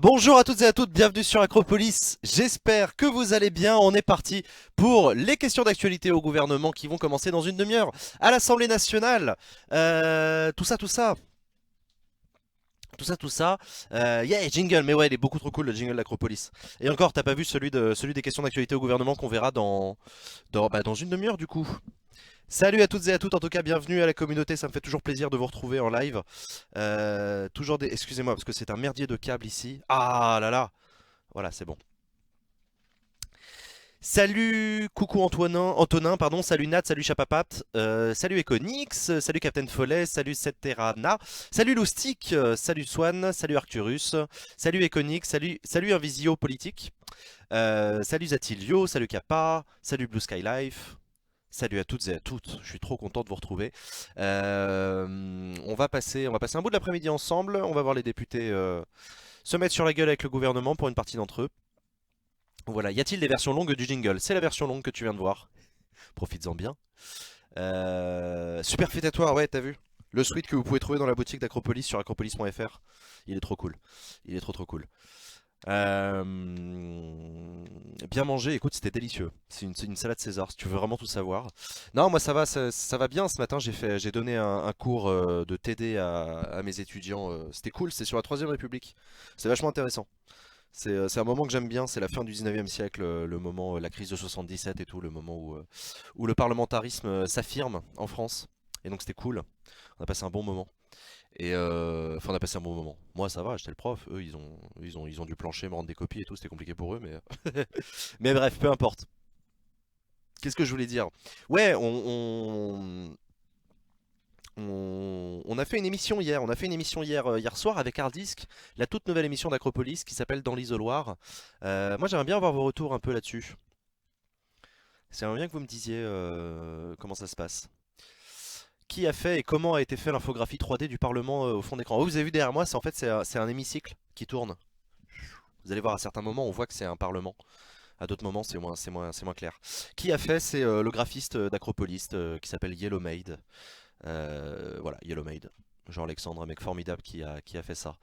Bonjour à toutes et à toutes, bienvenue sur Acropolis. J'espère que vous allez bien. On est parti pour les questions d'actualité au gouvernement qui vont commencer dans une demi-heure à l'Assemblée nationale. Tout ça, tout ça. Tout ça, yeah, jingle, mais ouais, il est beaucoup trop cool le jingle d'Acropolis. Et encore, t'as pas vu celui des questions d'actualité au gouvernement qu'on verra dans une demi-heure du coup. Salut à toutes et à toutes, en tout cas bienvenue à la communauté, ça me fait toujours plaisir de vous retrouver en live. Toujours des... Excusez-moi parce que c'est un merdier de câble ici. Ah là là, voilà c'est bon. Salut coucou Antonin, pardon, salut Nat, salut Chapapat, salut Econix, salut Captain Follet, salut Setterana, salut Loustic, salut Swan, salut Arcturus, salut Econix, salut Invisio Politique, salut Zatilio, salut Kappa, salut Blue Sky Life. Salut à toutes et à toutes, je suis trop content de vous retrouver. On va passer un bout de l'après-midi ensemble, on va voir les députés se mettre sur la gueule avec le gouvernement pour une partie d'entre eux. Voilà, y a-t-il des versions longues du jingle? C'est la version longue que tu viens de voir, profites-en bien. Super fêtatoire, ouais, t'as vu? Le sweat que vous pouvez trouver dans la boutique d'Acropolis sur acropolis.fr, il est trop cool, il est trop trop cool. Euh, Bien manger, écoute, c'était délicieux. C'est une salade César, si tu veux vraiment tout savoir. Non, moi ça va bien. Ce matin, j'ai donné un cours de TD à mes étudiants. C'était cool, c'est sur la Troisième République. C'est vachement intéressant. C'est un moment que j'aime bien, c'est la fin du 19e siècle, le moment, la crise de 77 et tout, le moment où le parlementarisme s'affirme en France. Et donc c'était cool, on a passé un bon moment. Et enfin, on a passé un bon moment. Moi, ça va, j'étais le prof. Eux, ils ont dû plancher, me rendre des copies et tout. C'était compliqué pour eux, mais mais bref, peu importe. Qu'est-ce que je voulais dire? Ouais, on a fait une émission hier. On a fait une émission hier soir avec Hardisk, la toute nouvelle émission d'Acropolis qui s'appelle Dans l'isoloir. Moi, j'aimerais bien avoir vos retours un peu là-dessus. J'aimerais bien que vous me disiez comment ça se passe. Qui a fait et comment a été fait l'infographie 3D du Parlement au fond d'écran? Oh, vous avez vu derrière moi, c'est un hémicycle qui tourne. Vous allez voir, à certains moments, on voit que c'est un parlement. À d'autres moments, c'est moins clair. Qui a fait? C'est le graphiste d'Acropolis qui s'appelle Yellowmade. Voilà, Yellowmade. Jean-Alexandre, un mec formidable qui a fait ça.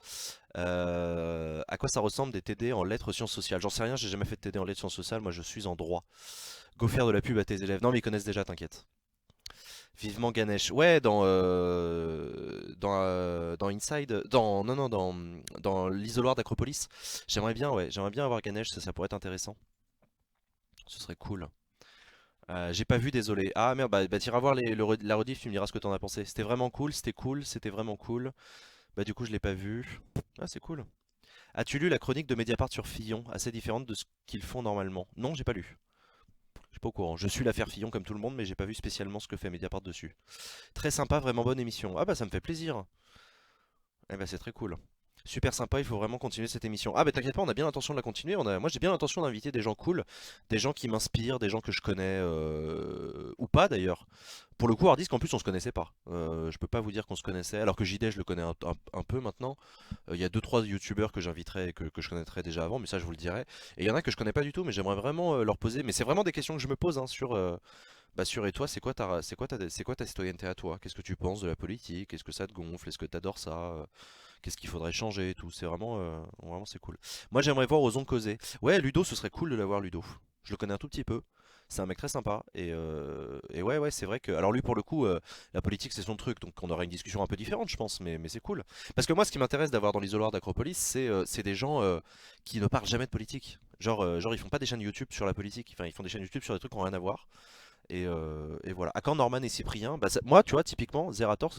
À quoi ça ressemble des TD en lettres sciences sociales? J'en sais rien, j'ai jamais fait de TD en lettres sciences sociales, moi je suis en droit. Go faire de la pub à tes élèves. Non mais ils connaissent déjà, t'inquiète. Vivement Ganesh. Ouais, dans Inside, non non dans l'isoloir d'Acropolis. J'aimerais bien, ouais, j'aimerais bien avoir Ganesh, ça pourrait être intéressant. Ce serait cool. J'ai pas vu, désolé. Ah merde, bah t'iras voir la rediff, tu me diras ce que t'en as pensé. C'était vraiment cool, c'était vraiment cool. Bah du coup je l'ai pas vu. Ah c'est cool. As-tu lu la chronique de Mediapart sur Fillon, assez différente de ce qu'ils font normalement? Non, j'ai pas lu. Je suis pas au courant. Je suis l'affaire Fillon comme tout le monde, mais j'ai pas vu spécialement ce que fait Mediapart dessus. Très sympa, vraiment bonne émission. Ah bah ça me fait plaisir. Eh bah c'est très cool. Super sympa, il faut vraiment continuer cette émission. Ah bah t'inquiète pas, on a bien l'intention de la continuer. Moi j'ai bien l'intention d'inviter des gens cool, des gens qui m'inspirent, des gens que je connais ou pas d'ailleurs. Pour le coup, Hardisk en plus on se connaissait pas. Je peux pas vous dire qu'on se connaissait, alors que JD je le connais un peu maintenant. Il y a deux trois youtubeurs que j'inviterai et que je connaîtrais déjà avant, mais ça je vous le dirai. Et il y en a que je connais pas du tout, mais j'aimerais vraiment leur poser. Mais c'est vraiment des questions que je me pose hein, sur et toi, c'est quoi ta citoyenneté à toi? Qu'est-ce que tu penses de la politique? Est-ce que ça te gonfle? Est-ce que t'adores ça? Qu'est-ce qu'il faudrait changer et tout? Vraiment c'est cool. Moi j'aimerais voir Ozon causer. Ouais, Ludo, ce serait cool de l'avoir Ludo. Je le connais un tout petit peu. C'est un mec très sympa et ouais ouais c'est vrai que alors lui pour le coup la politique c'est son truc donc on aura une discussion un peu différente je pense mais c'est cool parce que moi ce qui m'intéresse d'avoir dans l'isoloir d'Acropolis c'est des gens qui ne parlent jamais de politique genre ils font pas des chaînes YouTube sur la politique enfin ils font des chaînes YouTube sur des trucs qui n'ont rien à voir et voilà. À quand Norman et Cyprien? Bah, moi, tu vois, typiquement, Zerator,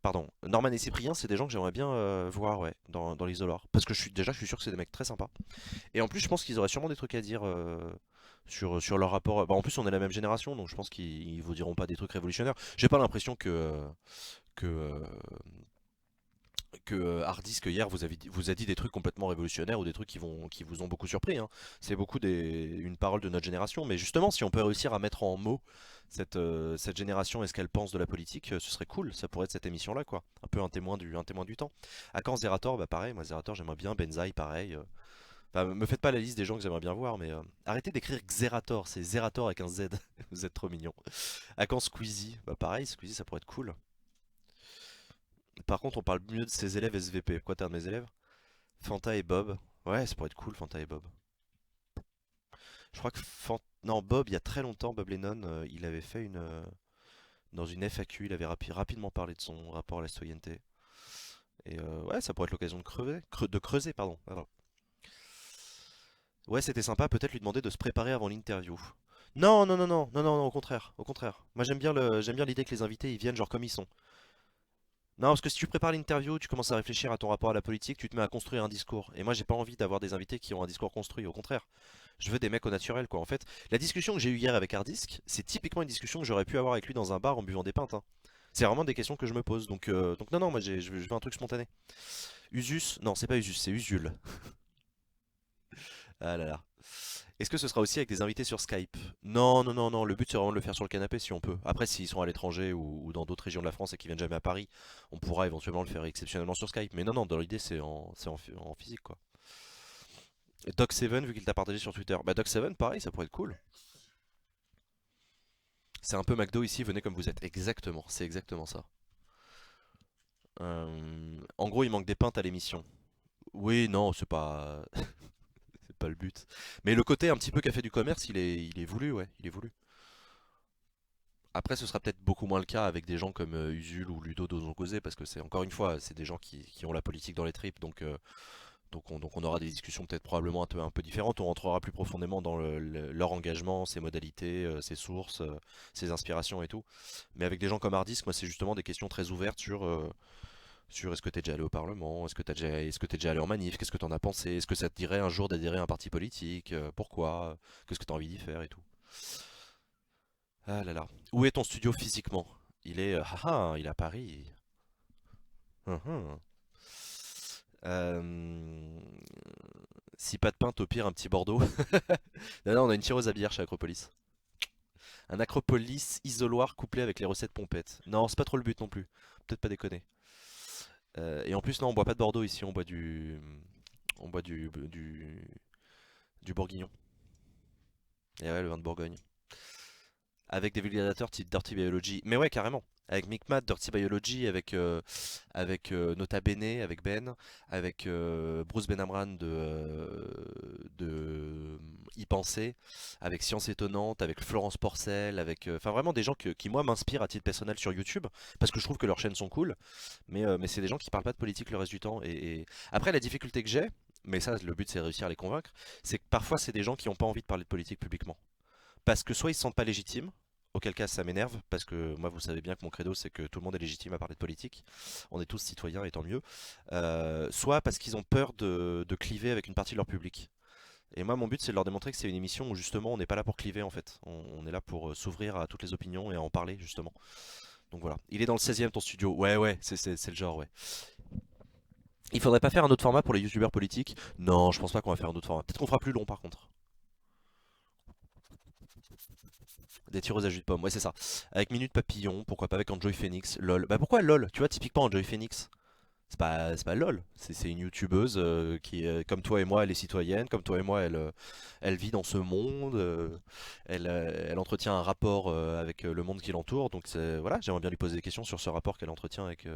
pardon, Norman et Cyprien, c'est des gens que j'aimerais bien voir, ouais, dans l'Isolore. Parce que je suis sûr que c'est des mecs très sympas. Et en plus, je pense qu'ils auraient sûrement des trucs à dire sur leur rapport. Bah, en plus, on est la même génération, donc je pense qu'ils vous diront pas des trucs révolutionnaires. J'ai pas l'impression que Hardisk hier vous a dit des trucs complètement révolutionnaires ou des trucs qui vous ont beaucoup surpris. Hein. C'est beaucoup une parole de notre génération, mais justement, si on peut réussir à mettre en mots cette génération et ce qu'elle pense de la politique, ce serait cool. Ça pourrait être cette émission-là, quoi. Un peu un témoin du temps. À quand Zerator? Bah pareil, moi Zerator j'aimerais bien, Benzaï pareil. Enfin, me faites pas la liste des gens que j'aimerais bien voir, mais arrêtez d'écrire Xerator, c'est Zerator avec un Z. Vous êtes trop mignons. À quand Squeezie? Bah pareil, Squeezie ça pourrait être cool. Par contre, on parle mieux de ses élèves SVP. Quoi, t'es un de mes élèves? Fanta et Bob. Ouais, ça pourrait être cool, Fanta et Bob. Je crois que non, Bob, il y a très longtemps, Bob Lennon, il avait fait dans une FAQ, il avait rapidement parlé de son rapport à la citoyenneté. Et ouais, ça pourrait être l'occasion de de creuser, pardon. Voilà. Ouais, c'était sympa, peut-être lui demander de se préparer avant l'interview. Non, non, non, non, non, non, non, au contraire, au contraire. Moi j'aime bien l'idée que les invités ils viennent genre comme ils sont. Non, parce que si tu prépares l'interview, tu commences à réfléchir à ton rapport à la politique, tu te mets à construire un discours. Et moi j'ai pas envie d'avoir des invités qui ont un discours construit, au contraire. Je veux des mecs au naturel quoi. En fait, la discussion que j'ai eue hier avec Hardisk, c'est typiquement une discussion que j'aurais pu avoir avec lui dans un bar en buvant des pintes, hein. C'est vraiment des questions que je me pose. Donc non, non, moi je veux un truc spontané. Usus, non, c'est pas Usus, c'est Usul. Ah là là. Est-ce que ce sera aussi avec des invités sur Skype? Non, non, non, non. Le but c'est vraiment de le faire sur le canapé si on peut. Après, s'ils sont à l'étranger ou dans d'autres régions de la France et qu'ils viennent jamais à Paris, on pourra éventuellement le faire exceptionnellement sur Skype. Mais non, non, dans l'idée c'est en physique quoi. Et Doc7, vu qu'il t'a partagé sur Twitter. Bah Doc7, pareil, ça pourrait être cool. C'est un peu McDo ici, venez comme vous êtes. Exactement, c'est exactement ça. En gros, il manque des pintes à l'émission. Oui, non, c'est pas le but. Mais le côté un petit peu café du commerce, il est voulu, ouais, il est voulu. Après, ce sera peut-être beaucoup moins le cas avec des gens comme Usul ou Ludo Dozon-Causet, parce que c'est encore une fois, c'est des gens qui ont la politique dans les tripes, donc on aura des discussions peut-être probablement un peu différentes. On rentrera plus profondément dans leur engagement, ses modalités, ses sources, ses inspirations et tout. Mais avec des gens comme Hardisk, moi, c'est justement des questions très ouvertes sur est-ce que t'es déjà allé au Parlement, est-ce que t'es déjà allé en manif, qu'est-ce que t'en as pensé, est-ce que ça te dirait un jour d'adhérer à un parti politique, pourquoi, qu'est-ce que t'as envie d'y faire et tout. Ah là là. Où est ton studio physiquement? Il est à Paris. Hum, hum. Euh, Si pas de pinte, au pire un petit Bordeaux. Là, on a une tireuse à bière chez Acropolis. Un Acropolis isoloir couplé avec les recettes pompettes. Non, c'est pas trop le but non plus. Peut-être pas déconner. Et en plus, non, on boit pas de Bordeaux ici, on boit du Bourguignon. Et ouais, le vin de Bourgogne. Avec des vulgarisateurs type Dirty Biology. Mais ouais, carrément. Avec Micmac, Dirty Biology, avec Nota Bene, avec Ben, avec Bruce Benamran de Y Penser, avec Science Étonnante, avec Florence Porcel, enfin vraiment des gens qui moi m'inspirent à titre personnel sur YouTube, parce que je trouve que leurs chaînes sont cool, mais c'est des gens qui parlent pas de politique le reste du temps. Après, la difficulté que j'ai, mais ça le but c'est réussir à les convaincre, c'est que parfois c'est des gens qui n'ont pas envie de parler de politique publiquement. Parce que soit ils se sentent pas légitimes, auquel cas ça m'énerve, parce que moi vous savez bien que mon credo c'est que tout le monde est légitime à parler de politique, on est tous citoyens et tant mieux, soit parce qu'ils ont peur de cliver avec une partie de leur public. Et moi mon but c'est de leur démontrer que c'est une émission où justement on n'est pas là pour cliver en fait, on est là pour s'ouvrir à toutes les opinions et à en parler justement. Donc voilà, il est dans le 16e ton studio, ouais ouais, c'est le genre ouais. Il faudrait pas faire un autre format pour les youtubeurs politiques? Non, je pense pas qu'on va faire un autre format, peut-être qu'on fera plus long par contre. Des tireuses à jus de pomme, ouais c'est ça. Avec Minute Papillon, pourquoi pas avec Enjoy Phoenix, LOL. Bah pourquoi LOL? Tu vois typiquement Enjoy Phoenix. C'est pas LOL, c'est une youtubeuse qui, comme toi et moi, elle est citoyenne, comme toi et moi, elle vit dans ce monde, elle entretient un rapport avec le monde qui l'entoure, donc voilà, j'aimerais bien lui poser des questions sur ce rapport qu'elle entretient avec...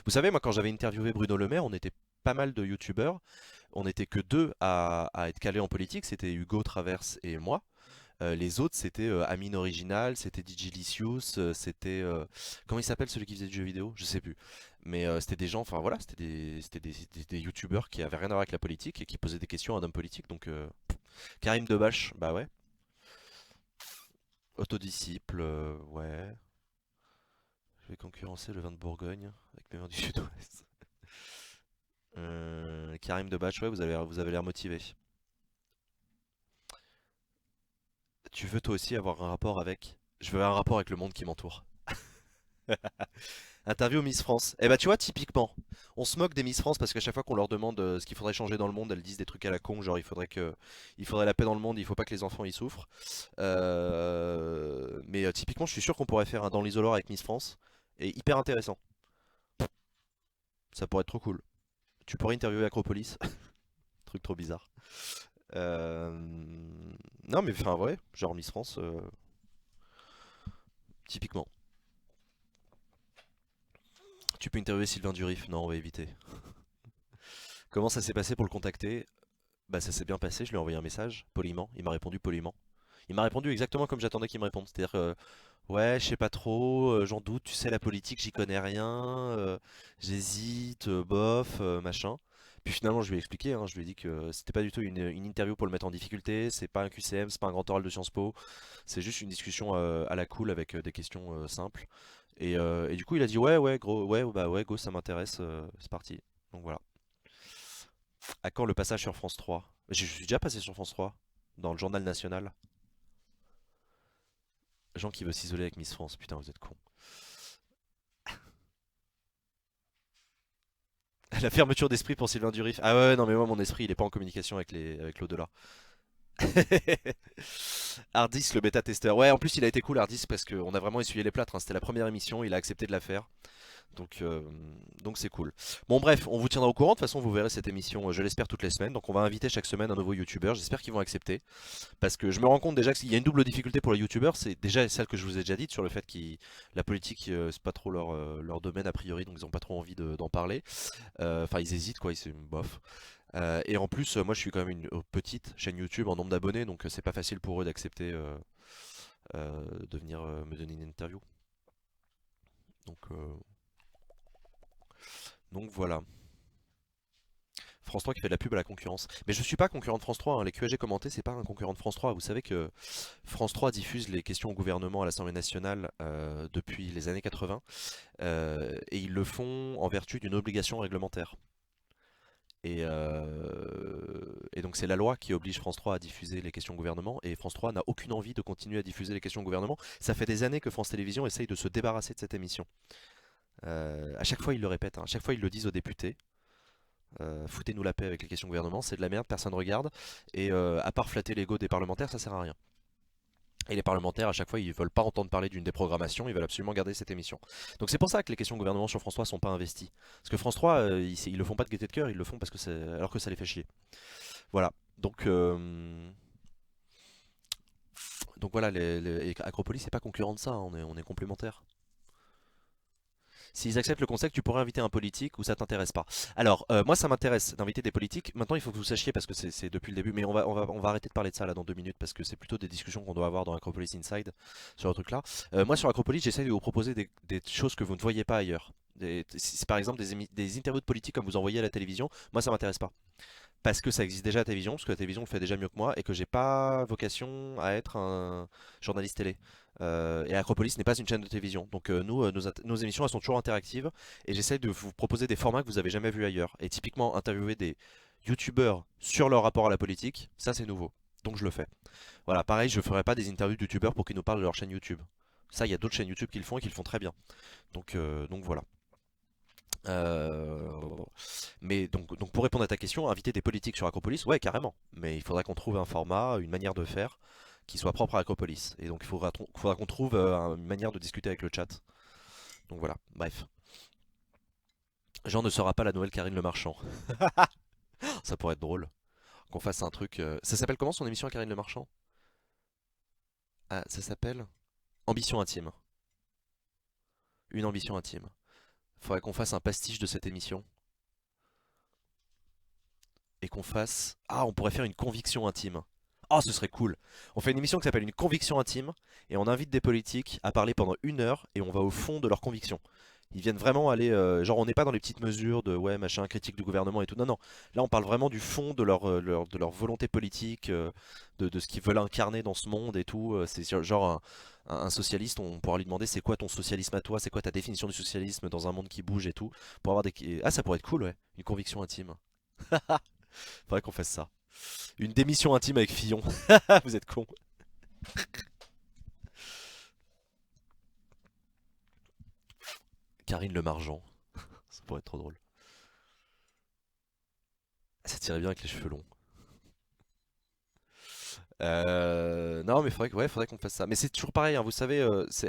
Vous savez, moi quand j'avais interviewé Bruno Le Maire, on était pas mal de youtubeurs, on n'était que deux à être calés en politique, c'était Hugo Traverse et moi. Les autres, c'était Amine Original, c'était Digilicious, c'était. Comment il s'appelle celui qui faisait du jeu vidéo? Je sais plus. Mais c'était des gens, enfin voilà, c'était des youtubeurs qui avaient rien à voir avec la politique et qui posaient des questions à un homme politique. Donc, Karim Debache, bah ouais. Autodisciple, ouais. Je vais concurrencer le vin de Bourgogne avec mes vins du Sud-Ouest. Karim Debache, ouais, vous avez l'air motivé. Tu veux toi aussi avoir un rapport avec. Je veux un rapport avec le monde qui m'entoure. Interview Miss France. Eh bah tu vois, typiquement, on se moque des Miss France parce qu'à chaque fois qu'on leur demande ce qu'il faudrait changer dans le monde, elles disent des trucs à la con, genre il faudrait la paix dans le monde, il faut pas que les enfants y souffrent. Mais typiquement, je suis sûr qu'on pourrait faire un dans l'isoloir avec Miss France, et hyper intéressant. Ça pourrait être trop cool. Tu pourrais interviewer Acropolis, truc trop bizarre. Euh, Non mais enfin ouais, genre Miss France, typiquement. Tu peux interviewer Sylvain Durif, non on va éviter. Comment ça s'est passé pour le contacter? Bah ça s'est bien passé, je lui ai envoyé un message, poliment, il m'a répondu poliment. Il m'a répondu exactement comme j'attendais qu'il me réponde. C'est-à-dire, ouais, je sais pas trop, j'en doute, tu sais, la politique, j'y connais rien, j'hésite, bof, machin. Puis finalement, je lui ai expliqué, hein, je lui ai dit que c'était pas du tout une interview pour le mettre en difficulté, c'est pas un QCM, c'est pas un grand oral de Sciences Po, c'est juste une discussion à la cool avec des questions simples. Et du coup, il a dit ouais, ouais, gros, ouais, bah ouais, go, ça m'intéresse, c'est parti. Donc voilà. À quand le passage sur France 3? Je suis déjà passé sur France 3, dans le journal national. Gens qui veulent s'isoler avec Miss France, putain, vous êtes cons. La fermeture d'esprit pour Sylvain Durif. Ah ouais, non mais moi mon esprit il est pas en communication avec l'au-delà. Hardis le bêta-testeur. Ouais, en plus il a été cool Hardis parce qu'on a vraiment essuyé les plâtres, hein. C'était la première émission, il a accepté de la faire. Donc euh, donc c'est cool. Bon bref, on vous tiendra au courant. De toute façon, vous verrez cette émission, je l'espère, toutes les semaines. Donc on va inviter chaque semaine un nouveau youtubeur. J'espère qu'ils vont accepter. Parce que je me rends compte déjà qu'il y a une double difficulté pour les youtubeurs. C'est déjà celle que je vous ai déjà dite sur le fait que la politique, c'est pas trop leur domaine a priori. Donc ils ont pas trop envie d'en parler. Enfin ils hésitent quoi, ils bof. Et en plus, moi je suis quand même une petite chaîne YouTube en nombre d'abonnés. Donc c'est pas facile pour eux d'accepter de venir me donner une interview. Donc, euh, donc voilà. France 3 qui fait de la pub à la concurrence. Mais je suis pas concurrent de France 3, hein. Les QAG commentés, c'est pas un concurrent de France 3. Vous savez que France 3 diffuse les questions au gouvernement à l'Assemblée nationale depuis les années 80 et ils le font en vertu d'une obligation réglementaire. Et donc c'est la loi qui oblige France 3 à diffuser les questions au gouvernement et France 3 n'a aucune envie de continuer à diffuser les questions au gouvernement. Ça fait des années que France Télévisions essaye de se débarrasser de cette émission. À chaque fois ils le répètent, hein. À chaque fois ils le disent aux députés. Foutez-nous la paix avec les questions gouvernement, c'est de la merde, personne regarde. Et à part flatter l'ego des parlementaires, ça sert à rien. Et les parlementaires, à chaque fois, ils veulent pas entendre parler d'une déprogrammation, ils veulent absolument garder cette émission. Donc c'est pour ça que les questions gouvernement sur France 3 sont pas investies. Parce que France 3, ils le font pas de gaieté de cœur, ils le font parce que alors que ça les fait chier. Voilà. Donc voilà, et Acropolis c'est pas concurrent de ça, hein, on est complémentaires. S'ils acceptent le concept, tu pourrais inviter un politique ou ça t'intéresse pas. Alors, moi ça m'intéresse d'inviter des politiques. Maintenant, il faut que vous sachiez, parce que c'est depuis le début, mais on va arrêter de parler de ça là dans 2 minutes, parce que c'est plutôt des discussions qu'on doit avoir dans Acropolis Inside sur le truc là. Moi sur Acropolis, j'essaie de vous proposer des choses que vous ne voyez pas ailleurs. Si par exemple des interviews de politiques comme vous en voyez à la télévision, moi ça m'intéresse pas parce que ça existe déjà à la télévision, parce que la télévision le fait déjà mieux que moi, et que j'ai pas vocation à être un journaliste télé. Et Acropolis n'est pas une chaîne de télévision. Donc nous, nos émissions, elles sont toujours interactives, et j'essaie de vous proposer des formats que vous avez jamais vus ailleurs. Et typiquement, interviewer des youtubeurs sur leur rapport à la politique, ça c'est nouveau. Donc je le fais. Voilà, pareil, je ferai pas des interviews de youtubeurs pour qu'ils nous parlent de leur chaîne YouTube. Ça, il y a d'autres chaînes YouTube qui le font et qui le font très bien. Donc voilà. Euh, Mais donc pour répondre à ta question, inviter des politiques sur Acropolis, ouais carrément. Mais il faudra qu'on trouve un format, une manière de faire qui soit propre à Acropolis. Et donc il faudra qu'on trouve une manière de discuter avec le chat. Donc voilà, bref. Jean ne sera pas la nouvelle Karine Le Marchand. Ça pourrait être drôle. Qu'on fasse un truc. Ça s'appelle comment son émission à Karine Le Marchand? Ah, ça s'appelle Ambition intime. Une ambition intime. Faudrait qu'on fasse un pastiche de cette émission. Et qu'on fasse. Ah, on pourrait faire une conviction intime. Oh, ce serait cool. On fait une émission qui s'appelle Une conviction intime et on invite des politiques à parler pendant 1 heure et on va au fond de leurs convictions. Ils viennent vraiment aller, genre on n'est pas dans les petites mesures de ouais machin critique du gouvernement et tout. Non non, là on parle vraiment du fond de leur volonté politique, de ce qu'ils veulent incarner dans ce monde et tout. C'est genre un socialiste, on pourra lui demander c'est quoi ton socialisme à toi, c'est quoi ta définition du socialisme dans un monde qui bouge et tout, pour avoir des ah ça pourrait être cool ouais, une conviction intime. Faudrait qu'on fasse ça. Une démission intime avec Fillon. Vous êtes con. Karine Le Marchand. Ça pourrait être trop drôle. Ça tirait bien avec les cheveux longs. Non, mais faudrait qu'on fasse ça. Mais c'est toujours pareil, hein, vous savez,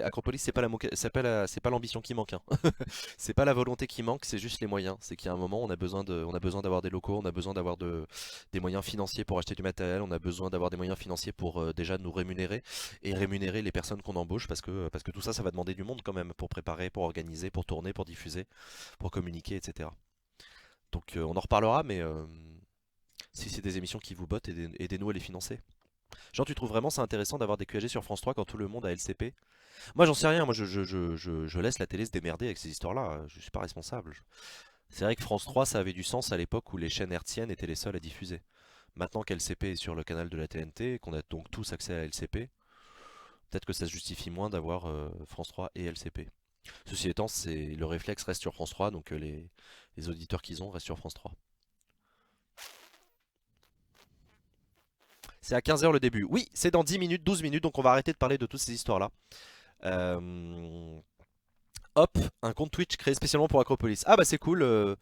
Acropolis, c'est pas l'ambition qui manque, hein. C'est pas la volonté qui manque, c'est juste les moyens. C'est qu'il y a un moment, on a besoin d'avoir des locaux, on a besoin d'avoir des moyens financiers pour acheter du matériel, on a besoin d'avoir des moyens financiers pour déjà nous rémunérer et rémunérer les personnes qu'on embauche parce que tout ça, ça va demander du monde quand même pour préparer, pour organiser, pour tourner, pour diffuser, pour communiquer, etc. Donc on en reparlera, mais si c'est des émissions qui vous bottent, aidez-nous à les financer. Genre, tu trouves vraiment ça intéressant d'avoir des QAG sur France 3 quand tout le monde a LCP? Moi, j'en sais rien. Moi, je laisse la télé se démerder avec ces histoires-là. Je suis pas responsable. C'est vrai que France 3, ça avait du sens à l'époque où les chaînes hertziennes étaient les seules à diffuser. Maintenant qu'LCP est sur le canal de la TNT, et qu'on a donc tous accès à LCP, peut-être que ça se justifie moins d'avoir France 3 et LCP. Ceci étant, le réflexe reste sur France 3, donc les auditeurs qu'ils ont restent sur France 3. C'est à 15 h le début. Oui, c'est dans 10 minutes, 12 minutes, donc on va arrêter de parler de toutes ces histoires-là. Euh, Hop, un compte Twitch créé spécialement pour Acropolis. Ah bah c'est cool,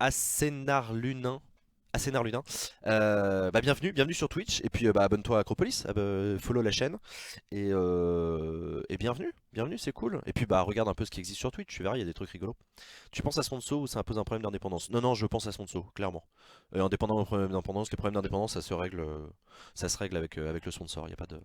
Assénar Lunin. Assénar Lunin. Bah bienvenue sur Twitch. Et puis bah abonne-toi à Acropolis, follow la chaîne. Et bienvenue, c'est cool. Et puis bah regarde un peu ce qui existe sur Twitch, tu verras, il y a des trucs rigolos. Tu penses à Sponso ou ça impose un problème d'indépendance? Non, non, je pense à Sponso, clairement. Indépendant ou problème d'indépendance, les problèmes d'indépendance ça se règle avec le sponsor, il y a pas de...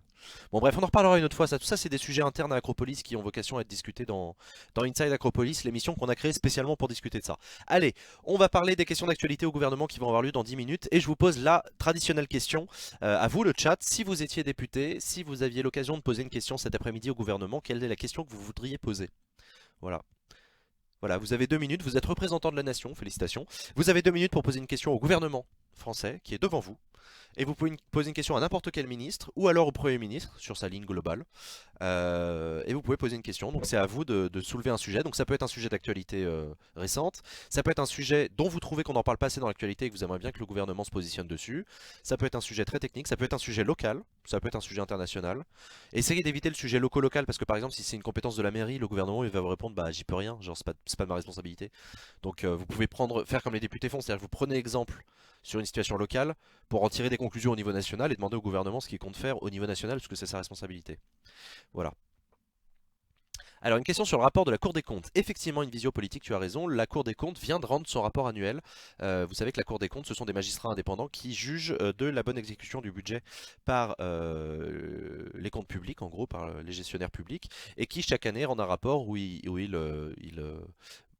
Bon bref, on en reparlera une autre fois, ça, tout ça c'est des sujets internes à Acropolis qui ont vocation à être discutés dans Inside Acropolis, l'émission qu'on a créée spécialement pour discuter de ça. Allez, on va parler des questions d'actualité au gouvernement qui vont avoir lieu dans 10 minutes et je vous pose la traditionnelle question à vous le chat. Si vous étiez député, si vous aviez l'occasion de poser une question cet après-midi au gouvernement, quelle est la question que vous voudriez poser? Voilà. Voilà, vous avez 2 minutes, vous êtes représentant de la nation, félicitations. Vous avez 2 minutes pour poser une question au gouvernement français qui est devant vous. Et vous pouvez poser une question à n'importe quel ministre ou alors au Premier ministre sur sa ligne globale. Et vous pouvez poser une question, donc c'est à vous de soulever un sujet. Donc ça peut être un sujet d'actualité récente, ça peut être un sujet dont vous trouvez qu'on n'en parle pas assez dans l'actualité et que vous aimeriez bien que le gouvernement se positionne dessus. Ça peut être un sujet très technique, ça peut être un sujet local, ça peut être un sujet international. Essayez d'éviter le sujet local parce que par exemple si c'est une compétence de la mairie, le gouvernement il va vous répondre bah j'y peux rien, genre c'est pas de ma responsabilité. Donc vous pouvez faire comme les députés font, c'est-à-dire que vous prenez exemple sur une situation locale pour en tirer des conclusions au niveau national et demander au gouvernement ce qu'il compte faire au niveau national parce que c'est sa responsabilité. Voilà. Alors une question sur le rapport de la Cour des comptes. Effectivement une visio politique, tu as raison, la Cour des comptes vient de rendre son rapport annuel. Vous savez que la Cour des comptes ce sont des magistrats indépendants qui jugent de la bonne exécution du budget par les comptes publics, en gros par les gestionnaires publics, et qui chaque année rendent un rapport où ils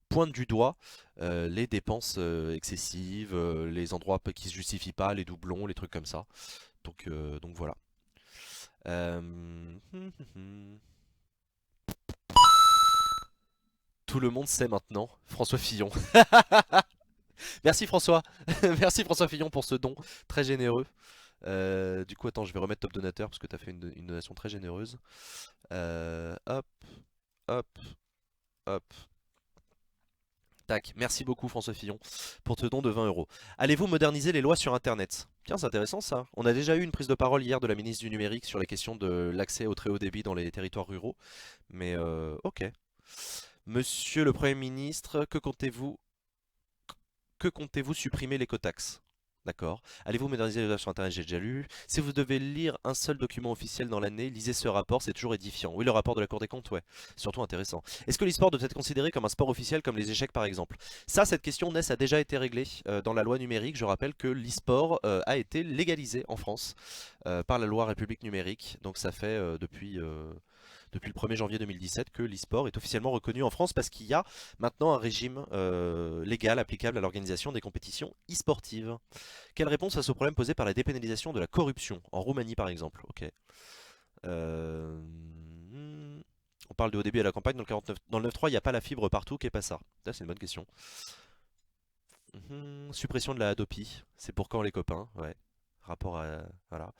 pointent du doigt les dépenses excessives, les endroits qui ne se justifient pas, les doublons, les trucs comme ça. Donc voilà. Euh, Tout le monde sait maintenant, François Fillon. Merci François, merci François Fillon pour ce don très généreux. Du coup, attends, je vais remettre top donateur parce que tu as fait une donation très généreuse. Hop, hop, hop. Tac, merci beaucoup François Fillon pour ce don de 20 euros. Allez-vous moderniser les lois sur Internet? Tiens, c'est intéressant ça. On a déjà eu une prise de parole hier de la ministre du Numérique sur la question de l'accès au très haut débit dans les territoires ruraux. Mais ok. Monsieur le Premier ministre, que comptez-vous supprimer l'écotaxe? D'accord. Allez-vous moderniser les lois sur Internet? J'ai déjà lu. Si vous devez lire un seul document officiel dans l'année, lisez ce rapport, c'est toujours édifiant. Oui, le rapport de la Cour des comptes, ouais. Surtout intéressant. Est-ce que l'e-sport doit être considéré comme un sport officiel comme les échecs par exemple? Ça, cette question, Ness, a déjà été réglée dans la loi numérique. Je rappelle que l'e-sport a été légalisé en France par la loi République numérique. Donc ça fait depuis le 1er janvier 2017 que l'e-sport est officiellement reconnu en France parce qu'il y a maintenant un régime légal applicable à l'organisation des compétitions e-sportives. Quelle réponse face au problème posé par la dépénalisation de la corruption en Roumanie par exemple? Ok. Euh, On parle de au début à la campagne, dans le 9.3 il n'y a pas la fibre partout, qu'est pas ça? Ça c'est une bonne question. Suppression de la Hadopi, c'est pour quand les copains? Ouais. Rapport à... Voilà.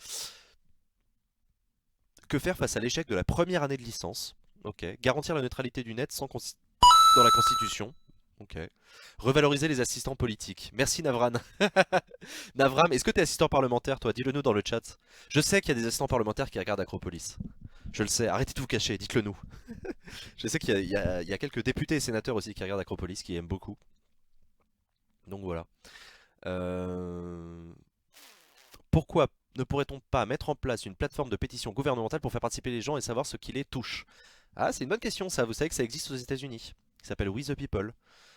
Que faire face à l'échec de la première année de licence? Ok. Garantir la neutralité du net dans la Constitution. Ok. Revaloriser les assistants politiques. Merci Navran. Navram, est-ce que tu es assistant parlementaire toi? Dis-le nous dans le chat. Je sais qu'il y a des assistants parlementaires qui regardent Acropolis. Je le sais. Arrêtez de vous cacher, dites-le nous. Je sais qu'il y a quelques députés et sénateurs aussi qui regardent Acropolis, qui aiment beaucoup. Donc voilà. Euh, Pourquoi ne pourrait-on pas mettre en place une plateforme de pétition gouvernementale pour faire participer les gens et savoir ce qui les touche? Ah, c'est une bonne question ça, vous savez que ça existe aux États-Unis. Ça s'appelle We the People.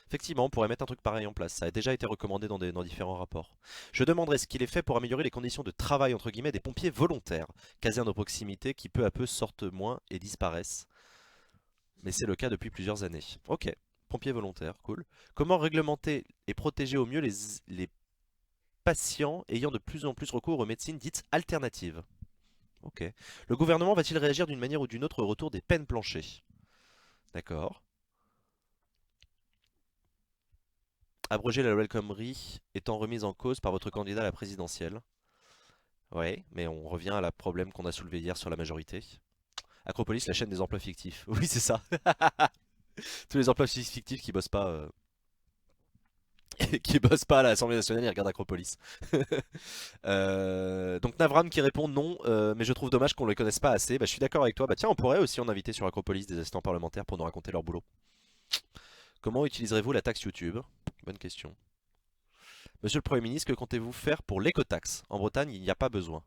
Effectivement, on pourrait mettre un truc pareil en place. Ça a déjà été recommandé dans différents rapports. Je demanderai ce qu'il est fait pour améliorer les conditions de travail entre guillemets des pompiers volontaires, casernes de proximité qui peu à peu sortent moins et disparaissent. Mais c'est le cas depuis plusieurs années. Ok. Pompiers volontaires, cool. Comment réglementer et protéger au mieux les patients ayant de plus en plus recours aux médecines dites alternatives? Ok. Le gouvernement va-t-il réagir d'une manière ou d'une autre au retour des peines planchées? D'accord. Abroger la loi El Khomri étant remise en cause par votre candidat à la présidentielle. Ouais, mais on revient à la problème qu'on a soulevé hier sur la majorité. Acropolis, la chaîne des emplois fictifs. Oui, c'est ça. Tous les emplois fictifs qui bossent pas, qui bossent pas à l'Assemblée nationale, ils regardent Acropolis. Donc Navram qui répond non, mais je trouve dommage qu'on ne les connaisse pas assez. Bah, je suis d'accord avec toi. Bah tiens, on pourrait aussi en inviter sur Acropolis des assistants parlementaires pour nous raconter leur boulot. Comment utiliserez-vous la taxe YouTube? Bonne question. Monsieur le Premier ministre, que comptez-vous faire pour l'écotaxe? En Bretagne, il n'y a pas besoin.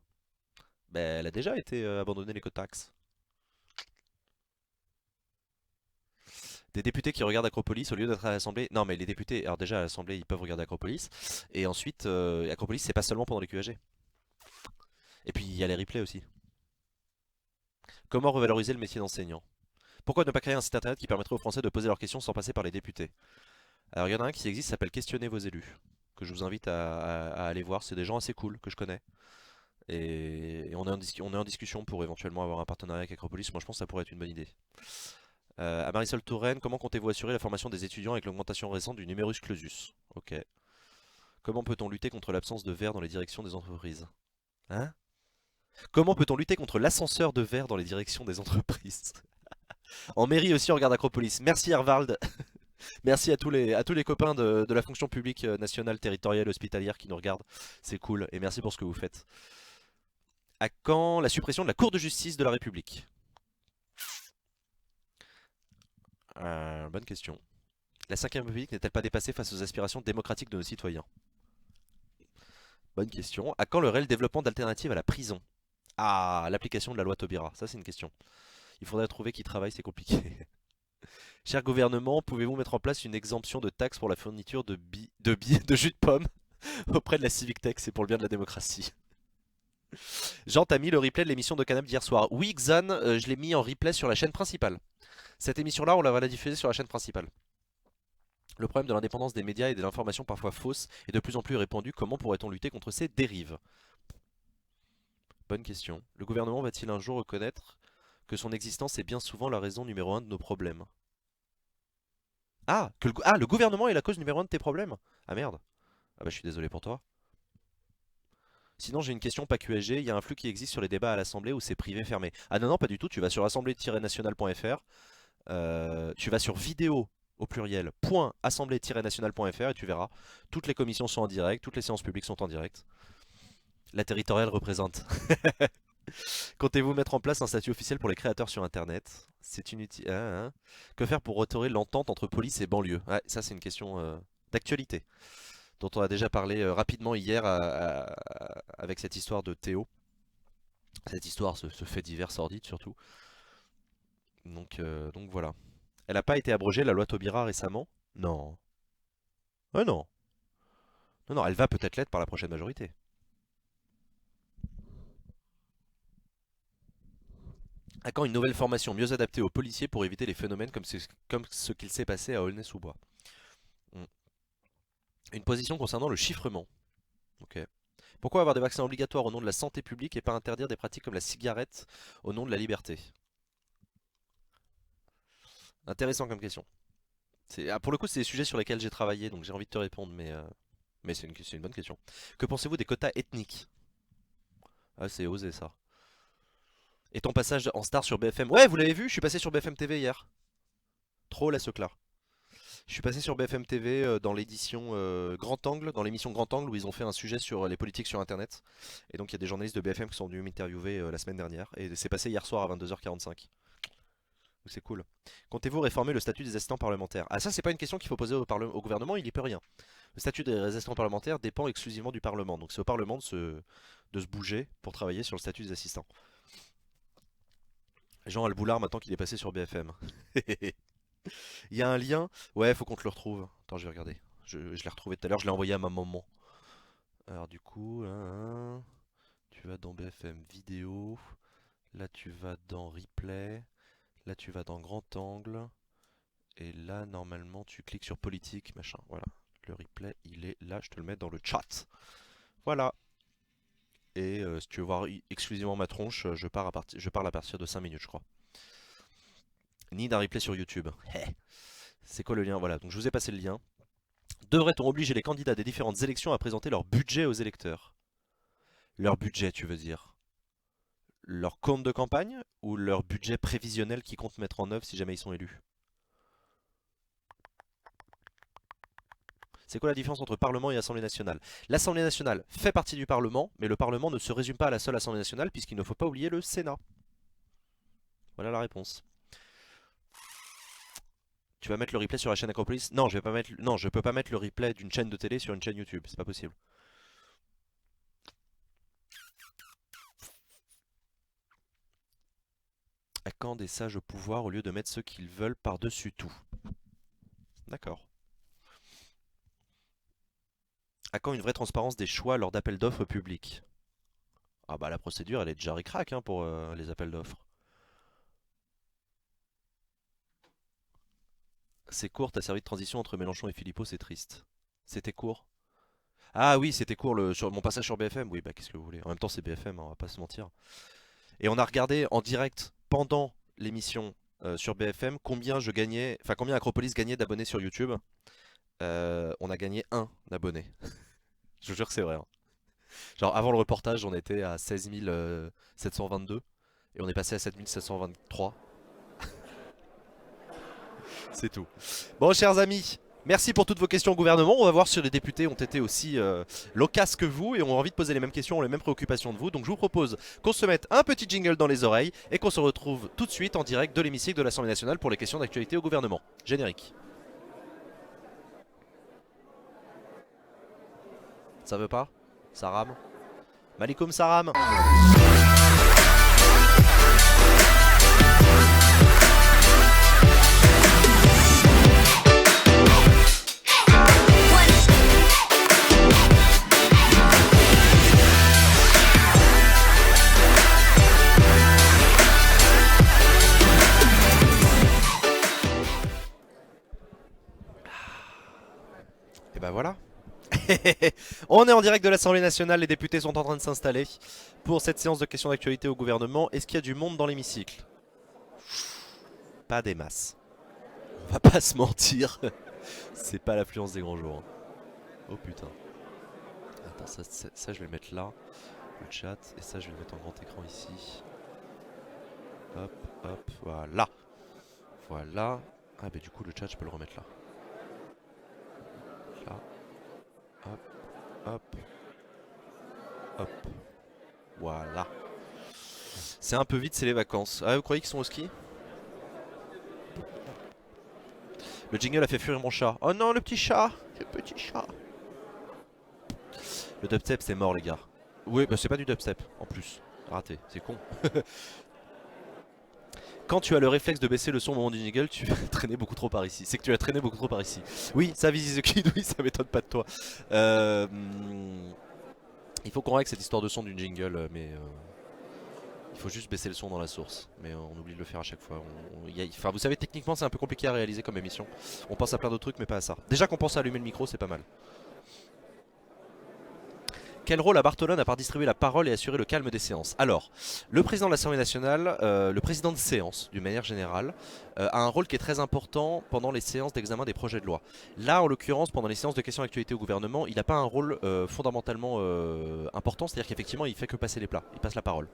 Bah, elle a déjà été abandonnée l'écotaxe. Des députés qui regardent Acropolis au lieu d'être à l'Assemblée. Non, mais les députés, alors déjà à l'Assemblée, ils peuvent regarder Acropolis. Et ensuite, Acropolis, c'est pas seulement pendant les QAG. Et puis, il y a les replays aussi. Comment revaloriser le métier d'enseignant? Pourquoi ne pas créer un site internet qui permettrait aux Français de poser leurs questions sans passer par les députés? Alors, il y en a un qui existe, s'appelle Questionner vos élus, que je vous invite à aller voir. C'est des gens assez cool que je connais. Et on est en discussion pour éventuellement avoir un partenariat avec Acropolis. Moi, je pense que ça pourrait être une bonne idée. À Marisol Touraine, comment comptez-vous assurer la formation des étudiants avec l'augmentation récente du numerus clausus? Ok. Comment peut-on lutter contre l'absence de verre dans les directions des entreprises? Hein? Comment peut-on lutter contre l'ascenseur de verre dans les directions des entreprises? En mairie aussi, on regarde Acropolis. Merci Hervald. Merci à tous les copains de la fonction publique nationale, territoriale, hospitalière qui nous regardent. C'est cool et merci pour ce que vous faites. À quand la suppression de la Cour de justice de la République? Bonne question. La Cinquième République n'est-elle pas dépassée face aux aspirations démocratiques de nos citoyens? Bonne question. À quand le réel développement d'alternatives à la prison? Ah, l'application de la loi Taubira. Ça, c'est une question. Il faudrait trouver qui travaille, c'est compliqué. Cher gouvernement, pouvez-vous mettre en place une exemption de taxes pour la fourniture de jus de pomme auprès de la Civic Tech? C'est pour le bien de la démocratie. Jean, t'as mis le replay de l'émission de Canap d'hier soir. Oui, Xan, je l'ai mis en replay sur la chaîne principale. Cette émission-là, on la va la diffuser sur la chaîne principale. Le problème de l'indépendance des médias et de l'information parfois fausse est de plus en plus répandu. Comment pourrait-on lutter contre ces dérives? Bonne question. Le gouvernement va-t-il un jour reconnaître que son existence est bien souvent la raison numéro un de nos problèmes? Le gouvernement est la cause numéro un de tes problèmes? Ah merde. Ah bah je suis désolé pour toi. Sinon j'ai une question pas QSG, il y a un flux qui existe sur les débats à l'Assemblée où c'est privé fermé. Ah non non pas du tout, tu vas sur assemblée-nationale.fr, tu vas sur vidéo au pluriel .assemblée-nationale.fr et tu verras. Toutes les commissions sont en direct, toutes les séances publiques sont en direct. La territoriale représente. Comptez-vous mettre en place un statut officiel pour les créateurs sur internet? C'est inutile. Que faire pour restaurer l'entente entre police et banlieue? Ouais, ça c'est une question d'actualité dont on a déjà parlé rapidement hier avec cette histoire de Théo. Cette histoire, ce fait divers sordide surtout. Donc voilà. Elle n'a pas été abrogée, la loi Taubira, récemment? Non. Oh non. Non, non, elle va peut-être l'être par la prochaine majorité. À quand une nouvelle formation mieux adaptée aux policiers pour éviter les phénomènes comme ce qu'il s'est passé à Aulnay-sous-Bois? Hmm. Une position concernant le chiffrement. Ok. Pourquoi avoir des vaccins obligatoires au nom de la santé publique et pas interdire des pratiques comme la cigarette au nom de la liberté? Intéressant comme question. Pour le coup, c'est des sujets sur lesquels j'ai travaillé, donc j'ai envie de te répondre, mais c'est une bonne question. Que pensez-vous des quotas ethniques? Ah, c'est osé ça. Et ton passage en star sur BFM? Ouais, vous l'avez vu, je suis passé sur BFM TV hier. Trop la secla. Je suis passé sur BFM TV dans l'édition Grand Angle, dans l'émission Grand Angle où ils ont fait un sujet sur les politiques sur Internet. Et donc il y a des journalistes de BFM qui sont venus m'interviewer la semaine dernière. Et c'est passé hier soir à 22h45. Donc c'est cool. Comptez-vous réformer le statut des assistants parlementaires? Ah ça c'est pas une question qu'il faut poser au gouvernement, il y peut rien. Le statut des assistants parlementaires dépend exclusivement du Parlement. Donc c'est au Parlement de se bouger pour travailler sur le statut des assistants. Jean Alboulard maintenant qu'il est passé sur BFM. Il y a un lien. Ouais, faut qu'on te le retrouve. Attends, je vais regarder. Je l'ai retrouvé tout à l'heure, je l'ai envoyé à ma maman. Alors du coup, tu vas dans BFM vidéo. Là tu vas dans replay. Là tu vas dans grand angle. Et là, normalement, tu cliques sur politique, machin. Voilà. Le replay, il est là. Je te le mets dans le chat. Voilà. Et si tu veux voir exclusivement ma tronche, je parle à partir de 5 minutes, je crois. Ni d'un replay sur YouTube. C'est quoi le lien? Voilà, donc je vous ai passé le lien. Devrait-on obliger les candidats des différentes élections à présenter leur budget aux électeurs? Leur budget, tu veux dire? Leur compte de campagne ou leur budget prévisionnel qu'ils comptent mettre en œuvre si jamais ils sont élus? C'est quoi la différence entre Parlement et Assemblée nationale? L'Assemblée nationale fait partie du Parlement, mais le Parlement ne se résume pas à la seule Assemblée nationale puisqu'il ne faut pas oublier le Sénat. Voilà la réponse. Tu vas mettre le replay sur la chaîne Acropolis? Non, je vais pas mettre. Non, je peux pas mettre le replay d'une chaîne de télé sur une chaîne YouTube, c'est pas possible. À quand des sages au pouvoir au lieu de mettre ceux qu'ils veulent par-dessus tout? D'accord. À quand une vraie transparence des choix lors d'appels d'offres publics? Ah bah la procédure elle est déjà ric-rac hein, pour les appels d'offres. C'est court, t'as servi de transition entre Mélenchon et Philippot, c'est triste. C'était court. Ah oui, c'était court sur mon passage sur BFM. Oui, bah qu'est-ce que vous voulez. En même temps, c'est BFM, hein, on va pas se mentir. Et on a regardé en direct pendant l'émission sur BFM combien je gagnais, enfin combien Acropolis gagnait d'abonnés sur YouTube. On a gagné un abonné. Je vous jure que c'est vrai, hein. Genre avant le reportage, on était à 16 722 et on est passé à 7 723. C'est tout. Bon, chers amis, merci pour toutes vos questions au gouvernement. On va voir si les députés ont été aussi loquaces que vous et ont envie de poser les mêmes questions, ont les mêmes préoccupations de vous. Donc je vous propose qu'on se mette un petit jingle dans les oreilles et qu'on se retrouve tout de suite en direct de l'hémicycle de l'Assemblée nationale pour les questions d'actualité au gouvernement. Générique. Ça veut pas? Ça rame? Malikoum, ça rame? Et ben voilà. On est en direct de l'Assemblée nationale, les députés sont en train de s'installer pour cette séance de questions d'actualité au gouvernement. Est-ce qu'il y a du monde dans l'hémicycle? Pas des masses. On va pas se mentir. C'est pas l'affluence des grands jours, hein. Oh putain. Attends, ça je vais le mettre là, le chat, et ça je vais le mettre en grand écran ici. Hop, hop, voilà. Voilà. Ah bah du coup le chat je peux le remettre là. Là. Hop, hop, hop. Voilà. C'est un peu vite, c'est les vacances. Ah, vous croyez qu'ils sont au ski? Le jingle a fait fuir mon chat. Oh non, le petit chat. Le petit chat. Le dubstep, c'est mort, les gars. Oui, bah c'est pas du dubstep, en plus. Raté, c'est con. Quand tu as le réflexe de baisser le son au moment du jingle, tu vas traîner beaucoup trop par ici. C'est que tu as traîné beaucoup trop par ici. Oui, ça vise the kid, oui, ça m'étonne pas de toi. Il faut qu'on règle cette histoire de son d'une jingle, mais il faut juste baisser le son dans la source. Mais on oublie de le faire à chaque fois. Enfin, vous savez, techniquement, c'est un peu compliqué à réaliser comme émission. On pense à plein d'autres trucs, mais pas à ça. Déjà qu'on pense à allumer le micro, c'est pas mal. Quel rôle a Bartolone à part distribuer la parole et assurer le calme des séances? Alors, le président de l'Assemblée nationale, le président de séance, d'une manière générale, a un rôle qui est très important pendant les séances d'examen des projets de loi. Là, en l'occurrence, pendant les séances de questions d'actualité au gouvernement, il n'a pas un rôle fondamentalement important, c'est-à-dire qu'effectivement, il fait que passer les plats, il passe la parole.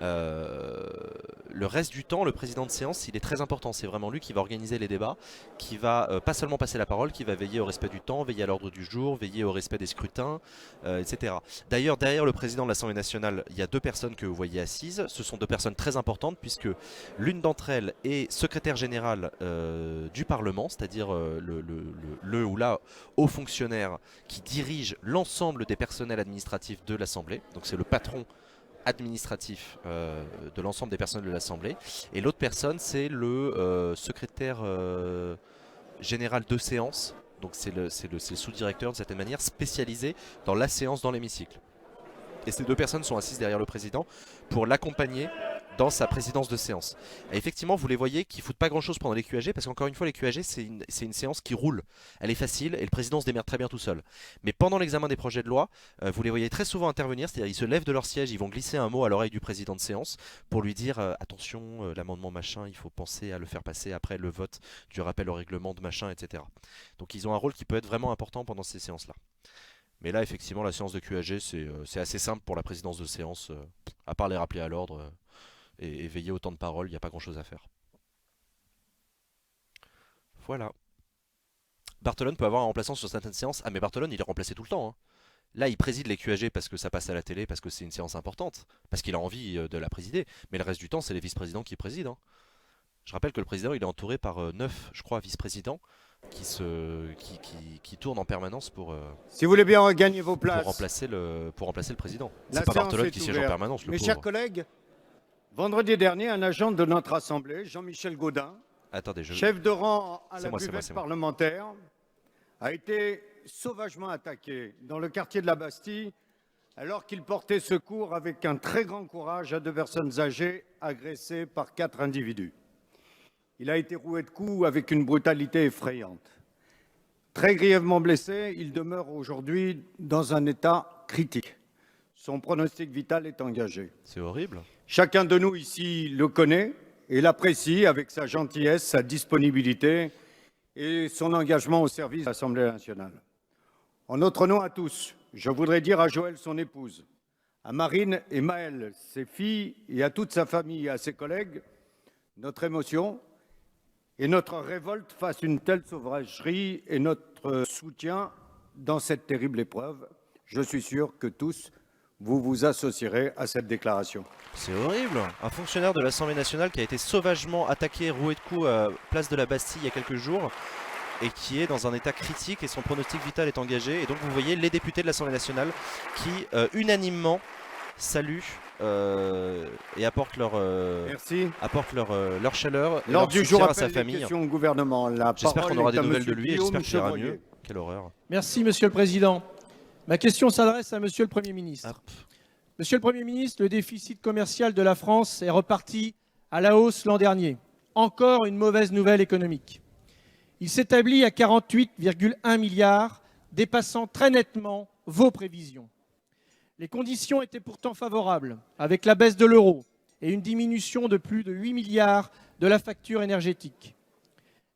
Le reste du temps, le président de séance, il est très important. C'est vraiment lui qui va organiser les débats, qui va pas seulement passer la parole, qui va veiller au respect du temps, veiller à l'ordre du jour, veiller au respect des scrutins, etc. D'ailleurs, derrière le président de l'Assemblée nationale, il y a deux personnes que vous voyez assises. Ce sont deux personnes très importantes puisque l'une d'entre elles est secrétaire générale du Parlement, c'est-à-dire le ou la haut fonctionnaire qui dirige l'ensemble des personnels administratifs de l'Assemblée. Donc c'est le patron administratif de l'ensemble des personnels de l'Assemblée. Et l'autre personne, c'est le secrétaire général de séance. Donc c'est le sous-directeur de certaine manière, spécialisé dans la séance dans l'hémicycle. Et ces deux personnes sont assises derrière le président pour l'accompagner dans sa présidence de séance. Et effectivement, vous les voyez qui foutent pas grand chose pendant les QAG, parce qu'encore une fois, les QAG, c'est une séance qui roule. Elle est facile et le président se démerde très bien tout seul. Mais pendant l'examen des projets de loi, vous les voyez très souvent intervenir, c'est-à-dire ils se lèvent de leur siège, ils vont glisser un mot à l'oreille du président de séance pour lui dire attention, l'amendement machin, il faut penser à le faire passer après le vote du rappel au règlement de machin, etc. Donc ils ont un rôle qui peut être vraiment important pendant ces séances-là. Mais là, effectivement, la séance de QAG, c'est assez simple pour la présidence de séance, à part les rappeler à l'ordre et veiller au temps de parole, il n'y a pas grand-chose à faire. Voilà. Bartolone peut avoir un remplaçant sur certaines séances. Ah, mais Bartolone, il est remplacé tout le temps, hein. Là, il préside les QAG parce que ça passe à la télé, parce que c'est une séance importante, parce qu'il a envie de la présider. Mais le reste du temps, c'est les vice-présidents qui président, hein. Je rappelle que le président, il est entouré par 9, je crois, vice-présidents qui tournent en permanence Si vous voulez bien regagner vos places. Pour remplacer le président. La C'est pas séance Bartolone est qui siège en ouverte. permanence, le Mes pauvre. chers collègues, vendredi dernier, un agent de notre Assemblée, Jean-Michel Gaudin, Attendez, chef de rang à C'est la moi, c'est moi, buvette c'est moi. parlementaire, a été sauvagement attaqué dans le quartier de la Bastille alors qu'il portait secours avec un très grand courage à 2 personnes âgées agressées par 4 individus. Il a été roué de coups avec une brutalité effrayante. Très grièvement blessé, il demeure aujourd'hui dans un état critique. Son pronostic vital est engagé. C'est horrible. Chacun de nous ici le connaît et l'apprécie avec sa gentillesse, sa disponibilité et son engagement au service de l'Assemblée nationale. En notre nom à tous, je voudrais dire à Joël, son épouse, à Marine et Maëlle, ses filles, et à toute sa famille et à ses collègues, notre émotion et notre révolte face à une telle sauvagerie et notre soutien dans cette terrible épreuve. Je suis sûr que tous, vous vous associerez à cette déclaration. C'est horrible. Un fonctionnaire de l'Assemblée nationale qui a été sauvagement attaqué, roué de coups à place de la Bastille il y a quelques jours et qui est dans un état critique et son pronostic vital est engagé. Et donc vous voyez les députés de l'Assemblée nationale qui unanimement saluent et apportent leur chaleur et leur L'ordre du jour soutien à sa appelle les famille. questions au gouvernement. La J'espère parole qu'on aura est des à nouvelles monsieur de lui et Guillaume j'espère qu'il ira Chevrollier. mieux. Quelle horreur. Merci, Monsieur le Président. Ma question s'adresse à Monsieur le Premier ministre. Hop. Monsieur le Premier ministre, le déficit commercial de la France est reparti à la hausse l'an dernier. Encore une mauvaise nouvelle économique. Il s'établit à 48,1 milliards, dépassant très nettement vos prévisions. Les conditions étaient pourtant favorables, avec la baisse de l'euro et une diminution de plus de 8 milliards de la facture énergétique.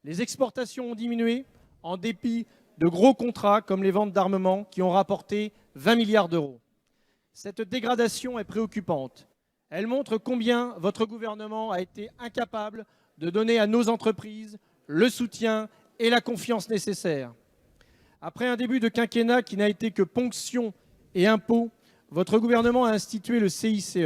Les exportations ont diminué en dépit de gros contrats comme les ventes d'armement qui ont rapporté 20 milliards d'euros. Cette dégradation est préoccupante. Elle montre combien votre gouvernement a été incapable de donner à nos entreprises le soutien et la confiance nécessaires. Après un début de quinquennat qui n'a été que ponction et impôts, votre gouvernement a institué le CICE,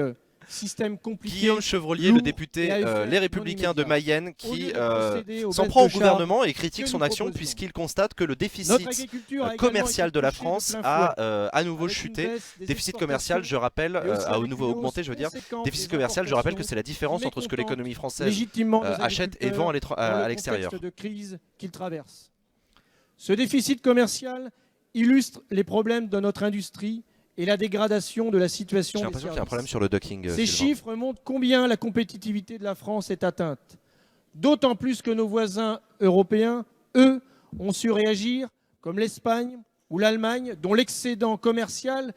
système compliqué. Guillaume Chevrollier, lourd le député et à effet Les Républicains de non immédiat. Mayenne, Au qui lieu de procéder aux s'en baisses prend au de charges gouvernement et critique que son nous action proposions. puisqu'il constate que le Notre déficit agriculture a également commercial été de la touchée France plein a fouet, à nouveau avec une chuté. baisse des Déficit commercial, je rappelle, et aussi a au avec nouveau une hausse augmenté, je veux dire. conséquente Déficit des commercial, je rappelle que importations c'est la différence qui entre ce que mécontentent l'économie française légitimement nos achète et vend agriculteurs à dans le l'extérieur. contexte de crise qu'ils traversent. Ce déficit commercial illustre les problèmes de notre industrie et la dégradation de la situation J'ai des l'impression qu'il y a un services. problème sur le docking. Ces Sylvain. chiffres montrent combien la compétitivité de la France est atteinte. D'autant plus que nos voisins européens, eux, ont su réagir, comme l'Espagne ou l'Allemagne, dont l'excédent commercial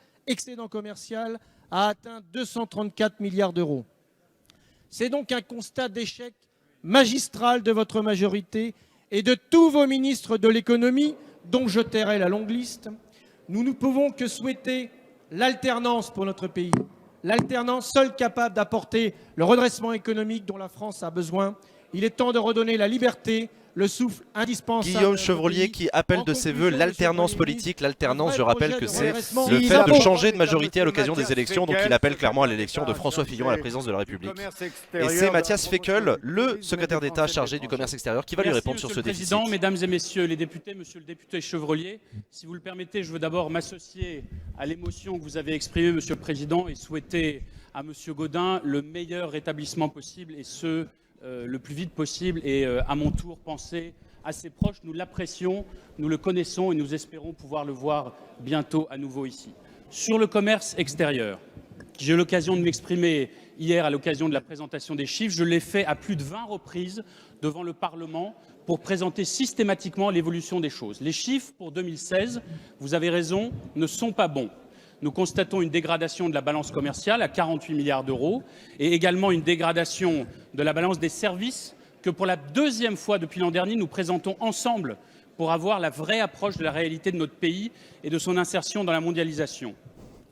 a atteint 234 milliards d'euros. C'est donc un constat d'échec magistral de votre majorité et de tous vos ministres de l'économie, dont je tairai la longue liste. Nous ne pouvons que souhaiter l'alternance pour notre pays. L'alternance seule capable d'apporter le redressement économique dont la France a besoin. Il est temps de redonner la liberté, le souffle indispensable. Guillaume Chevrollier qui appelle de ses voeux l'alternance politique. L'alternance, je rappelle que c'est le fait de changer de majorité à l'occasion des élections. Donc il appelle clairement à l'élection de François Fillon à la présidence de la République. Et c'est Mathias Fekl, le secrétaire d'État chargé du commerce extérieur, qui va lui répondre sur ce déficit. Monsieur le Président, Mesdames et Messieurs les députés, Monsieur le député Chevrollier, si vous le permettez, je veux d'abord m'associer à l'émotion que vous avez exprimée, Monsieur le Président, et souhaiter à Monsieur Gaudin le meilleur rétablissement possible et ce, le plus vite possible. Et à mon tour, penser à ses proches. Nous l'apprécions, nous le connaissons et nous espérons pouvoir le voir bientôt à nouveau ici. Sur le commerce extérieur, j'ai eu l'occasion de m'exprimer hier à l'occasion de la présentation des chiffres. Je l'ai fait à plus de 20 reprises devant le Parlement pour présenter systématiquement l'évolution des choses. Les chiffres pour 2016, vous avez raison, ne sont pas bons. Nous constatons une dégradation de la balance commerciale à 48 milliards d'euros et également une dégradation de la balance des services que pour la deuxième fois depuis l'an dernier, nous présentons ensemble pour avoir la vraie approche de la réalité de notre pays et de son insertion dans la mondialisation.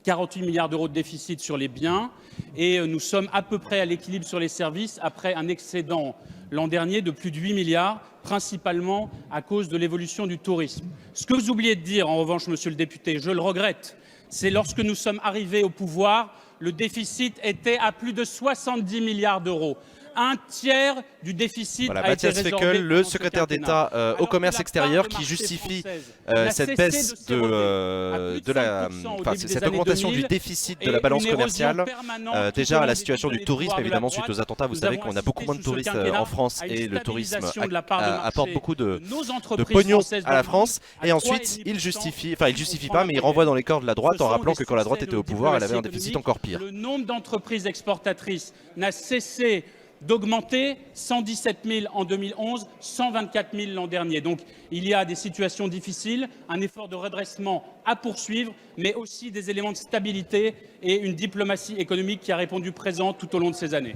48 milliards d'euros de déficit sur les biens et nous sommes à peu près à l'équilibre sur les services après un excédent l'an dernier de plus de 8 milliards, principalement à cause de l'évolution du tourisme. Ce que vous oubliez de dire, en revanche, monsieur le député, je le regrette, c'est lorsque nous sommes arrivés au pouvoir, le déficit était à plus de 70 milliards d'euros. Un tiers du déficit Voilà, a été Matthias résorbé Fekl, le pendant ce secrétaire quinquennat. d'État au commerce extérieur, qui justifie cette baisse cette augmentation du déficit de la balance commerciale. Déjà, la situation du tourisme, évidemment, suite aux attentats, vous savez qu'on a beaucoup moins de touristes en France et le tourisme apporte beaucoup de pognon à la France. Et ensuite, il justifie pas, mais il renvoie dans les cordes de la droite en rappelant que quand la droite était au pouvoir, elle avait un déficit encore pire. Le nombre d'entreprises exportatrices n'a cessé d'augmenter, 117 000 en 2011, 124 000 l'an dernier. Donc il y a des situations difficiles, un effort de redressement à poursuivre, mais aussi des éléments de stabilité et une diplomatie économique qui a répondu présent tout au long de ces années.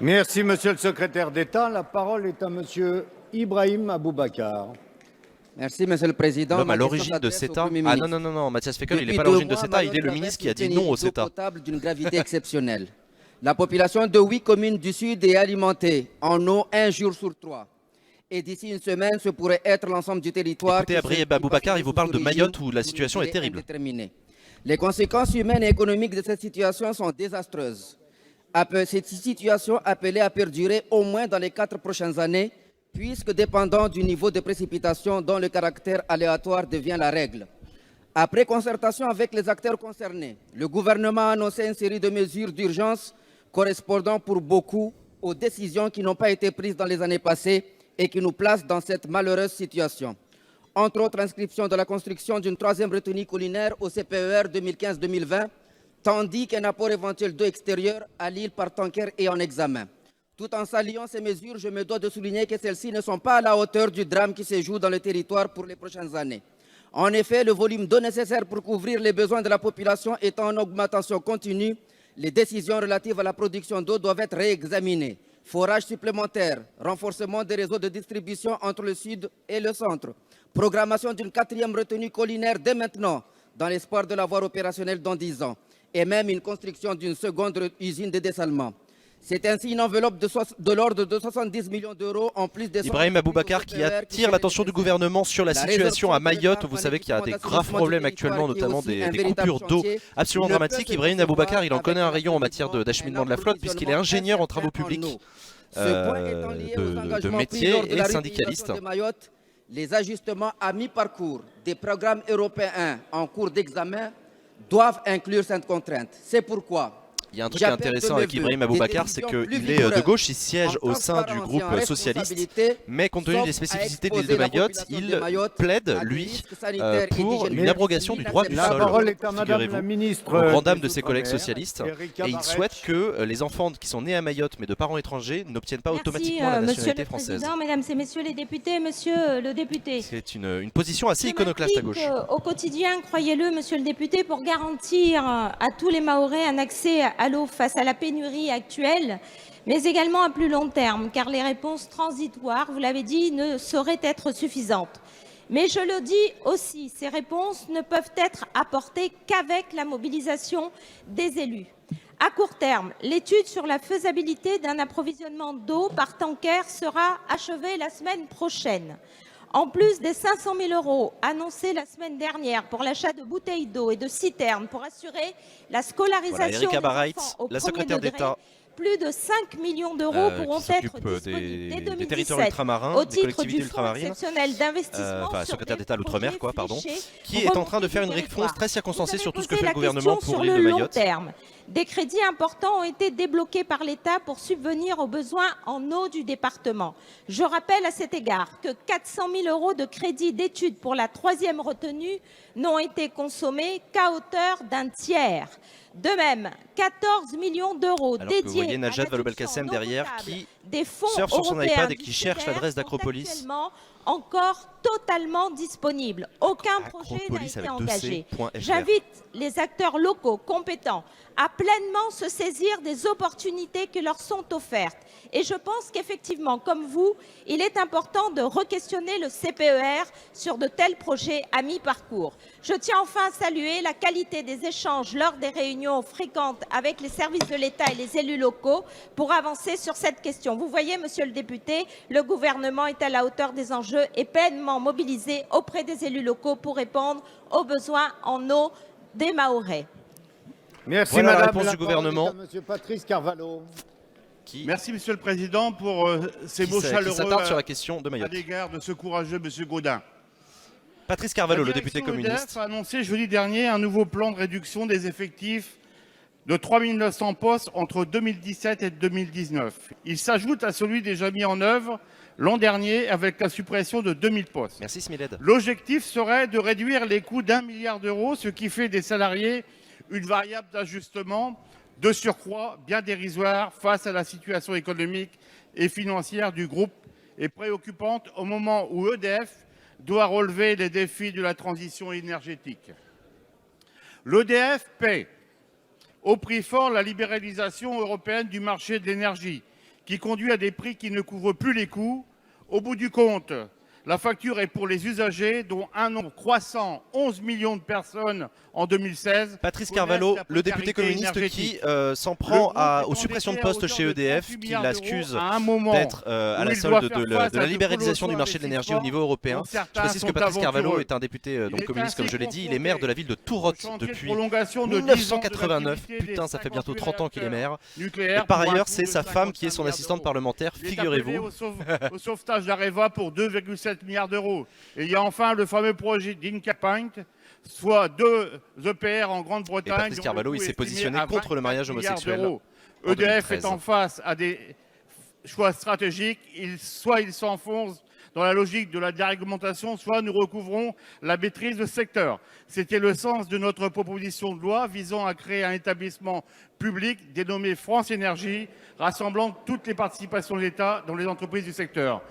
Merci, monsieur le secrétaire d'État. La parole est à monsieur Ibrahim Aboubacar. Merci, monsieur le président. L'homme à l'origine de CETA. Ah non, Matthias Fekl, il n'est pas à l'origine de CETA, il est le ministre qui a dit non au CETA. Potable d'une gravité exceptionnelle. La population de 8 communes du Sud est alimentée en eau 1 jour sur 3. Et d'ici une semaine, ce pourrait être l'ensemble du territoire. Écoutez, Ibrahim Aboubacar, il vous parle de Mayotte où la situation est terrible. Les conséquences humaines et économiques de cette situation sont désastreuses. Cette situation appelée à perdurer au moins dans les 4 prochaines années, puisque dépendant du niveau de précipitation dont le caractère aléatoire devient la règle. Après concertation avec les acteurs concernés, le gouvernement a annoncé une série de mesures d'urgence correspondant pour beaucoup aux décisions qui n'ont pas été prises dans les années passées et qui nous placent dans cette malheureuse situation. Entre autres, inscription de la construction d'une 3e retenue collinaire au CPER 2015-2020, tandis qu'un apport éventuel d'eau extérieure à l'île par tanker est en examen. Tout en saluant ces mesures, je me dois de souligner que celles-ci ne sont pas à la hauteur du drame qui se joue dans le territoire pour les prochaines années. En effet, le volume d'eau nécessaire pour couvrir les besoins de la population étant en augmentation continue, les décisions relatives à la production d'eau doivent être réexaminées. Forage supplémentaire, renforcement des réseaux de distribution entre le sud et le centre, programmation d'une 4e retenue collinaire dès maintenant, dans l'espoir de l'avoir opérationnelle dans 10 ans, et même une construction d'une 2e usine de dessalement. C'est ainsi une enveloppe de l'ordre de 70 millions d'euros en plus des... Ibrahim Aboubacar qui attire l'attention du gouvernement sur la situation à Mayotte. Vous savez qu'il y a des graves problèmes actuellement, notamment des coupures d'eau absolument dramatiques. Ibrahim Aboubacar, il en connaît un rayon en matière d'acheminement de la flotte puisqu'il est ingénieur en travaux publics de métier et syndicaliste. Les ajustements à mi-parcours des programmes européens en cours d'examen doivent inclure cette contrainte. C'est pourquoi... Il y a un truc qui est intéressant avec Ibrahim Aboubacar, c'est qu'il est de gauche, il siège au sein du groupe socialiste, mais compte tenu des spécificités de l'île de Mayotte, il plaide, lui, pour une abrogation du droit du sol, figurez-vous, aux grandes dames de ses collègues socialistes, et il souhaite que les enfants qui sont nés à Mayotte, mais de parents étrangers, n'obtiennent pas automatiquement la nationalité française. Monsieur le Président, Mesdames et Messieurs les députés, Monsieur le député. C'est une position assez iconoclaste à gauche. Au quotidien, croyez-le, Monsieur le député, pour garantir à tous les Mahorais un accès à l'eau face à la pénurie actuelle, mais également à plus long terme, car les réponses transitoires, vous l'avez dit, ne sauraient être suffisantes. Mais je le dis aussi, ces réponses ne peuvent être apportées qu'avec la mobilisation des élus. À court terme, l'étude sur la faisabilité d'un approvisionnement d'eau par tanker sera achevée la semaine prochaine. En plus des 500 000 € annoncés la semaine dernière pour l'achat de bouteilles d'eau et de citernes pour assurer la scolarisation des enfants au premier degré, plus de 5 millions d'euros pourront être disponibles dès 2017 au titre du Fonds exceptionnel d'investissement secrétaire d'État à l'Outre-mer, qui est en train de faire une réponse très circonstancée sur tout ce que fait le gouvernement pour l'île de Mayotte. Des crédits importants ont été débloqués par l'État pour subvenir aux besoins en eau du département. Je rappelle à cet égard que 400 000 € de crédits d'études pour la 3e retenue n'ont été consommés qu'à hauteur d'un tiers. De même, 14 millions d'euros Alors que vous dédiés voyez à Najat l'adduction Vallaud-Belkacem en eau derrière potable qui des fonds surfe sur son européens iPad et du qui cherche FEDER l'adresse sont d'Acropolis. actuellement encore totalement disponible. Aucun projet n'a Acropolis été avec engagé. 2C.fr. J'invite les acteurs locaux compétents à pleinement se saisir des opportunités qui leur sont offertes. Et je pense qu'effectivement, comme vous, il est important de re-questionner le CPER sur de tels projets à mi-parcours. Je tiens enfin à saluer la qualité des échanges lors des réunions fréquentes avec les services de l'État et les élus locaux pour avancer sur cette question. Vous voyez, monsieur le député, le gouvernement est à la hauteur des enjeux et pleinement mobilisé auprès des élus locaux pour répondre aux besoins en eau des Mahorais. Merci Voilà la Madame. réponse La du parole est gouvernement. à Monsieur Patrice Carvalho. Qui, Merci, Monsieur le Président, pour ces mots qui chaleureux s'attarde sur la question de à Mayotte. l'égard de ce courageux Monsieur Gaudin. Patrice Carvalho, La le député direction communiste. EDF a annoncé jeudi dernier un nouveau plan de réduction des effectifs de 3 900 postes entre 2017 et 2019. Il s'ajoute à celui déjà mis en œuvre l'an dernier avec la suppression de 2000 postes. Merci Smiled. L'objectif serait de réduire les coûts d'1 milliard d'euros, ce qui fait des salariés une variable d'ajustement de surcroît bien dérisoire face à la situation économique et financière du groupe et préoccupante au moment où EDF doit relever les défis de la transition énergétique. L'EDF paie au prix fort la libéralisation européenne du marché de l'énergie, qui conduit à des prix qui ne couvrent plus les coûts. Au bout du compte, la facture est pour les usagers, dont un nombre croissant, 11 millions de personnes en 2016. Patrice connaissent Carvalho, la le député précarité communiste énergétique. qui s'en Le prend groupe est aux suppressions de endetté à postes chez hauteur de EDF, 38 qui milliards l'accuse d'euros à un moment d'être à où la il solde doit de, faire de face à la de libéralisation du colossaux marché de l'énergie au niveau investissements européen. dont Je certains précise que sont Patrice Carvalho aventureux. est un député Il donc est communiste, comme ainsi je l'ai dit. Il est maire de la ville de au Tourotte chantier de depuis prolongation de 10 ans de 1989. l'activité Putain, des ça fait bientôt 58 30 ans qu'il est maire. nucléaires Et par pour un ailleurs, coût c'est de sa femme qui est 55 son milliards assistante d'euros. parlementaire, Il est appelé figurez-vous. au sauvetage d'Areva pour 2,7 milliards d'euros. Et il y a enfin le fameux projet d'Inca Point, soit 2 EPR en Et Grande-Bretagne. Patrice dont le Carvalho, coût il est s'est estimé positionné à contre le 24 mariage milliards homosexuel. d'euros. en EDF 2013. est en face à des choix stratégiques. Soit il s'enfonce dans la logique de la déréglementation, soit nous recouvrons la maîtrise du secteur. C'était le sens de notre proposition de loi visant à créer un établissement public dénommé France Énergie, rassemblant toutes les participations de l'État dans les entreprises du secteur.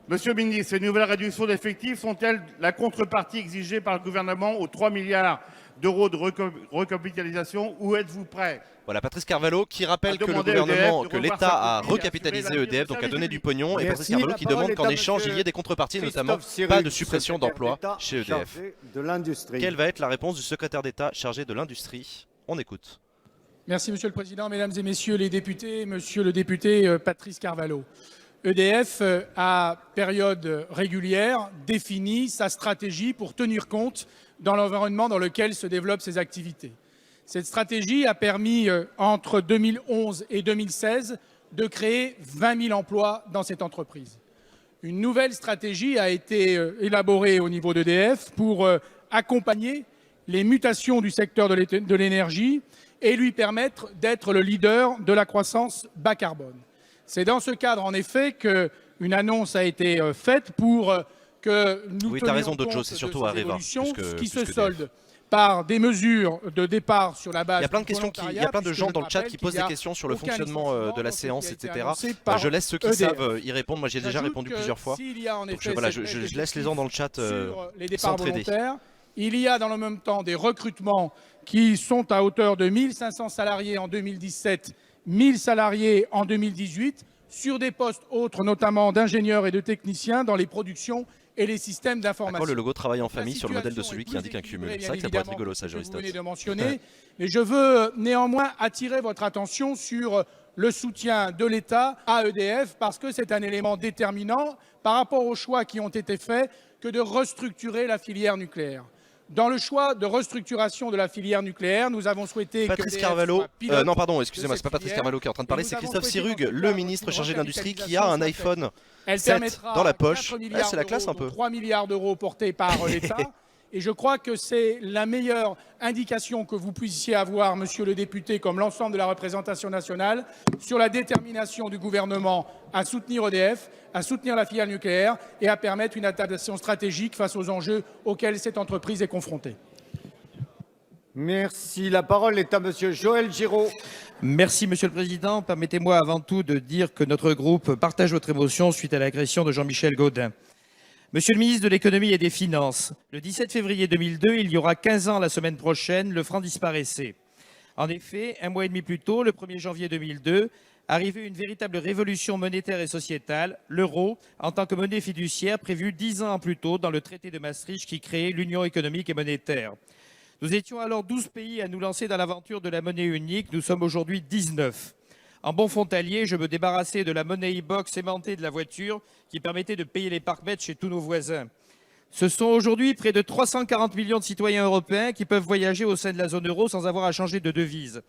Monsieur le ministre, ces nouvelles réductions d'effectifs sont-elles la contrepartie exigée par le gouvernement aux 3 milliards d'euros de recapitalisation ou êtes-vous prêt? Voilà, Patrice Carvalho qui rappelle À que le demander à gouvernement, EDF de que revoir l'État sa a copie et recapitalisé assurer l'avenir EDF, donc a du donné service du pognon. Et Merci. Patrice Carvalho La qui parole demande est qu'en à échange, il y monsieur ait des contreparties, notamment Christophe Sirugue, pas de suppression secrétaire d'emplois d'État chez EDF. chargé de l'industrie. Quelle va être la réponse du secrétaire d'État chargé de l'industrie? On écoute. Merci Monsieur le Président, Mesdames et Messieurs les députés, Monsieur le député Patrice Carvalho. EDF, à période régulière, définit sa stratégie pour tenir compte dans l'environnement dans lequel se développent ses activités. Cette stratégie a permis, entre 2011 et 2016, de créer 20 000 emplois dans cette entreprise. Une nouvelle stratégie a été élaborée au niveau d'EDF pour accompagner les mutations du secteur de l'énergie et lui permettre d'être le leader de la croissance bas carbone. C'est dans ce cadre, en effet, qu'une annonce a été faite pour que nous Oui, tu as raison, tenions Dojo, compte c'est de surtout ces Areva, évolutions, plus que- qui plus se que solde par des mesures de départ sur la base Il y a plein de du questions, il y a volontariat, plein de puisque gens je dans le chat rappelle qui qu'il posent y des a questions sur le aucun fonctionnement licenciement de la dans ce qui séance, a été etc. annoncé par Je laisse ceux qui EDF. savent y répondre. Moi, j'ai déjà J'ajoute répondu que plusieurs fois. s'il y a en Donc effet voilà, cette je baisse laisse les gens dans le chat sur les départs s'entraider. volontaires, il y a dans le même temps des recrutements qui sont à hauteur de 1500 salariés en 2017, 1000 salariés en 2018, sur des postes autres, notamment d'ingénieurs et de techniciens dans les productions et les systèmes À d'information. quoi le logo travaille en La famille sur le modèle de situation celui est qui plus indique un cumul? équilibrée, C'est vrai que ça bien pourrait être évidemment, rigolo, que ça, ce que vous Aristote. venez de mentionner, mais je veux néanmoins attirer votre attention sur le soutien de l'État à EDF parce que c'est un élément déterminant par rapport aux choix qui ont été faits que de restructurer la filière nucléaire. Dans le choix de restructuration de la filière nucléaire, nous avons souhaité Patrice qu'EDF Carvalho, soit pilote non pardon, de excusez-moi, c'est pas cette Patrice filière. Carvalho qui est en train de parler, Et c'est nous avons Christophe souhaité, Sirugue, dans ce le cadre, ministre une chargé de l'industrie, qui a recapitalisation un soit iPhone Elle 7 permettra dans la poche. 4 Ah, milliards c'est la classe un d'euros, peu. dont 3 milliards d'euros portés par l'État Et je crois que c'est la meilleure indication que vous puissiez avoir, monsieur le député, comme l'ensemble de la représentation nationale, sur la détermination du gouvernement à soutenir EDF, à soutenir la filiale nucléaire et à permettre une adaptation stratégique face aux enjeux auxquels cette entreprise est confrontée. Merci. La parole est à monsieur Joël Giraud. Merci, Monsieur le Président. Permettez-moi avant tout de dire que notre groupe partage votre émotion suite à l'agression de Jean-Michel Gaudin. Monsieur le ministre de l'Économie et des Finances, le 17 février 2002, il y aura 15 ans la semaine prochaine, le franc disparaissait. En effet, un mois et demi plus tôt, le 1er janvier 2002, arrivait une véritable révolution monétaire et sociétale, l'euro, en tant que monnaie fiduciaire prévue 10 ans plus tôt dans le traité de Maastricht qui créait l'Union économique et monétaire. Nous étions alors 12 pays à nous lancer dans l'aventure de la monnaie unique, nous sommes aujourd'hui 19. En bon frontalier, je me débarrassais de la monnaie e-box aimantée de la voiture qui permettait de payer les parcs-mètres chez tous nos voisins. Ce sont aujourd'hui près de 340 millions de citoyens européens qui peuvent voyager au sein de la zone euro sans avoir à changer de devise.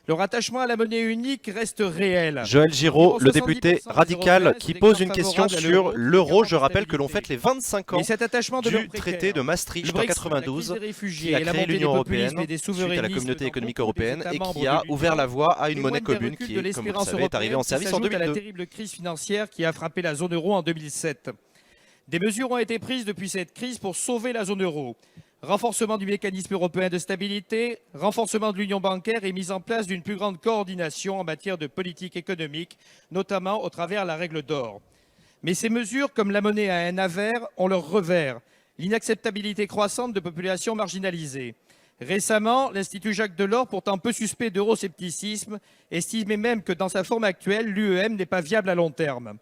Leur attachement à la monnaie unique reste réel. Joël Giraud, le député 70% des radical, Européens qui se pose déclarent une question favorables à sur l'euro. Je notamment rappelle que l'on stabilité. fête les 25 ans Mais cet attachement du demeure traité précaire. de Maastricht Le en Brexit, 92 la crise des réfugiés qui a et la créé montée l'Union des populismes européenne et des suite à la souverainismes communauté dans économique beaucoup des européenne États et membres qui de a l'Union ouvert la voie à une témoignent monnaie d'un commune recul qui, de comme vous le l'espérance savez, est arrivée en européenne service qui en s'ajoute à la 2002. terrible crise financière qui a frappé la zone euro en 2007. Des mesures ont été prises depuis cette crise pour sauver la zone euro. Renforcement du mécanisme européen de stabilité, renforcement de l'union bancaire et mise en place d'une plus grande coordination en matière de politique économique, notamment au travers de la règle d'or. Mais ces mesures, comme la monnaie à un avers, ont leur revers, l'inacceptabilité croissante de populations marginalisées. Récemment, l'Institut Jacques Delors, pourtant peu suspect d'euroscepticisme, estimait même que dans sa forme actuelle, l'UEM n'est pas viable à long terme.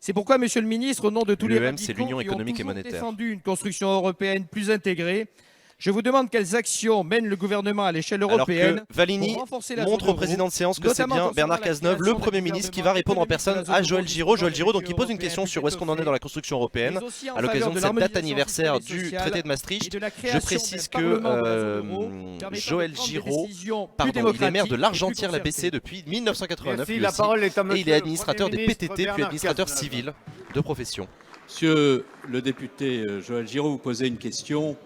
C'est pourquoi, Monsieur le Ministre, au nom de tous les L'UEM, c'est radicaux l'Union qui ont économique et toujours monétaire. défendu une construction européenne plus intégrée, je vous demande quelles actions mène le gouvernement à l'échelle Alors européenne que Valigny pour renforcer la montre zone au euro, président de séance que c'est notamment bien concernant Bernard la Cazeneuve, le création d'un Premier ministre, qui va gouvernement répondre en économique personne de la à zone Joël euro Giraud. Joël qui Giraud, donc, comprend il pose une des question budgets sur où est-ce qu'on en est dans la construction européenne mais aussi en à l'occasion faveur de de cette date l'harmonisation anniversaire fiscale et du sociale traité de et Maastricht. de la Je création précise d'un que parlement de la zone euro permettant Joël de prendre des Giraud, décisions plus pardon, il est maire de démocratiques et l'Argentière, la plus BC depuis 1989 Merci. lui La aussi, parole est à et monsieur il est le administrateur Premier des ministre PTT puis Bernard administrateur Cazeneuve. civil de profession. Monsieur le député Joël Giraud, vous posez une question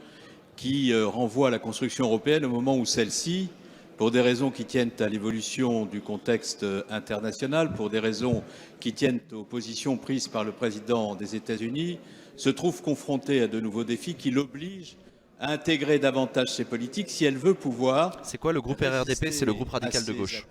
qui renvoie à la construction européenne au moment où celle-ci, pour des raisons qui tiennent à l'évolution du contexte international, pour des raisons qui tiennent aux positions prises par le président des États-Unis, se trouve confrontée à de nouveaux défis qui l'obligent à intégrer davantage ses politiques si elle veut pouvoir. C'est quoi le groupe RRDP? C'est le groupe radical de gauche,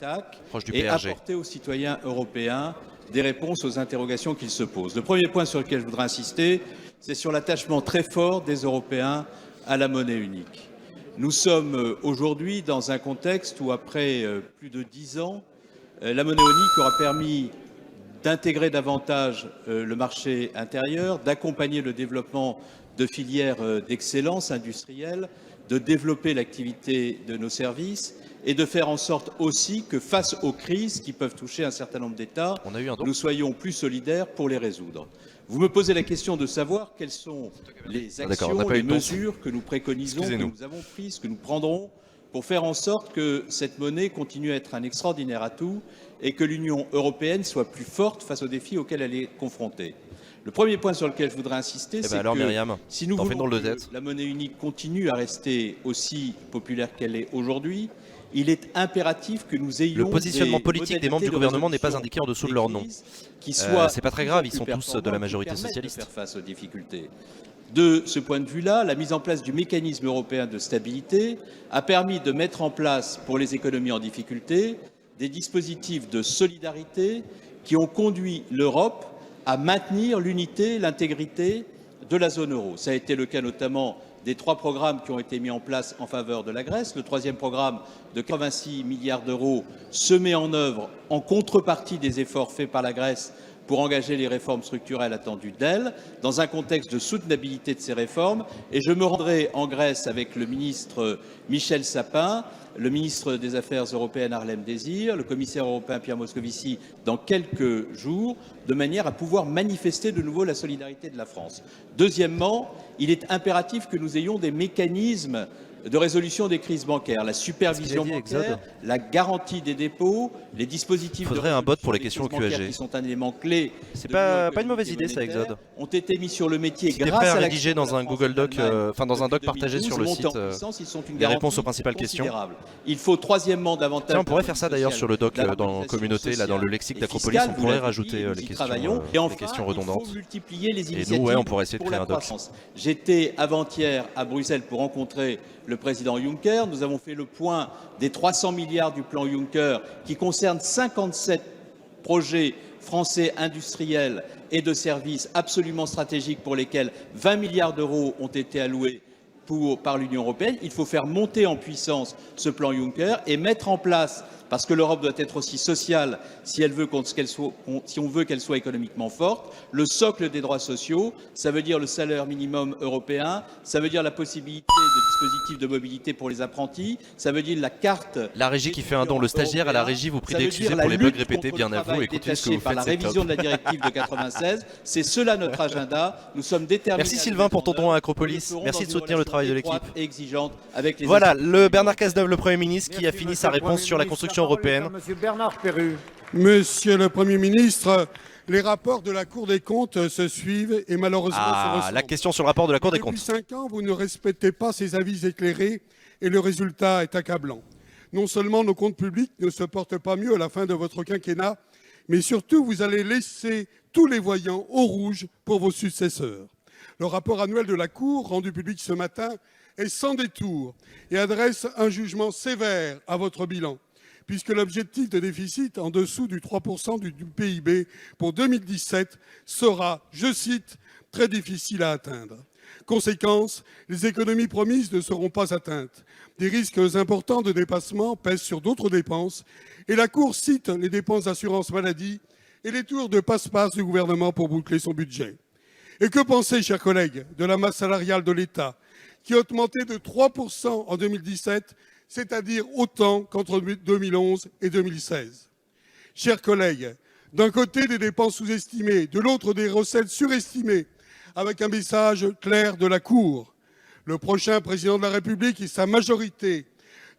proche du et PRG. apporter aux citoyens européens des réponses aux interrogations qu'ils se posent. Le premier point sur lequel je voudrais insister, c'est sur l'attachement très fort des Européens à la monnaie unique. Nous sommes aujourd'hui dans un contexte où, après plus de 10 ans, la monnaie unique aura permis d'intégrer davantage le marché intérieur, d'accompagner le développement de filières d'excellence industrielle, de développer l'activité de nos services et de faire en sorte aussi que, face aux crises qui peuvent toucher un certain nombre d'États, nous soyons plus solidaires pour les résoudre. Vous me posez la question de savoir quelles sont les actions, les mesures que nous préconisons, que nous avons prises, que nous prendrons pour faire en sorte que cette monnaie continue à être un extraordinaire atout et que l'Union européenne soit plus forte face aux défis auxquels elle est confrontée. Le premier point sur lequel je voudrais insister, c'est alors, que Myriam, si nous t'en fais voulons drôle de que tête. la monnaie unique continue à rester aussi populaire qu'elle est aujourd'hui, il est impératif que nous ayons Le positionnement des politique des membres du modalités de gouvernement n'est pas résolution indiqué en dessous de des leur nom. crises qui soient C'est pas très de grave, plus ils sont en plus tous de la performantes, majorité qui permettent socialiste. de faire face aux difficultés. De ce point de vue-là, la mise en place du mécanisme européen de stabilité a permis de mettre en place pour les économies en difficulté des dispositifs de solidarité qui ont conduit l'Europe à maintenir l'unité, l'intégrité de la zone euro. Ça a été le cas notamment des 3 programmes qui ont été mis en place en faveur de la Grèce. Le 3e programme de 86 milliards d'euros se met en œuvre en contrepartie des efforts faits par la Grèce pour engager les réformes structurelles attendues d'elle, dans un contexte de soutenabilité de ces réformes. Et je me rendrai en Grèce avec le ministre Michel Sapin, le ministre des Affaires européennes Harlem Désir, le commissaire européen Pierre Moscovici dans quelques jours, de manière à pouvoir manifester de nouveau la solidarité de la France. Deuxièmement, il est impératif que nous ayons des mécanismes de résolution des crises bancaires, la supervision dit, bancaire, Exode la garantie des dépôts, les dispositifs Faudrait de un bot résolution pour les des questions crises bancaires QAG. qui sont un élément clé. C'est de l'Union pas une mauvaise économique et idée, ça, monétaire, Exode. ont été mis sur le métier Si t'es grâce prêt à à rédiger l'action dans de la un France Google Doc, en Allemagne enfin dans un doc depuis partagé 2012, sur le montés en site, puissance, ils sont une les garantie réponses aux principales questions. considérable. Il faut troisièmement davantage. Tiens, on pourrait faire ça d'ailleurs sociale, sur le doc dans d'harmonisation communauté, là dans le sociale lexique et d'Acropolis, fiscale, on vous pourrait l'avez rajouter dit, nous les y questions, travaillons. les Et enfin, questions il redondantes. faut multiplier les Et initiatives nous, ouais, on pourrait essayer de pour créer la un doc. croissance. J'étais avant-hier à Bruxelles pour rencontrer le président Juncker. Nous avons fait le point des 300 milliards du plan Juncker qui concerne 57 projets français industriels et de services absolument stratégiques pour lesquels 20 milliards d'euros ont été alloués par l'Union européenne. Il faut faire monter en puissance ce plan Juncker et mettre en place, parce que l'Europe doit être aussi sociale si on veut qu'elle soit économiquement forte, le socle des droits sociaux. Ça veut dire le salaire minimum européen, ça veut dire la possibilité de dispositifs de mobilité pour les apprentis, ça veut dire la carte. La régie qui fait un don, le stagiaire à la régie vous prie d'excuser pour les bugs répétés, bien à vous, écoutez ce que vous par faites, la c'est révision top. de la directive de 96, c'est cela notre agenda. Nous sommes déterminés. Merci Sylvain pour ton don à Acropolis, merci de soutenir le travail de l'équipe. Exigeante avec les Voilà, le Bernard Cazeneuve, le Premier ministre, qui a fini sa réponse sur la construction européenne. Monsieur Bernard Perru. Monsieur le Premier ministre, les rapports de la Cour des comptes se suivent et malheureusement se Ah, ressemblent. la question sur le rapport de la Cour des Depuis comptes. 5 ans, vous ne respectez pas ces avis éclairés et le résultat est accablant. Non seulement nos comptes publics ne se portent pas mieux à la fin de votre quinquennat, mais surtout vous allez laisser tous les voyants au rouge pour vos successeurs. Le rapport annuel de la Cour, rendu public ce matin, est sans détour et adresse un jugement sévère à votre bilan, puisque l'objectif de déficit en dessous du 3% du PIB pour 2017 sera, je cite, très difficile à atteindre. Conséquence, les économies promises ne seront pas atteintes. Des risques importants de dépassement pèsent sur d'autres dépenses et la Cour cite les dépenses d'assurance maladie et les tours de passe-passe du gouvernement pour boucler son budget. Et que penser, chers collègues, de la masse salariale de l'État, qui a augmenté de 3% en 2017, c'est-à-dire autant qu'entre 2011 et 2016. Chers collègues, d'un côté des dépenses sous-estimées, de l'autre des recettes surestimées, avec un message clair de la Cour. Le prochain président de la République et sa majorité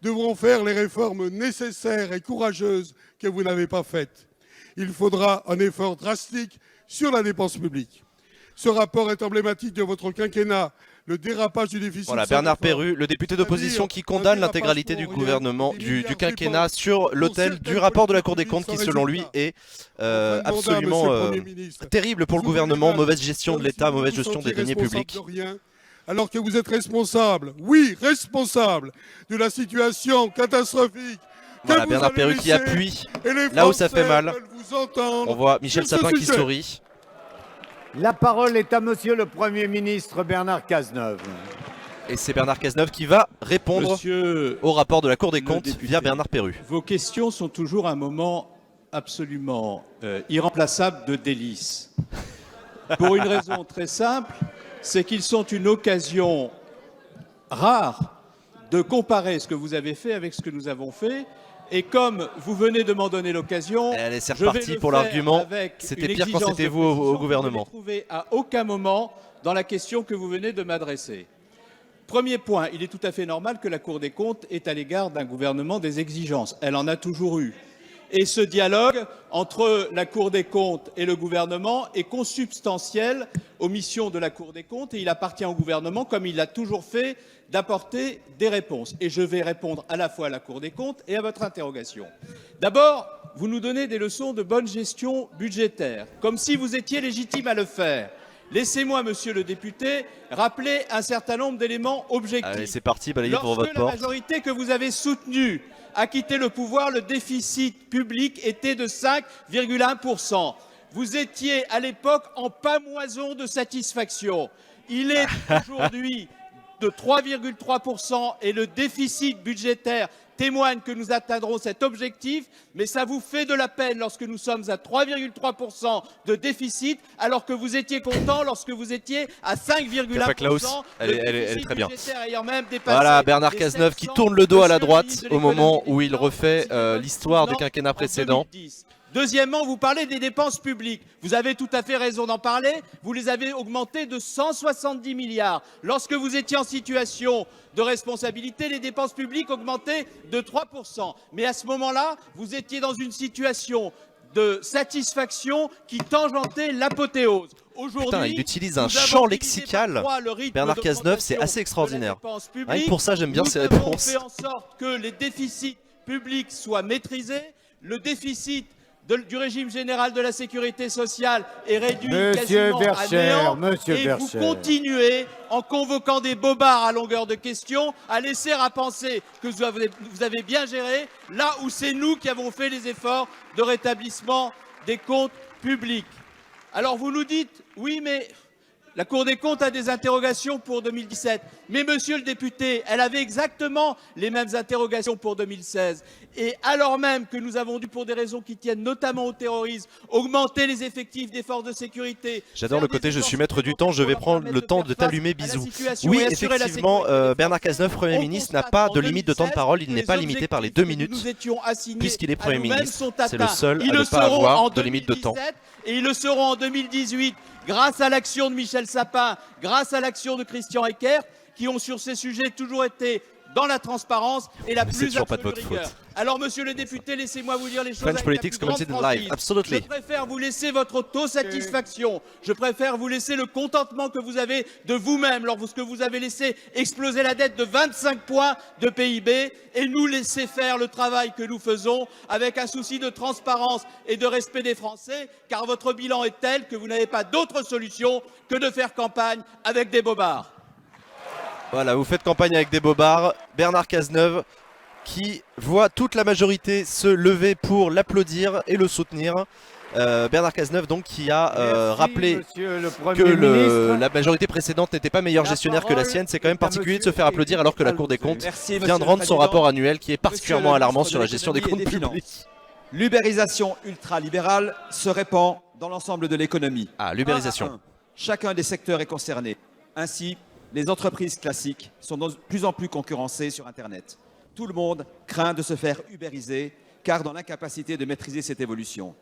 devront faire les réformes nécessaires et courageuses que vous n'avez pas faites. Il faudra un effort drastique sur la dépense publique. Ce rapport est emblématique de votre quinquennat. Le dérapage du déficit. Voilà, Bernard Perru, le député d'opposition qui condamne l'intégralité du gouvernement, du quinquennat sur l'autel du rapport de la Cour des comptes qui, selon lui, est absolument terrible pour le gouvernement, mauvaise gestion de l'État, mauvaise gestion des deniers publics. Alors que vous êtes responsable, oui, responsable de la situation catastrophique. Voilà, Bernard Perru qui appuie là où ça fait mal. On voit Michel Sapin qui sourit. La parole est à Monsieur le Premier ministre Bernard Cazeneuve. Et c'est Bernard Cazeneuve qui va répondre au rapport de la Cour des comptes via Bernard Perru. Vos questions sont toujours un moment absolument irremplaçable de délice. Pour une raison très simple, c'est qu'ils sont une occasion rare de comparer ce que vous avez fait avec ce que nous avons fait. Et comme vous venez de m'en donner l'occasion, allez, c'est reparti pour l'argument. C'était pire quand c'était vous au gouvernement. Vous ne trouvez à aucun moment dans la question que vous venez de m'adresser. Premier point, il est tout à fait normal que la Cour des comptes ait à l'égard d'un gouvernement des exigences. Elle en a toujours eu. Et ce dialogue entre la Cour des comptes et le gouvernement est consubstantiel aux missions de la Cour des comptes et il appartient au gouvernement, comme il l'a toujours fait, d'apporter des réponses. Et je vais répondre à la fois à la Cour des comptes et à votre interrogation. D'abord, vous nous donnez des leçons de bonne gestion budgétaire, comme si vous étiez légitime à le faire. Laissez-moi, monsieur le député, rappeler un certain nombre d'éléments objectifs. Allez, c'est parti, balayez pour votre Lorsque porte. la majorité que vous avez soutenue a quitté le pouvoir, le déficit public était de 5,1%. Vous étiez à l'époque en pamoison de satisfaction. Il est aujourd'hui de 3,3% et le déficit budgétaire témoigne que nous atteindrons cet objectif, mais ça vous fait de la peine lorsque nous sommes à 3,3% de déficit, alors que vous étiez content lorsque vous étiez à 5,1%. Elle est très bien. Même voilà, Bernard Cazeneuve qui tourne le dos à la droite au moment où il refait l'histoire des quinquennats précédents. Deuxièmement, vous parlez des dépenses publiques. Vous avez tout à fait raison d'en parler. Vous les avez augmentées de 170 milliards. Lorsque vous étiez en situation de responsabilité, les dépenses publiques augmentaient de 3%. Mais à ce moment-là, vous étiez dans une situation de satisfaction qui tangentait l'apothéose. Putain, il utilise un champ lexical. Bernard Cazeneuve, c'est assez extraordinaire. Rien que pour ça, j'aime bien ses réponses. Nous avons fait en sorte que les déficits publics soient maîtrisés. Le déficit du régime général de la sécurité sociale est réduit quasiment à néant. Et vous continuez, en convoquant des bobards à longueur de questions, à laisser à penser que vous avez bien géré, là où c'est nous qui avons fait les efforts de rétablissement des comptes publics. Alors vous nous dites, oui, mais la Cour des comptes a des interrogations pour 2017. Mais monsieur le député, elle avait exactement les mêmes interrogations pour 2016. Et alors même que nous avons dû, pour des raisons qui tiennent notamment au terrorisme, augmenter les effectifs des forces de sécurité. J'adore le côté je suis maître du temps, je vais prendre le temps de t'allumer, bisous. Oui, effectivement, Bernard Cazeneuve, Premier ministre, n'a pas de limite de temps de parole, il n'est pas limité par les 2 minutes, puisqu'il est Premier ministre. C'est le seul à ne pas avoir de limite de temps. Et ils le seront en 2018 grâce à l'action de Michel Sapin, grâce à l'action de Christian Eckert, qui ont sur ces sujets toujours été dans la transparence et la plus absolue rigueur. Alors, monsieur le député, laissez-moi vous dire les choses French avec la politics plus grande commented in franchise. live, absolutely. Je préfère vous laisser votre autosatisfaction. Je préfère vous laisser le contentement que vous avez de vous-même lorsque vous avez laissé exploser la dette de 25 points de PIB et nous laisser faire le travail que nous faisons avec un souci de transparence et de respect des Français, car votre bilan est tel que vous n'avez pas d'autre solution que de faire campagne avec des bobards. Voilà, vous faites campagne avec des bobards. Bernard Cazeneuve qui voit toute la majorité se lever pour l'applaudir et le soutenir. Bernard Cazeneuve donc qui a rappelé que la majorité précédente n'était pas meilleure gestionnaire que la sienne. C'est quand même particulier de se faire applaudir alors que la Cour des comptes vient de rendre son rapport annuel qui est particulièrement alarmant sur la gestion des comptes publics. L'ubérisation ultralibérale se répand dans l'ensemble de l'économie. Ah, l'ubérisation. Chacun des secteurs est concerné. Ainsi, les entreprises classiques sont de plus en plus concurrencées sur Internet. Tout le monde craint de se faire ubériser, car dans l'incapacité de maîtriser cette évolution.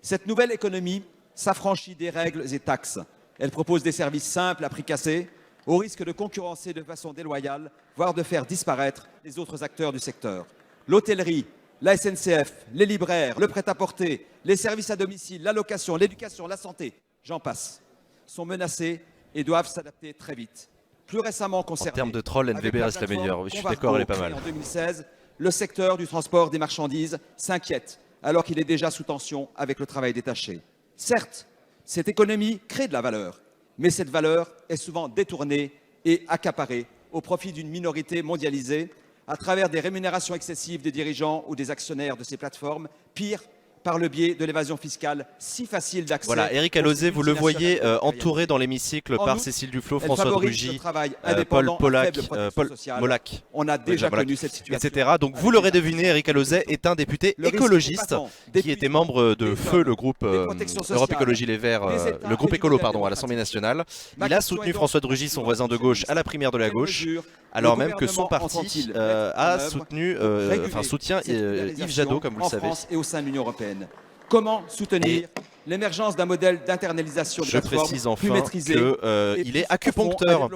Cette nouvelle économie s'affranchit des règles et taxes. Elle propose des services simples à prix cassé, au risque de concurrencer de façon déloyale, voire de faire disparaître les autres acteurs du secteur. L'hôtellerie, la SNCF, les libraires, le prêt-à-porter, les services à domicile, la location, l'éducation, la santé, j'en passe, sont menacés et doivent s'adapter très vite. Plus récemment concerné. En termes de troll, NVB reste la meilleure. Je suis d'accord, elle est pas mal. En 2016, le secteur du transport des marchandises s'inquiète, alors qu'il est déjà sous tension avec le travail détaché. Certes, cette économie crée de la valeur, mais cette valeur est souvent détournée et accaparée au profit d'une minorité mondialisée à travers des rémunérations excessives des dirigeants ou des actionnaires de ces plateformes, pire, par le biais de l'évasion fiscale si facile d'accès. Voilà, Éric Alauzet, vous le voyez entouré dans l'hémicycle par Cécile Duflot, François de Rugy, Paul Molac, on a déjà connu cette situation, etc. Donc vous l'aurez deviné, Éric Alauzet est un député écologiste qui était membre de Feu, le groupe Europe Écologie Les Verts, le groupe écolo pardon, à l'Assemblée nationale. Il a soutenu François de Rugy, son voisin de gauche, à la primaire de la gauche, alors même que son parti a soutenu, soutient Yves Jadot, comme vous le savez. Et au sein de l'Union européenne. Comment soutenir l'émergence d'un modèle d'internalisation de plateformes plus maîtrisé qu'il est acupuncteur,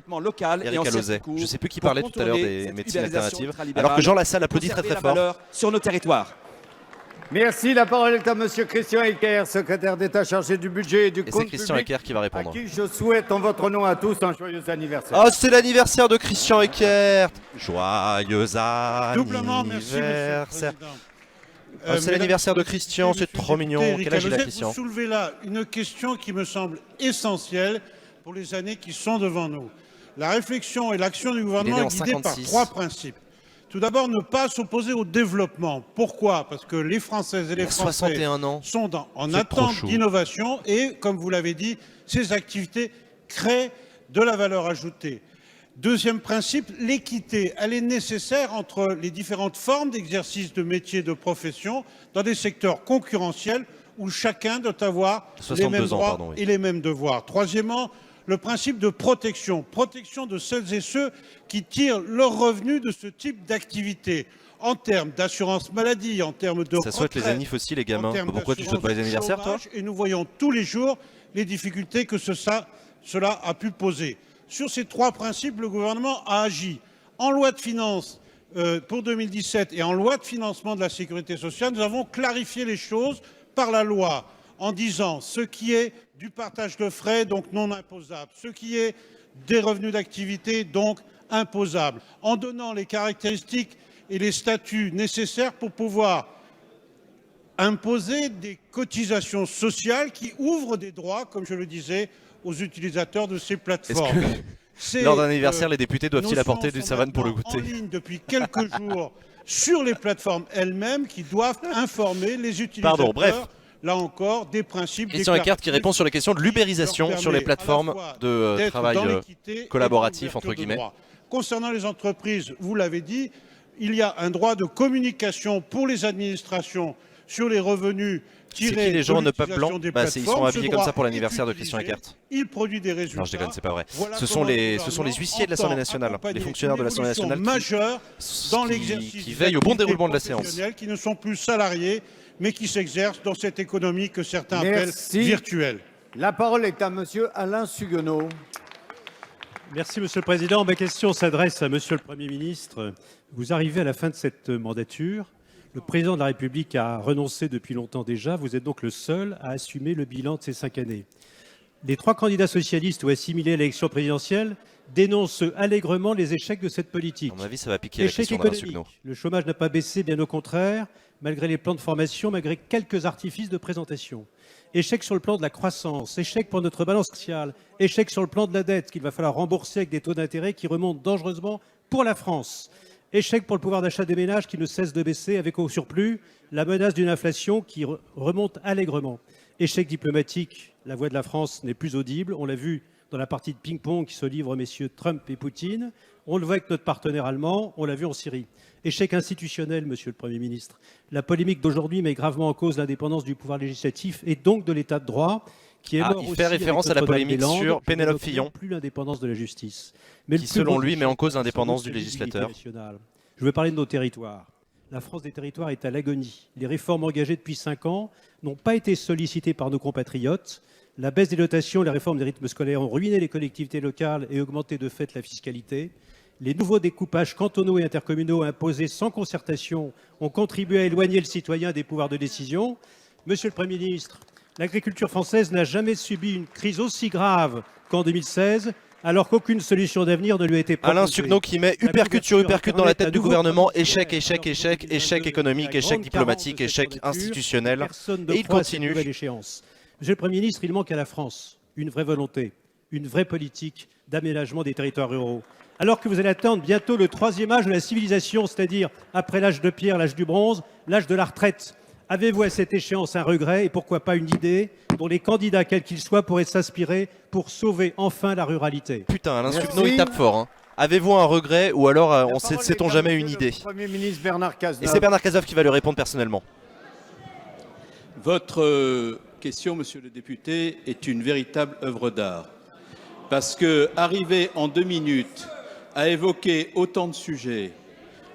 Éric Alauzet. Je ne sais plus qui parlait tout à l'heure des médecines alternatives, alors que Jean Lassalle applaudit très très fort. Sur nos territoires. Merci. La parole est à monsieur Christian Eckert, secrétaire d'État chargé du budget et du compte public. C'est Christian Eckert qui va répondre. À qui je souhaite en votre nom à tous un joyeux anniversaire. Oh, c'est l'anniversaire de Christian Eckert. Joyeux anniversaire. Doublement merci, monsieur le président. C'est l'anniversaire de Christian, c'est trop mignon. Quel âge il a, Christian ? Vous soulevez là une question qui me semble essentielle pour les années qui sont devant nous. La réflexion et l'action du gouvernement est guidée par 3 principes. Tout d'abord, ne pas s'opposer au développement. Pourquoi ? Parce que les Françaises et les Français sont en attente d'innovation et, comme vous l'avez dit, ces activités créent de la valeur ajoutée. Deuxième principe, l'équité. Elle est nécessaire entre les différentes formes d'exercice de métier, de profession, dans des secteurs concurrentiels où chacun doit avoir les mêmes droits et les mêmes devoirs. Troisièmement, le principe de protection de celles et ceux qui tirent leurs revenus de ce type d'activité, en termes d'assurance maladie, en termes de Ça souhaite les annives aussi, les gamins. Pourquoi tu souhaites pas les anniversaires, toi? Et nous voyons tous les jours les difficultés que cela a pu poser. Sur ces trois principes, le gouvernement a agi. En loi de finances pour 2017 et en loi de financement de la sécurité sociale, nous avons clarifié les choses par la loi en disant ce qui est du partage de frais, donc non imposable, ce qui est des revenus d'activité, donc imposable, en donnant les caractéristiques et les statuts nécessaires pour pouvoir imposer des cotisations sociales qui ouvrent des droits, comme je le disais, aux utilisateurs de ces plateformes. Lors d'un anniversaire, les députés doivent-ils apporter du savane pour le goûter? En ligne depuis quelques jours sur les plateformes elles-mêmes qui doivent informer les utilisateurs. Pardon, bref. Là encore, des principes. Christian Eckert qui répond sur les questions de l'ubérisation sur les plateformes de travail collaboratif, entre guillemets. Concernant les entreprises, vous l'avez dit, il y a un droit de communication pour les administrations sur les revenus tirés C'est qui les gens de ne peuple blanc? des Bah, ils sont habillés comme ça pour l'anniversaire de utilisé, Christian Eckert. Il produit des résultats. Non, je déconne, c'est pas vrai. Voilà Ce sont les huissiers de l'Assemblée nationale, les fonctionnaires de l'Assemblée nationale qui veillent au bon déroulement de la séance. Qui ne sont plus salariés, mais qui s'exercent dans cette économie que certains appellent virtuelle. La parole est à monsieur Alain Suguenot. Merci Monsieur le Président. Ma question s'adresse à Monsieur le Premier ministre. Vous arrivez à la fin de cette mandature. Le Président de la République a renoncé depuis longtemps déjà. Vous êtes donc le seul à assumer le bilan de ces 5 années. Les 3 candidats socialistes ou assimilés à l'élection présidentielle dénoncent allègrement les échecs de cette politique. À mon avis, ça va piquer la question d'Alain Suguenot. Le chômage n'a pas baissé, bien au contraire, malgré les plans de formation, malgré quelques artifices de présentation. Échec sur le plan de la croissance, échec pour notre balance sociale, échec sur le plan de la dette qu'il va falloir rembourser avec des taux d'intérêt qui remontent dangereusement pour la France. Échec pour le pouvoir d'achat des ménages qui ne cesse de baisser avec au surplus la menace d'une inflation qui remonte allègrement. Échec diplomatique, la voix de la France n'est plus audible. On l'a vu dans la partie de ping-pong qui se livrent messieurs Trump et Poutine. On le voit avec notre partenaire allemand, on l'a vu en Syrie. Échec institutionnel, monsieur le Premier ministre. La polémique d'aujourd'hui met gravement en cause l'indépendance du pouvoir législatif et donc de l'état de droit, qui est mort il fait aussi référence avec à la Notre-Dame polémique des Landes, sur qui Pénélope n'évoque Fillon, plus l'indépendance de la justice. Mais qui selon lui met en cause l'indépendance du législateur. Je veux parler de nos territoires. La France des territoires est à l'agonie. Les réformes engagées depuis 5 ans n'ont pas été sollicitées par nos compatriotes. La baisse des dotations et la réforme des rythmes scolaires ont ruiné les collectivités locales et augmenté de fait la fiscalité. Les nouveaux découpages cantonaux et intercommunaux imposés sans concertation ont contribué à éloigner le citoyen des pouvoirs de décision. Monsieur le Premier ministre, l'agriculture française n'a jamais subi une crise aussi grave qu'en 2016, alors qu'aucune solution d'avenir ne lui a été proposée. Alain Suguenot qui met uppercut sur uppercut dans la tête du gouvernement. Échec, échec, échec, échec économique, échec diplomatique, échec institutionnel. Et il continue. Monsieur le Premier ministre, il manque à la France une vraie volonté, une vraie politique d'aménagement des territoires ruraux. Alors que vous allez attendre bientôt le 3e âge de la civilisation, c'est-à-dire après l'âge de pierre, l'âge du bronze, l'âge de la retraite, avez-vous à cette échéance un regret et pourquoi pas une idée dont les candidats, quels qu'ils soient, pourraient s'inspirer pour sauver enfin la ruralité? Putain, Alain Suguenot, il tape fort. Hein. Avez-vous un regret ou alors sait-on jamais une idée? Premier ministre Bernard Cazeneuve. Et c'est Bernard Cazeneuve qui va lui répondre personnellement. Votre question, monsieur le député, est une véritable œuvre d'art. Parce que arriver en 2 minutes à évoquer autant de sujets,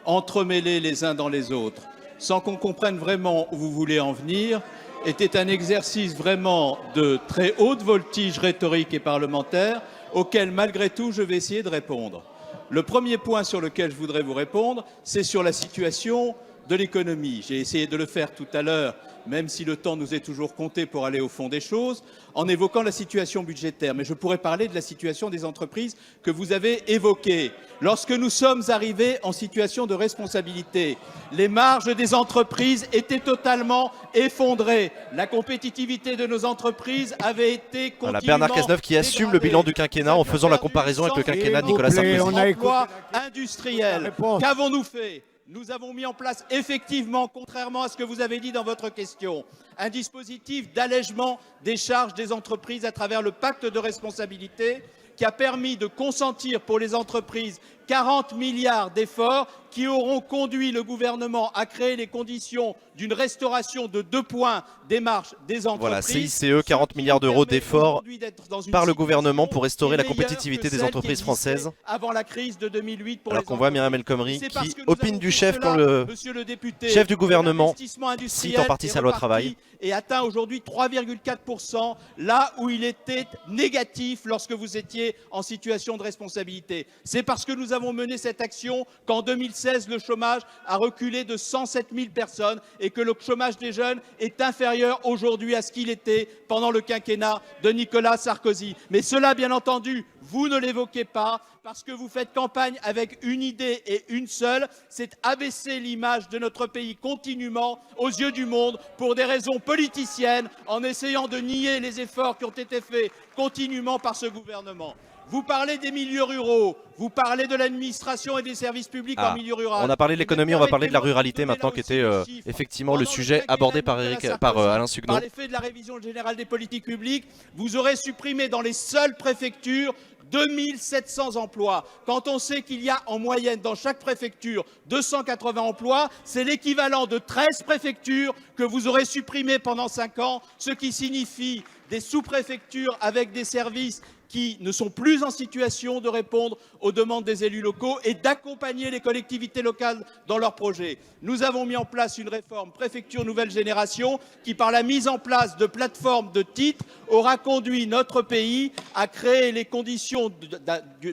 entremêlés les uns dans les autres, sans qu'on comprenne vraiment où vous voulez en venir, était un exercice vraiment de très haute voltige rhétorique et parlementaire, auquel, malgré tout, je vais essayer de répondre. Le premier point sur lequel je voudrais vous répondre, c'est sur la situation de l'économie. J'ai essayé de le faire tout à l'heure, même si le temps nous est toujours compté pour aller au fond des choses, en évoquant la situation budgétaire. Mais je pourrais parler de la situation des entreprises que vous avez évoquée. Lorsque nous sommes arrivés en situation de responsabilité, les marges des entreprises étaient totalement effondrées. La compétitivité de nos entreprises avait été continuellement Voilà, Bernard Cazeneuve qui assume le bilan du quinquennat en faisant la comparaison avec le quinquennat de Nicolas Sarkozy. Emploi industriel. Qu'avons-nous fait ? Nous avons mis en place effectivement, contrairement à ce que vous avez dit dans votre question, un dispositif d'allègement des charges des entreprises à travers le pacte de responsabilité qui a permis de consentir pour les entreprises 40 milliards d'efforts qui auront conduit le gouvernement à créer les conditions d'une restauration de 2 points des marges des entreprises. Voilà, CICE, 40 milliards d'euros d'efforts par le gouvernement pour restaurer la compétitivité des entreprises françaises. Avant la crise de 2008 pour alors qu'on voit Myriam El Khomri qui opine du chef quand le député, chef du gouvernement cite en partie sa loi travail. Et atteint aujourd'hui 3,4%, là où il était négatif lorsque vous étiez en situation de responsabilité. C'est parce que nous avons mené cette action qu'en 2016, le chômage a reculé de 107 000 personnes et que le chômage des jeunes est inférieur aujourd'hui à ce qu'il était pendant le quinquennat de Nicolas Sarkozy. Mais cela, bien entendu, vous ne l'évoquez pas parce que vous faites campagne avec une idée et une seule, c'est abaisser l'image de notre pays continuellement aux yeux du monde pour des raisons politiciennes en essayant de nier les efforts qui ont été faits continuellement par ce gouvernement. Vous parlez des milieux ruraux, vous parlez de l'administration et des services publics en milieu rural. On a parlé de l'économie, on va parler de la ruralité maintenant qui était effectivement le sujet abordé par Alain Sugnon. Par l'effet de la révision générale des politiques publiques, vous aurez supprimé dans les seules préfectures 2700 emplois. Quand on sait qu'il y a en moyenne dans chaque préfecture 280 emplois, c'est l'équivalent de 13 préfectures que vous aurez supprimées pendant 5 ans, ce qui signifie des sous-préfectures avec des services qui ne sont plus en situation de répondre aux demandes des élus locaux et d'accompagner les collectivités locales dans leurs projets. Nous avons mis en place une réforme préfecture nouvelle génération qui, par la mise en place de plateformes de titres, aura conduit notre pays à créer les conditions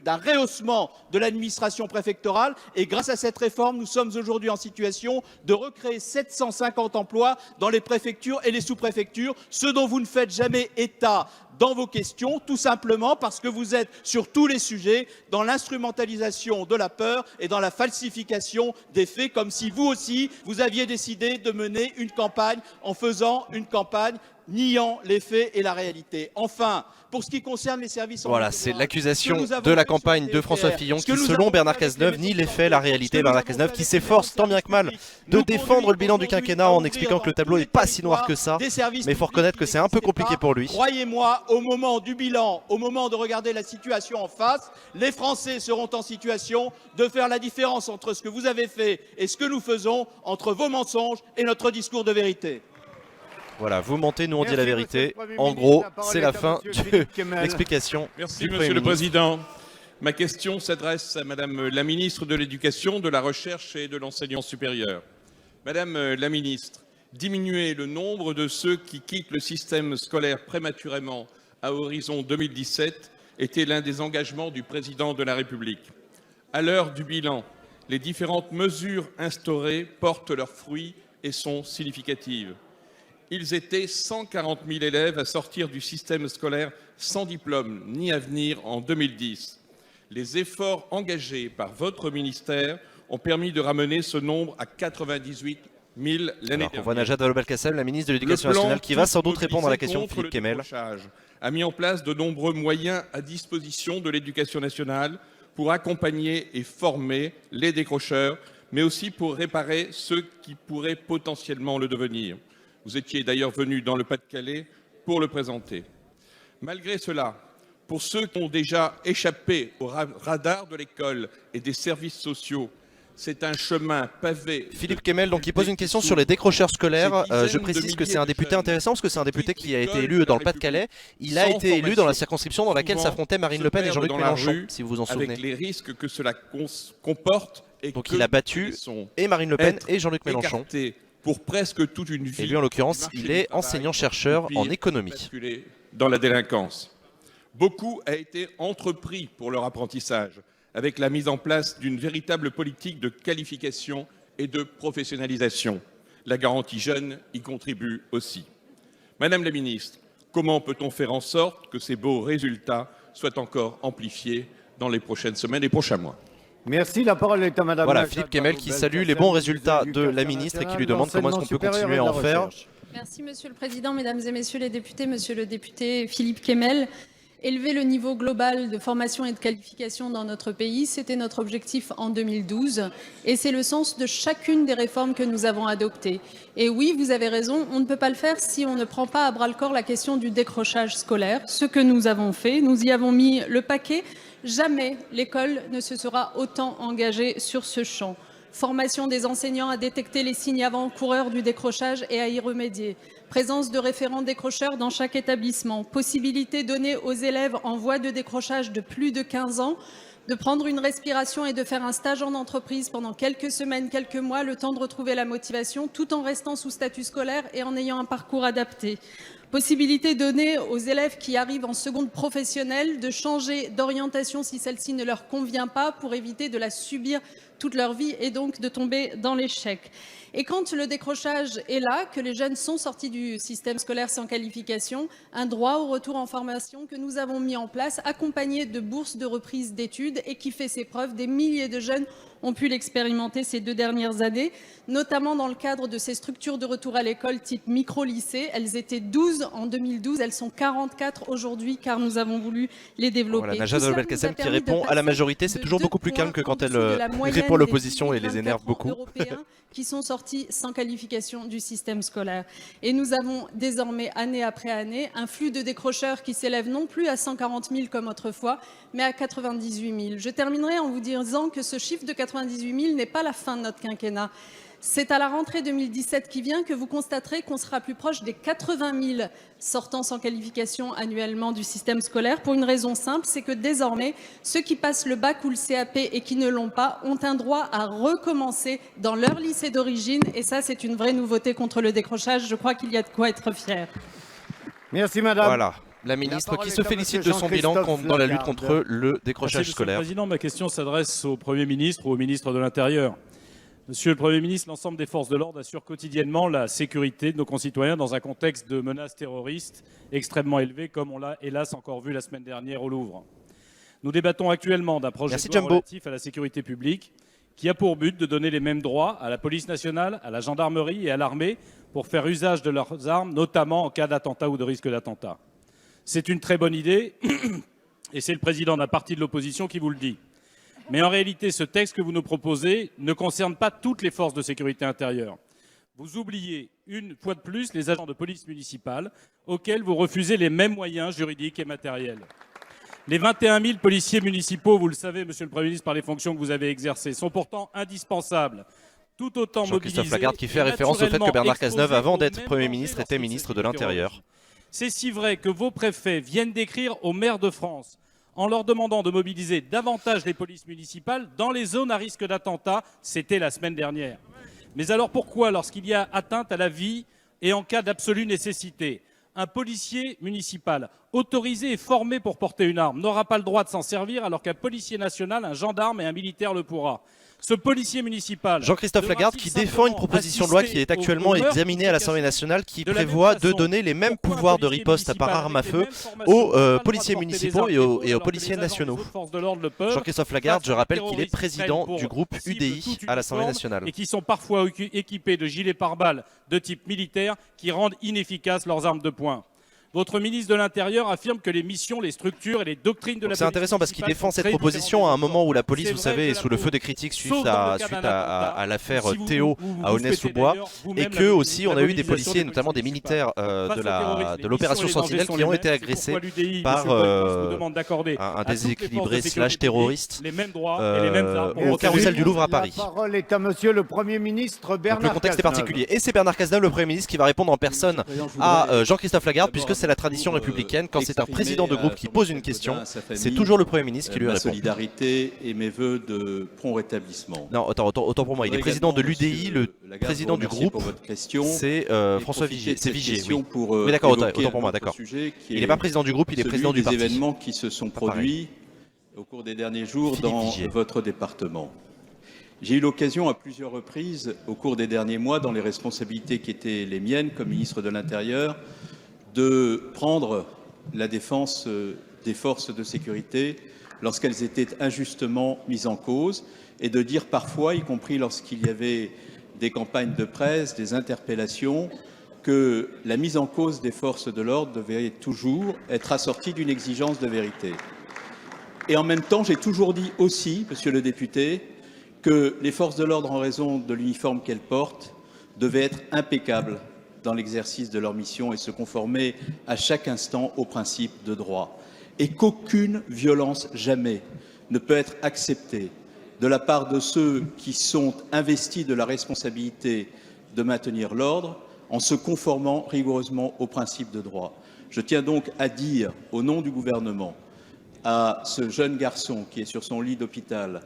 d'un rehaussement de l'administration préfectorale. Et grâce à cette réforme, nous sommes aujourd'hui en situation de recréer 750 emplois dans les préfectures et les sous-préfectures, ce dont vous ne faites jamais état dans vos questions, tout simplement parce que vous êtes sur tous les sujets dans l'instrumentalisation de la peur et dans la falsification des faits, comme si vous aussi, vous aviez décidé de mener une campagne en faisant une campagne niant les faits et la réalité. Enfin, pour ce qui concerne les services... Voilà, c'est l'accusation de la campagne de François Fillon qui, selon Bernard Cazeneuve, nie les faits, la réalité. Bernard Cazeneuve qui s'efforce tant bien que mal de défendre le bilan du quinquennat en expliquant que le tableau n'est pas si noir que ça. Mais il faut reconnaître que c'est un peu compliqué pour lui. Croyez-moi, au moment du bilan, au moment de regarder la situation en face, les Français seront en situation de faire la différence entre ce que vous avez fait et ce que nous faisons, entre vos mensonges et notre discours de vérité. Voilà, vous mentez, nous on dit la vérité. En gros, c'est la fin de l'explication. Merci Monsieur le Président. Ma question s'adresse à Madame la Ministre de l'Éducation, de la Recherche et de l'Enseignement supérieur. Madame la Ministre, diminuer le nombre de ceux qui quittent le système scolaire prématurément à horizon 2017 était l'un des engagements du Président de la République. À l'heure du bilan, les différentes mesures instaurées portent leurs fruits et sont significatives. Ils étaient 140 000 élèves à sortir du système scolaire sans diplôme ni avenir en 2010. Les efforts engagés par votre ministère ont permis de ramener ce nombre à 98 000 l'année dernière. On voit Najat Vallaud-Belkacem, la ministre de l'Éducation nationale, qui va sans doute répondre à la question de Philippe Kemel. A mis en place de nombreux moyens à disposition de l'Éducation nationale pour accompagner et former les décrocheurs, mais aussi pour réparer ceux qui pourraient potentiellement le devenir. Vous étiez d'ailleurs venu dans le Pas-de-Calais pour le présenter. Malgré cela, pour ceux qui ont déjà échappé au radar de l'école et des services sociaux, c'est un chemin pavé. Philippe Kemel, donc, il pose une question sur les décrocheurs scolaires. Je précise que c'est un député intéressant parce que c'est un député qui a été élu dans le Pas-de-Calais. Il a été élu dans la circonscription dans laquelle s'affrontaient Marine Le Pen et Jean-Luc Mélenchon, si vous vous en souvenez. Avec les risques que cela comporte. Donc il a battu et Marine Le Pen et Jean-Luc Mélenchon. Pour presque toute une vie. Et lui, en l'occurrence, il est enseignant-chercheur en économie. Dans la délinquance. Beaucoup a été entrepris pour leur apprentissage, avec la mise en place d'une véritable politique de qualification et de professionnalisation. La garantie jeune y contribue aussi. Madame la ministre, comment peut-on faire en sorte que ces beaux résultats soient encore amplifiés dans les prochaines semaines et prochains mois ? Merci, la parole est à Madame. Voilà, Philippe Kemel qui salue les bons résultats de la ministre et qui lui demande comment est-ce qu'on peut continuer à en faire. Merci Monsieur le Président, Mesdames et Messieurs les députés, Monsieur le député Philippe Kemel. Élever le niveau global de formation et de qualification dans notre pays, c'était notre objectif en 2012 et c'est le sens de chacune des réformes que nous avons adoptées. Et oui, vous avez raison, on ne peut pas le faire si on ne prend pas à bras-le-corps la question du décrochage scolaire. Ce que nous avons fait, nous y avons mis le paquet. Jamais l'école ne se sera autant engagée sur ce champ. formation des enseignants à détecter les signes avant-coureurs du décrochage et à y remédier, présence de référents décrocheurs dans chaque établissement, possibilité donnée aux élèves en voie de décrochage de plus de 15 ans de prendre une respiration et de faire un stage en entreprise pendant quelques semaines, quelques mois, le temps de retrouver la motivation, tout en restant sous statut scolaire et en ayant un parcours adapté. Possibilité donnée aux élèves qui arrivent en seconde professionnelle de changer d'orientation si celle-ci ne leur convient pas pour éviter de la subir toute leur vie et donc de tomber dans l'échec. Et quand le décrochage est là, que les jeunes sont sortis du système scolaire sans qualification, un droit au retour en formation que nous avons mis en place, accompagné de bourses de reprise d'études et qui fait ses preuves. Des milliers de jeunes ont pu l'expérimenter ces 2 dernières années, notamment dans le cadre de ces structures de retour à l'école type micro-lycée. Elles étaient 12 en 2012, elles sont 44 aujourd'hui car nous avons voulu les développer. Voilà, Najat Vallaud-Belkacem qui répond à la majorité, c'est toujours beaucoup plus calme que quand elle répond à l'opposition et les énerve beaucoup. Qui sont sortis sans qualification du système scolaire. Et nous avons désormais, année après année, un flux de décrocheurs qui s'élève non plus à 140 000 comme autrefois, mais à 98 000. Je terminerai en vous disant que ce chiffre de 98 000 n'est pas la fin de notre quinquennat. C'est à la rentrée 2017 qui vient que vous constaterez qu'on sera plus proche des 80 000 sortants sans qualification annuellement du système scolaire pour une raison simple, c'est que désormais, ceux qui passent le bac ou le CAP et qui ne l'ont pas ont un droit à recommencer dans leur lycée d'origine et ça, c'est une vraie nouveauté contre le décrochage. Je crois qu'il y a de quoi être fier. Merci madame. Voilà. La ministre qui se félicite de son bilan dans la lutte contre le décrochage scolaire. Monsieur le Président, ma question s'adresse au Premier ministre ou au ministre de l'Intérieur. Monsieur le Premier ministre, l'ensemble des forces de l'ordre assurent quotidiennement la sécurité de nos concitoyens dans un contexte de menaces terroristes extrêmement élevées, comme on l'a hélas encore vu la semaine dernière au Louvre. Nous débattons actuellement d'un projet de loi relatif à la sécurité publique qui a pour but de donner les mêmes droits à la police nationale, à la gendarmerie et à l'armée pour faire usage de leurs armes, notamment en cas d'attentat ou de risque d'attentat. C'est une très bonne idée et c'est le président d'un parti de l'opposition qui vous le dit. Mais en réalité, ce texte que vous nous proposez ne concerne pas toutes les forces de sécurité intérieure. Vous oubliez une fois de plus les agents de police municipale auxquels vous refusez les mêmes moyens juridiques et matériels. Les 21 000 policiers municipaux, vous le savez, Monsieur le Premier ministre, par les fonctions que vous avez exercées, sont pourtant indispensables. Tout autant mobilisés. Jean-Christophe Lagarde qui fait référence au fait que Bernard Cazeneuve, avant d'être Premier ministre, était ministre de l'Intérieur. C'est si vrai que vos préfets viennent d'écrire aux maires de France en leur demandant de mobiliser davantage les polices municipales dans les zones à risque d'attentat. C'était la semaine dernière. Mais alors pourquoi, lorsqu'il y a atteinte à la vie et en cas d'absolue nécessité, un policier municipal autorisé et formé pour porter une arme n'aura pas le droit de s'en servir alors qu'un policier national, un gendarme et un militaire le pourra? Ce policier municipal... Jean-Christophe Lagarde qui défend une proposition de loi qui est actuellement examinée à l'Assemblée nationale qui prévoit de donner les mêmes pouvoirs de riposte par arme à feu aux policiers municipaux et aux policiers nationaux. Jean-Christophe Lagarde, je rappelle qu'il est président du groupe UDI à l'Assemblée nationale. Et qui sont parfois équipés de gilets pare-balles de type militaire qui rendent inefficaces leurs armes de poing. Votre ministre de l'Intérieur affirme que les missions, les structures et les doctrines de la police... C'est intéressant parce qu'il défend cette proposition à un moment où la police, vous savez, est sous le feu des critiques suite à l'affaire Théo à Aulnay-sous-Bois et que aussi on a eu des policiers, notamment des militaires de l'opération Sentinelle qui ont été agressés par un déséquilibré / terroriste au carrousel du Louvre à Paris. La parole est à monsieur le Premier ministre Bernard Cazeneuve. Le contexte est particulier et c'est Bernard Cazeneuve, le Premier ministre, qui va répondre en personne à Jean-Christophe Lagarde puisque c'est la tradition républicaine, quand c'est un président de groupe qui pose une question, c'est toujours le Premier ministre qui lui répond. Solidarité et mes vœux de prompt rétablissement. Non, autant pour moi, il est président de l'UDI, le président du groupe, c'est François Vigier. C'est Vigier, oui. Oui, d'accord, autant pour moi, d'accord. Il n'est pas président du groupe, il est président du parti. Des événements qui se sont produits au cours des derniers jours dans votre département. J'ai eu l'occasion à plusieurs reprises, au cours des derniers mois, dans les responsabilités qui étaient les miennes comme ministre de l'Intérieur, de prendre la défense des forces de sécurité lorsqu'elles étaient injustement mises en cause et de dire parfois, y compris lorsqu'il y avait des campagnes de presse, des interpellations, que la mise en cause des forces de l'ordre devait toujours être assortie d'une exigence de vérité. Et en même temps, j'ai toujours dit aussi, monsieur le député, que les forces de l'ordre, en raison de l'uniforme qu'elles portent, devaient être impeccables dans l'exercice de leur mission et se conformer à chaque instant aux principes de droit. Et qu'aucune violence jamais ne peut être acceptée de la part de ceux qui sont investis de la responsabilité de maintenir l'ordre en se conformant rigoureusement aux principes de droit. Je tiens donc à dire, au nom du gouvernement, à ce jeune garçon qui est sur son lit d'hôpital,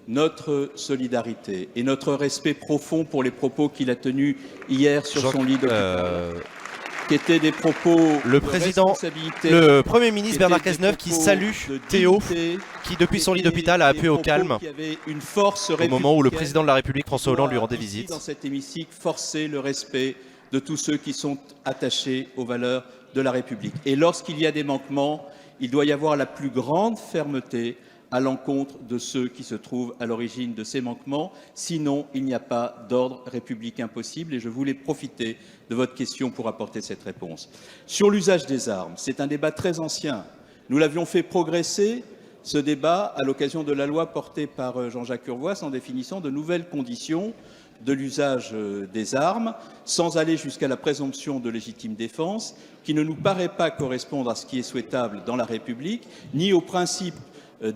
notre solidarité et notre respect profond pour les propos qu'il a tenus hier sur son lit d'hôpital, qui étaient des propos le président, le Premier ministre Bernard Cazeneuve qui salue Théo, qui depuis son lit d'hôpital a appelé au calme au moment où le président de la République François Hollande lui rendait visite. Dans cet hémicycle, forcer le respect de tous ceux qui sont attachés aux valeurs de la République. Et lorsqu'il y a des manquements, il doit y avoir la plus grande fermeté à l'encontre de ceux qui se trouvent à l'origine de ces manquements. Sinon, il n'y a pas d'ordre républicain possible. Et je voulais profiter de votre question pour apporter cette réponse. Sur l'usage des armes, c'est un débat très ancien. Nous l'avions fait progresser, ce débat, à l'occasion de la loi portée par Jean-Jacques Urvoas en définissant de nouvelles conditions de l'usage des armes, sans aller jusqu'à la présomption de légitime défense, qui ne nous paraît pas correspondre à ce qui est souhaitable dans la République, ni au principe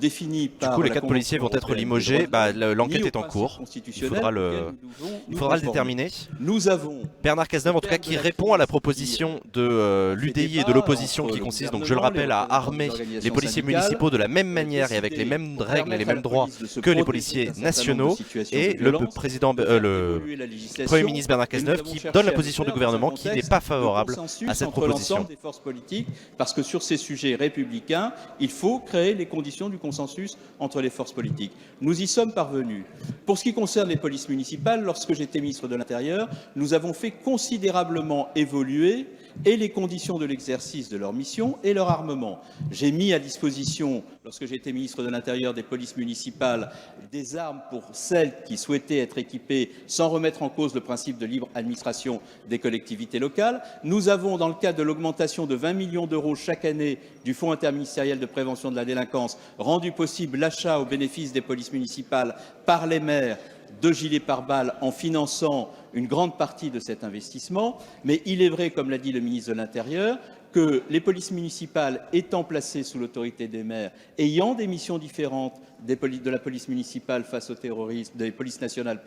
défini par du coup, les 4 policiers vont être limogés. L'enquête est en cours. Il faudra le déterminer. Nous avons Bernard Cazeneuve, en tout cas, qui répond à la proposition de l'UDI et de l'opposition, qui consiste, donc je le rappelle, à armer les policiers municipaux de la même manière et avec les mêmes règles et les mêmes droits que les policiers nationaux. Et le Premier ministre Bernard Cazeneuve qui donne la position du gouvernement, qui n'est pas favorable à cette proposition. Parce que sur ces sujets républicains, il faut créer les conditions du consensus entre les forces politiques. Nous y sommes parvenus. Pour ce qui concerne les polices municipales, lorsque j'étais ministre de l'Intérieur, nous avons fait considérablement évoluer et les conditions de l'exercice de leur mission et leur armement. J'ai mis à disposition, lorsque j'étais ministre de l'Intérieur, des polices municipales, des armes pour celles qui souhaitaient être équipées sans remettre en cause le principe de libre administration des collectivités locales. Nous avons, dans le cadre de l'augmentation de 20 millions d'euros chaque année du Fonds interministériel de prévention de la délinquance, rendu possible l'achat au bénéfice des polices municipales par les maires de gilets pare-balles en finançant une grande partie de cet investissement. Mais il est vrai, comme l'a dit le ministre de l'Intérieur, que les polices municipales étant placées sous l'autorité des maires, ayant des missions différentes de la police municipale face au terrorisme, des polices nationales,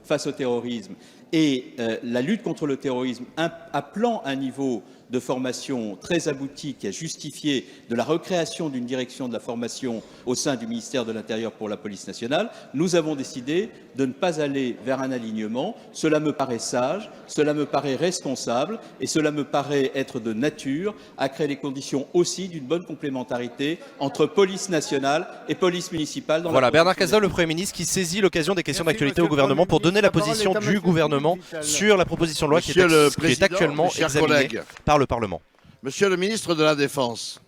face au terrorisme, et la lutte contre le terrorisme appelant un niveau de formation très abouti qui a justifié de la recréation d'une direction de la formation au sein du ministère de l'Intérieur pour la police nationale, nous avons décidé de ne pas aller vers un alignement. Cela me paraît sage, cela me paraît responsable et cela me paraît être de nature à créer les conditions aussi d'une bonne complémentarité entre police nationale et police municipale. Voilà, Bernard Cazeneuve, le Premier ministre, qui saisit l'occasion des questions d'actualité au gouvernement pour donner la position du gouvernement sur la proposition de loi qui est actuellement examinée par le Parlement. Monsieur le ministre de la Défense,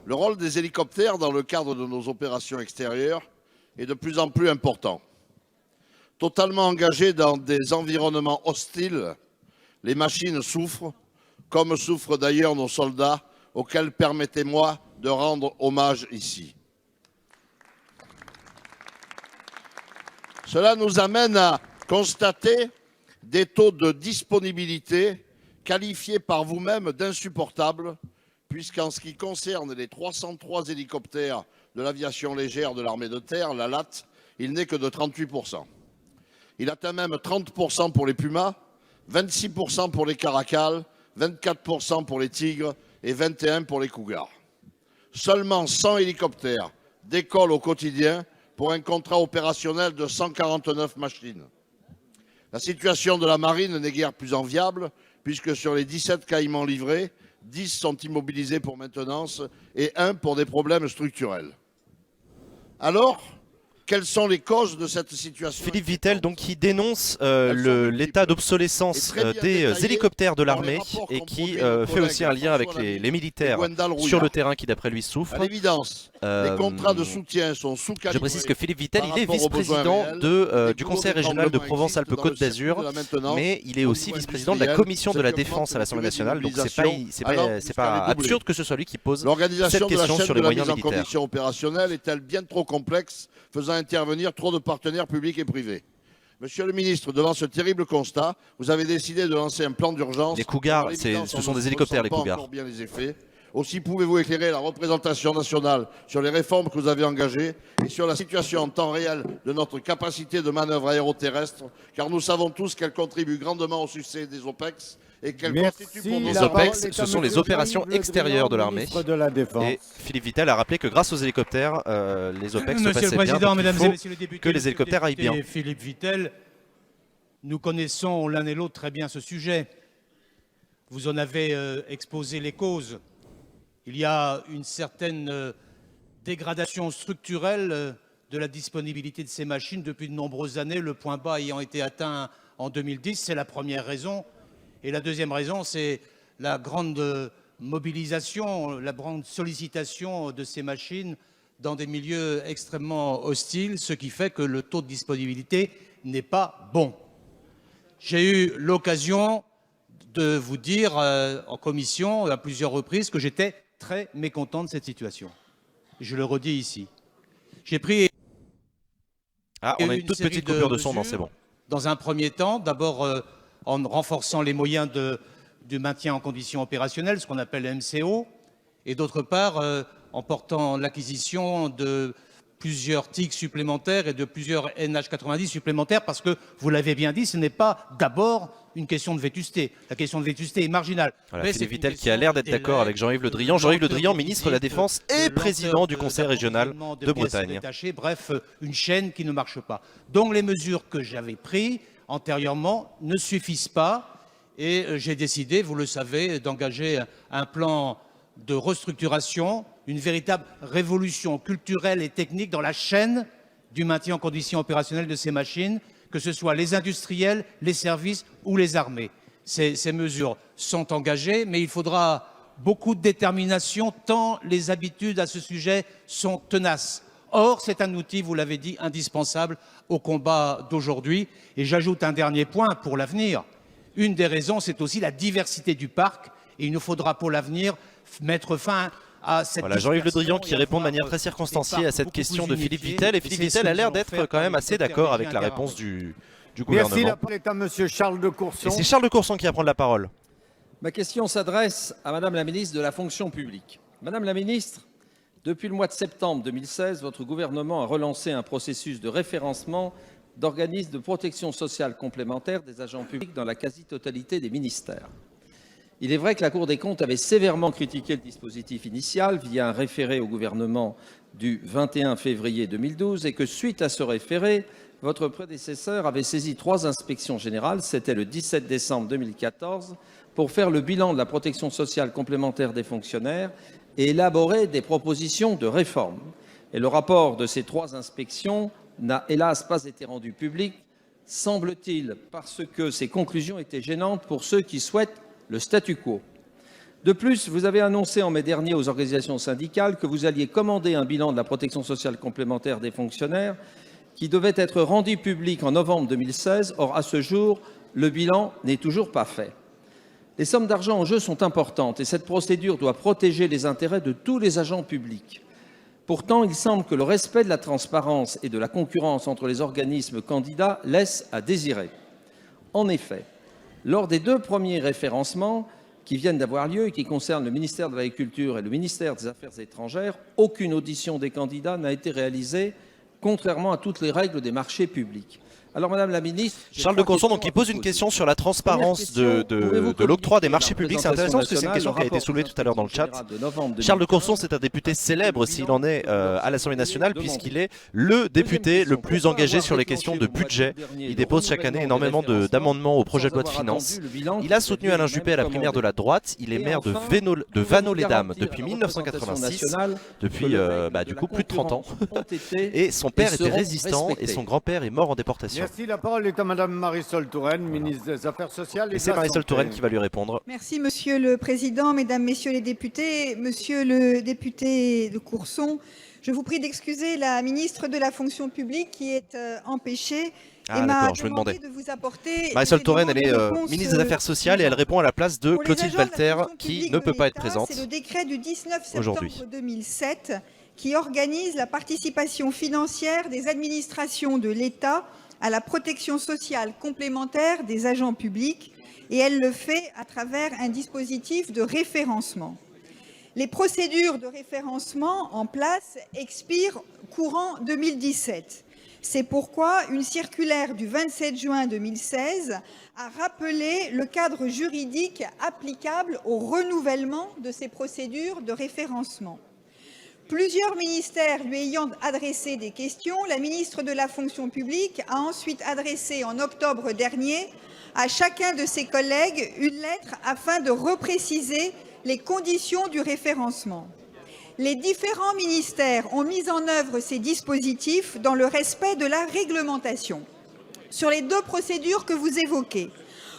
le rôle des hélicoptères dans le cadre de nos opérations extérieures est de plus en plus important. Totalement engagés dans des environnements hostiles, les machines souffrent, comme souffrent d'ailleurs nos soldats, auxquels permettez-moi de rendre hommage ici. Cela nous amène à constater des taux de disponibilité qualifiés par vous-même d'insupportables, puisqu'en ce qui concerne les 303 hélicoptères de l'aviation légère de l'armée de terre, la LAT, il n'est que de 38%. Il atteint même 30% pour les Pumas, 26% pour les Caracal, 24% pour les Tigres et 21% pour les Cougars. Seulement 100 hélicoptères décollent au quotidien pour un contrat opérationnel de 149 machines. La situation de la marine n'est guère plus enviable, puisque sur les 17 caïmans livrés, 10 sont immobilisés pour maintenance et 1 pour des problèmes structurels. Alors, quelles sont les causes de cette situation? Philippe Vittel, donc, qui dénonce l'état d'obsolescence des hélicoptères de l'armée et qui fait aussi un lien avec les militaires sur le terrain qui, d'après lui, souffrent. À l'évidence, les contrats de soutien sont sous-calibrés. Je précise que Philippe Vittel, il est vice-président du Conseil régional de Provence-Alpes-Côte d'Azur, mais il est aussi vice-président de la Commission de la Défense à l'Assemblée nationale, donc c'est pas absurde que ce soit lui qui pose cette question sur les moyens militaires. L'organisation de la chaîne de la mise en condition opérationnelle est-elle bien trop complexe, faisant intervenir trop de partenaires publics et privés? Monsieur le ministre, devant ce terrible constat, vous avez décidé de lancer un plan d'urgence. Les Cougars, ce sont des hélicoptères, les Cougars. Bien les effets. Aussi pouvez-vous éclairer la représentation nationale sur les réformes que vous avez engagées et sur la situation en temps réel de notre capacité de manœuvre aéroterrestre, car nous savons tous qu'elle contribue grandement au succès des OPEX et qu'elle constitue pour nos Les OPEX, ce sont les opérations extérieures de l'armée. Et Philippe Vittel a rappelé que grâce aux hélicoptères, les OPEX se passaient bien. Monsieur le Président, Donc Mesdames il faut et Messieurs les députés, que les hélicoptères aillent bien. Philippe Vittel, nous connaissons l'un et l'autre très bien ce sujet. Vous en avez exposé les causes. Il y a une certaine dégradation structurelle de la disponibilité de ces machines depuis de nombreuses années, le point bas ayant été atteint en 2010. C'est la première raison. Et la deuxième raison, c'est la grande mobilisation, la grande sollicitation de ces machines dans des milieux extrêmement hostiles, ce qui fait que le taux de disponibilité n'est pas bon. J'ai eu l'occasion de vous dire en commission à plusieurs reprises que j'étais très mécontent de cette situation. Je le redis ici. J'ai pris on a une toute petite coupure de son, non, c'est bon. Dans un premier temps, d'abord en renforçant les moyens du maintien en condition opérationnelle, ce qu'on appelle MCO, et d'autre part en portant l'acquisition de plusieurs TIC supplémentaires et de plusieurs NH90 supplémentaires, parce que, vous l'avez bien dit, ce n'est pas d'abord une question de vétusté. La question de vétusté est marginale. Voilà, Philippe Vittel qui a l'air d'être d'accord avec Jean-Yves Le Drian. Jean-Yves Le Drian, ministre de la Défense et président du Conseil régional de Bretagne. Bref, une chaîne qui ne marche pas. Donc les mesures que j'avais prises antérieurement ne suffisent pas et j'ai décidé, vous le savez, d'engager un plan de restructuration, une véritable révolution culturelle et technique dans la chaîne du maintien en condition opérationnelle de ces machines, que ce soit les industriels, les services ou les armées. Ces mesures sont engagées, mais il faudra beaucoup de détermination tant les habitudes à ce sujet sont tenaces. Or, c'est un outil, vous l'avez dit, indispensable au combat d'aujourd'hui. Et j'ajoute un dernier point pour l'avenir. Une des raisons, c'est aussi la diversité du parc. Et il nous faudra pour l'avenir mettre fin à cette... Voilà, Jean-Yves Le Drian qui répond de manière très circonstanciée à cette question de Philippe Vittel. Et Philippe Vittel a l'air d'être quand même assez d'accord avec la réponse du gouvernement. Merci, la parole est à monsieur Charles de Courson. Et c'est Charles de Courson qui va prendre la parole. Ma question s'adresse à Madame la ministre de la fonction publique. Madame la ministre, depuis le mois de septembre 2016, votre gouvernement a relancé un processus de référencement d'organismes de protection sociale complémentaire des agents publics dans la quasi-totalité des ministères. Il est vrai que la Cour des comptes avait sévèrement critiqué le dispositif initial via un référé au gouvernement du 21 février 2012 et que, suite à ce référé, votre prédécesseur avait saisi 3 inspections générales, c'était le 17 décembre 2014, pour faire le bilan de la protection sociale complémentaire des fonctionnaires et élaborer des propositions de réforme. Et le rapport de ces 3 inspections n'a hélas pas été rendu public, semble-t-il, parce que ces conclusions étaient gênantes pour ceux qui souhaitent le statu quo. De plus, vous avez annoncé en mai dernier aux organisations syndicales que vous alliez commander un bilan de la protection sociale complémentaire des fonctionnaires qui devait être rendu public en novembre 2016. Or, à ce jour, le bilan n'est toujours pas fait. Les sommes d'argent en jeu sont importantes et cette procédure doit protéger les intérêts de tous les agents publics. Pourtant, il semble que le respect de la transparence et de la concurrence entre les organismes candidats laisse à désirer. En effet, lors des 2 premiers référencements qui viennent d'avoir lieu et qui concernent le ministère de l'Agriculture et le ministère des Affaires étrangères, aucune audition des candidats n'a été réalisée, contrairement à toutes les règles des marchés publics. Alors, Madame la ministre... Charles de Courson, donc, qui pose une question sur la transparence de l'octroi des marchés publics. C'est intéressant parce que c'est une question qui a été soulevée tout à l'heure dans le chat. Charles de Courson, c'est un député célèbre, s'il en est, à l'Assemblée nationale, puisqu'il est le député le plus engagé sur les questions de budget. Il dépose chaque année énormément d'amendements au projet de loi de finances. Il a soutenu Alain Juppé à la primaire de la droite. Il est maire de Vannes-les-Dames depuis 1986, depuis du coup plus de 30 ans. Et son père était résistant et son grand-père est mort en déportation. Merci, la parole est à Madame Marisol Touraine, ministre des Affaires sociales et de la c'est Marisol Santé. Touraine qui va lui répondre. Merci Monsieur le Président, Mesdames, Messieurs les députés. Monsieur le député de Courson, je vous prie d'excuser la ministre de la fonction publique qui est empêchée et m'a demandé de vous apporter... Marisol Touraine, elle est ministre des Affaires sociales et elle répond à la place de Clotilde Walter qui ne peut pas être présente C'est le décret du 19 septembre 2007 qui organise la participation financière des administrations de l'État à la protection sociale complémentaire des agents publics et elle le fait à travers un dispositif de référencement. Les procédures de référencement en place expirent courant 2017. C'est pourquoi une circulaire du 27 juin 2016 a rappelé le cadre juridique applicable au renouvellement de ces procédures de référencement. Plusieurs ministères lui ayant adressé des questions, la ministre de la fonction publique a ensuite adressé en octobre dernier à chacun de ses collègues une lettre afin de repréciser les conditions du référencement. Les différents ministères ont mis en œuvre ces dispositifs dans le respect de la réglementation. Sur les deux procédures que vous évoquez,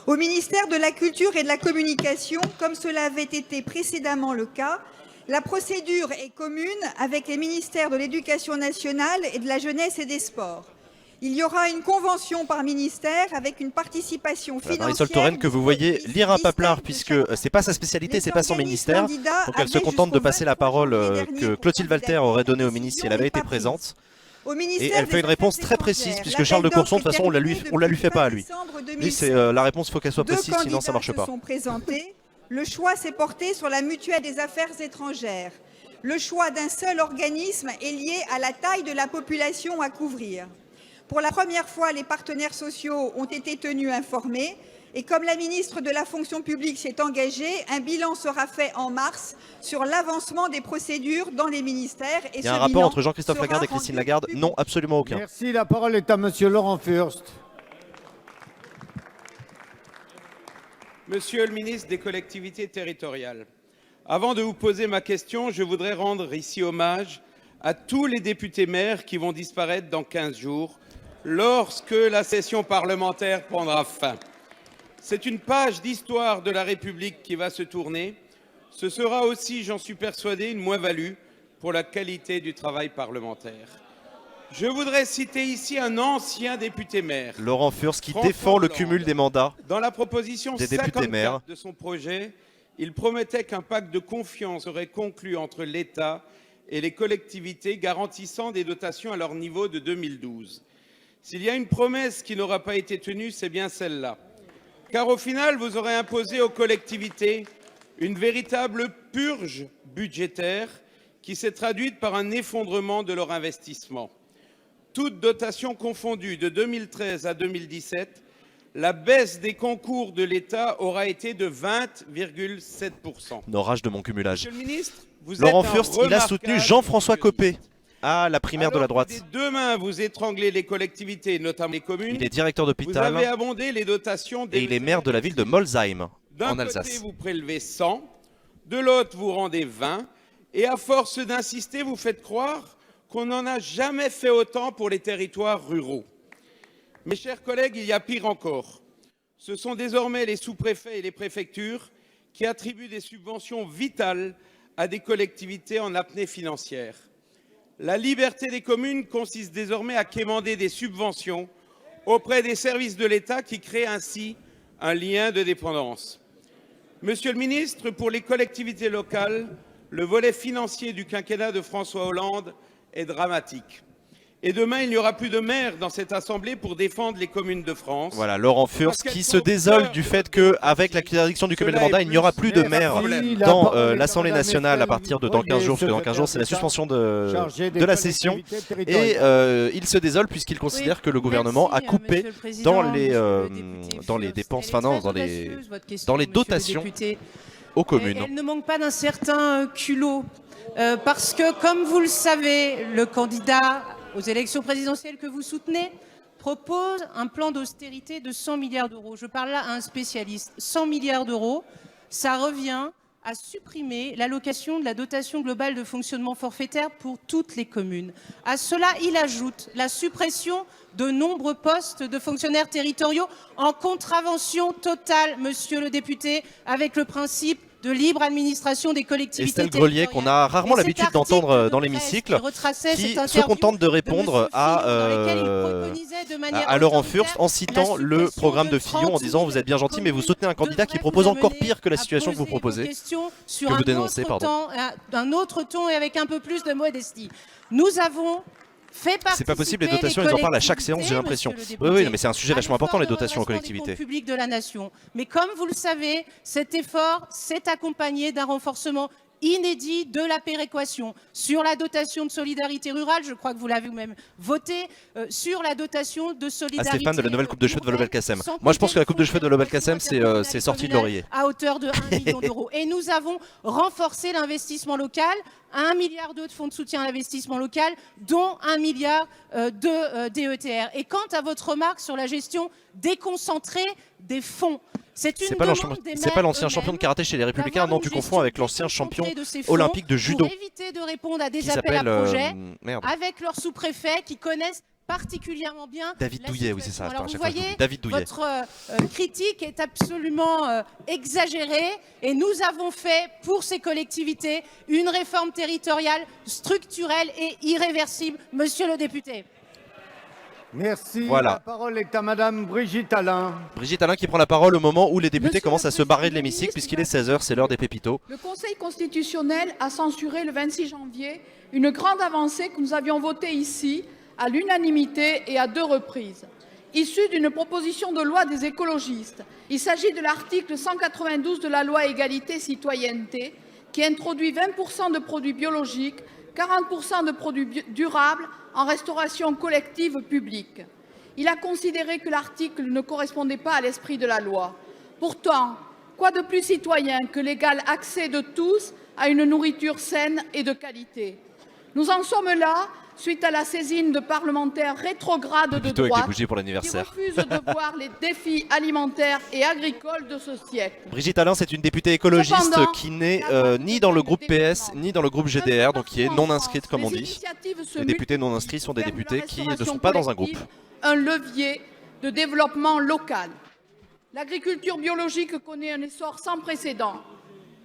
au ministère de la Culture et de la Communication, comme cela avait été précédemment le cas, la procédure est commune avec les ministères de l'Éducation nationale et de la Jeunesse et des Sports. Il y aura une convention par ministère avec une participation financière. Marisol Touraine, que vous voyez lire un paplard, puisque c'est pas sa spécialité, c'est pas son ministère. Donc elle se contente de passer la parole que Clotilde Walter aurait donnée au ministre si elle avait été présente. Et elle fait une réponse très précise, puisque Charles de Courson, de toute façon, on la lui fait pas à lui. Lui, c'est la réponse, il faut qu'elle soit précise, sinon ça marche pas. Le choix s'est porté sur la mutuelle des affaires étrangères. Le choix d'un seul organisme est lié à la taille de la population à couvrir. Pour la première fois, les partenaires sociaux ont été tenus informés et comme la ministre de la fonction publique s'est engagée, un bilan sera fait en mars sur l'avancement des procédures dans les ministères. Et il y a un rapport entre Jean-Christophe Lagarde et Christine Lagarde? Non, absolument aucun. Merci. La parole est à monsieur Laurent Furst. Monsieur le ministre des collectivités territoriales, avant de vous poser ma question, je voudrais rendre ici hommage à tous les députés maires qui vont disparaître dans 15 jours, lorsque la session parlementaire prendra fin. C'est une page d'histoire de la République qui va se tourner. Ce sera aussi, j'en suis persuadé, une moins-value pour la qualité du travail parlementaire. Je voudrais citer ici un ancien député maire. Laurent Furst, qui défend le cumul des mandats dans la proposition des députés maires de son projet, il promettait qu'un pacte de confiance serait conclu entre l'État et les collectivités, garantissant des dotations à leur niveau de 2012. S'il y a une promesse qui n'aura pas été tenue, c'est bien celle-là. Car au final, vous aurez imposé aux collectivités une véritable purge budgétaire qui s'est traduite par un effondrement de leur investissement. Toutes dotations confondues de 2013 à 2017, la baisse des concours de l'État aura été de 20,7%. Orage de mon cumulage. Monsieur le ministre, vous Laurent êtes Furst, il a soutenu Jean-François Copé à la primaire de la droite. Demain, vous étranglez les collectivités, notamment les communes. Il est directeur d'hôpital. Vous avez abondé les dotations et il est maire de la ville de Molsheim, en Alsace. D'un côté, vous prélevez 100, de l'autre, vous rendez 20, et à force d'insister, vous faites croire qu'on n'en a jamais fait autant pour les territoires ruraux. Mes chers collègues, il y a pire encore. Ce sont désormais les sous-préfets et les préfectures qui attribuent des subventions vitales à des collectivités en apnée financière. La liberté des communes consiste désormais à quémander des subventions auprès des services de l'État qui créent ainsi un lien de dépendance. Monsieur le ministre, pour les collectivités locales, le volet financier du quinquennat de François Hollande est dramatique. Et demain, il n'y aura plus de maires dans cette assemblée pour défendre les communes de France. Voilà, Laurent Furst qui se désole du fait qu'avec la interdiction du cumul des mandats, il n'y aura plus de maires dans l'Assemblée nationale à partir de dans 15 jours, parce que dans 15 jours, c'est la suspension de la session. Et il se désole puisqu'il considère que le gouvernement a coupé dans les dépenses, enfin non, dans les dotations aux communes. Elle ne manque pas d'un certain culot, parce que, comme vous le savez, le candidat aux élections présidentielles que vous soutenez propose un plan d'austérité de 100 milliards d'euros. Je parle là à un spécialiste. 100 milliards d'euros, ça revient à supprimer l'allocation de la dotation globale de fonctionnement forfaitaire pour toutes les communes. À cela, il ajoute la suppression de nombreux postes de fonctionnaires territoriaux en contravention totale, monsieur le député, avec le principe de libre administration des collectivités Estelle Grelier, qu'on a rarement l'habitude d'entendre dans l'hémicycle, qui se contente de répondre à Laurent Furst en citant le programme de Fillon en disant vous êtes bien gentil mais vous soutenez un candidat qui propose encore pire que la situation que vous proposez, que vous dénoncez, pardon. D'un autre ton et avec un peu plus de modestie. Nous avons c'est pas possible, les dotations, ils en parlent à chaque séance, j'ai l'impression. Oui, mais c'est un sujet vachement important, les dotations aux collectivités. Public de la nation. Mais comme vous le savez, cet effort s'est accompagné d'un renforcement inédit de la péréquation, sur la dotation de solidarité rurale, je crois que vous l'avez vous-même voté, sur la dotation de Ah, solidarité Stéphane, de la nouvelle coupe de cheveux de Vallaud-Belkacem. Moi, je pense que la coupe de cheveux de Vallaud-Belkacem, c'est sorti de l'oreiller. à hauteur de 1 million d'euros. Et nous avons renforcé l'investissement local, 1,2 milliard de fonds de soutien à l'investissement local, dont 1 milliard de DETR. Et quant à votre remarque sur la gestion déconcentrée des fonds, c'est une demande des C'est pas l'ancien champion de karaté chez les Républicains, non, tu confonds avec l'ancien champion olympique de judo. Pour éviter de répondre à des qui appels à s'appelle, projets merde. avec leurs sous-préfets qui connaissent particulièrement bien David la Douillet, oui, c'est ça. situation. Alors à vous chaque fois, je voyez, l'oublie. David Douillet. votre critique est absolument exagérée et nous avons fait pour ces collectivités une réforme territoriale structurelle et irréversible, monsieur le député. Merci. Voilà. La parole est à Madame Brigitte Allain. Brigitte Allain qui prend la parole au moment où les députés commencent à se barrer de l'hémicycle puisqu'il est 16h, c'est l'heure des pépitos. Le Conseil constitutionnel a censuré le 26 janvier une grande avancée que nous avions votée ici à l'unanimité et à 2 reprises. Issue d'une proposition de loi des écologistes, il s'agit de l'article 192 de la loi Égalité-Citoyenneté qui introduit 20% de produits biologiques, 40% de produits durables en restauration collective publique. Il a considéré que l'article ne correspondait pas à l'esprit de la loi. Pourtant, quoi de plus citoyen que l'égal accès de tous à une nourriture saine et de qualité? Nous en sommes là suite à la saisine de parlementaires rétrogrades de Plutôt avec droite les bougies pour qui l'anniversaire. refusent de voir les défis alimentaires et agricoles de ce siècle. Brigitte Allain, c'est une députée écologiste Cependant, qui n'est ni dans le groupe PS ni dans le groupe GDR, donc qui est non inscrite comme on dit. Les députés non inscrits sont des députés qui ne sont pas dans un groupe. Un levier de développement local. L'agriculture biologique connaît un essor sans précédent.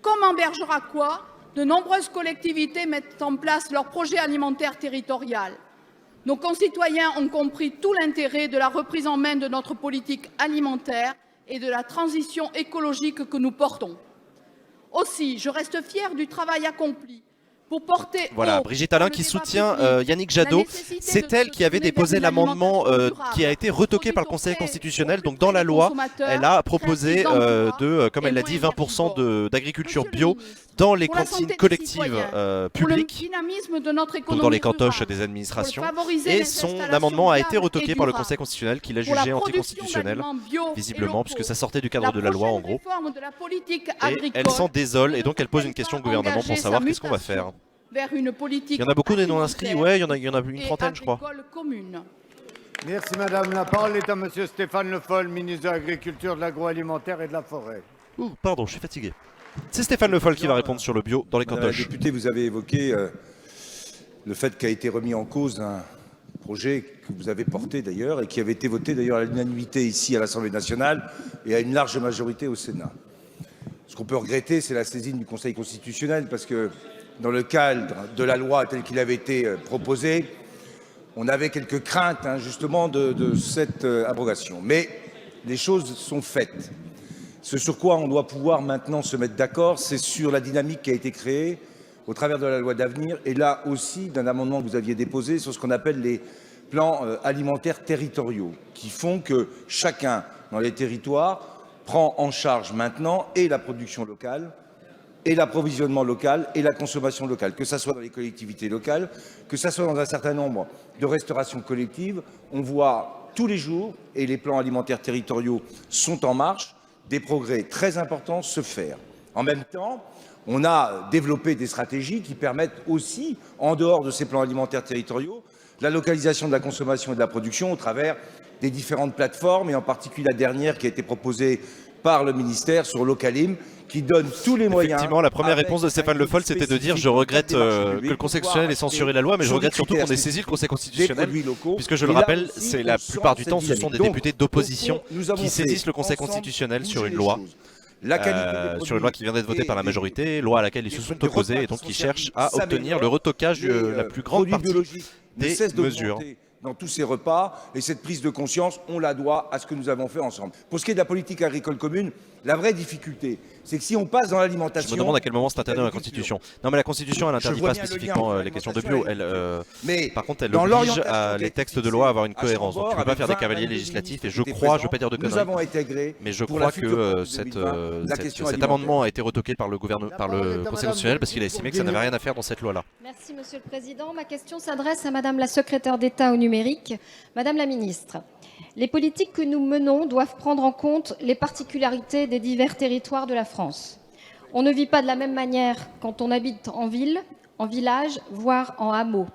Comme en Bergeracois, de nombreuses collectivités mettent en place leur projet alimentaire territorial. Nos concitoyens ont compris tout l'intérêt de la reprise en main de notre politique alimentaire et de la transition écologique que nous portons. Aussi, je reste fière du travail accompli pour porter Voilà, Brigitte Allain qui soutient Yannick Jadot. C'est elle qui avait déposé l'amendement qui a été retoqué par le Conseil constitutionnel. Donc dans la loi, elle a proposé comme elle l'a dit, 20% d'agriculture bio dans les cantines collectives publiques, donc dans les cantoches des administrations. Et son amendement a été retoqué par le Conseil constitutionnel qui l'a jugé anticonstitutionnel, visiblement, puisque ça sortait du cadre de la loi en gros. Et elle s'en désole et donc elle pose une question au gouvernement pour savoir qu'est-ce qu'on va faire. Il y en a beaucoup des non-inscrits, ouais, il y en a une trentaine je crois. Merci madame. La parole est à monsieur Stéphane Le Foll, ministre de l'Agriculture, de l'Agroalimentaire et de la Forêt. Ouh, pardon, je suis fatigué. C'est Stéphane Le Foll qui va répondre sur le bio dans les Madame la cantoches. députée, vous avez évoqué le fait qu'a été remis en cause un projet que vous avez porté d'ailleurs et qui avait été voté d'ailleurs à l'unanimité ici à l'Assemblée nationale et à une large majorité au Sénat. Ce qu'on peut regretter, c'est la saisine du Conseil constitutionnel parce que dans le cadre de la loi tel qu'il avait été proposé, on avait quelques craintes justement de cette abrogation. Mais les choses sont faites. Ce sur quoi on doit pouvoir maintenant se mettre d'accord, c'est sur la dynamique qui a été créée au travers de la loi d'avenir et là aussi d'un amendement que vous aviez déposé sur ce qu'on appelle les plans alimentaires territoriaux qui font que chacun dans les territoires prend en charge maintenant et la production locale et l'approvisionnement local et la consommation locale, que ce soit dans les collectivités locales, que ce soit dans un certain nombre de restaurations collectives. On voit tous les jours, et les plans alimentaires territoriaux sont en marche, des progrès très importants se faire. En même temps, on a développé des stratégies qui permettent aussi, en dehors de ces plans alimentaires territoriaux, la localisation de la consommation et de la production au travers des différentes plateformes, et en particulier la dernière qui a été proposée par le ministère sur Localim, qui donne tous les moyens. Effectivement, la première réponse de Stéphane Le Foll, c'était de dire je regrette que le Conseil constitutionnel ait censuré la loi, mais je regrette surtout qu'on ait saisi le Conseil constitutionnel, puisque je le rappelle, c'est la plupart du temps, ce sont des députés d'opposition qui saisissent le Conseil constitutionnel sur une loi. Sur une loi qui vient d'être votée par la majorité, loi à laquelle ils se sont opposés et donc qui cherchent à obtenir le retocage de la plus grande partie des mesures. Dans tous ces repas, et cette prise de conscience, on la doit à ce que nous avons fait ensemble. Pour ce qui est de la politique agricole commune, la vraie difficulté, C'est que si on passe dans l'alimentation... Je me demande à quel moment c'est interdit dans la Constitution. Non mais la Constitution elle n'interdit pas spécifiquement les questions de bio. Par contre elle oblige les textes de loi à avoir une cohérence. Donc tu ne peux pas faire des cavaliers législatifs et je crois, je ne veux pas dire de conneries, mais je crois que cet amendement a été retoqué par le Conseil constitutionnel parce qu'il a estimé que ça n'avait rien à faire dans cette loi-là. Merci Monsieur le Président. Ma question s'adresse à Madame la Secrétaire d'État au numérique. Madame la Ministre, les politiques que nous menons doivent prendre en compte les particularités des divers territoires de la France. On ne vit pas de la même manière quand on habite en ville, en village, voire en hameau.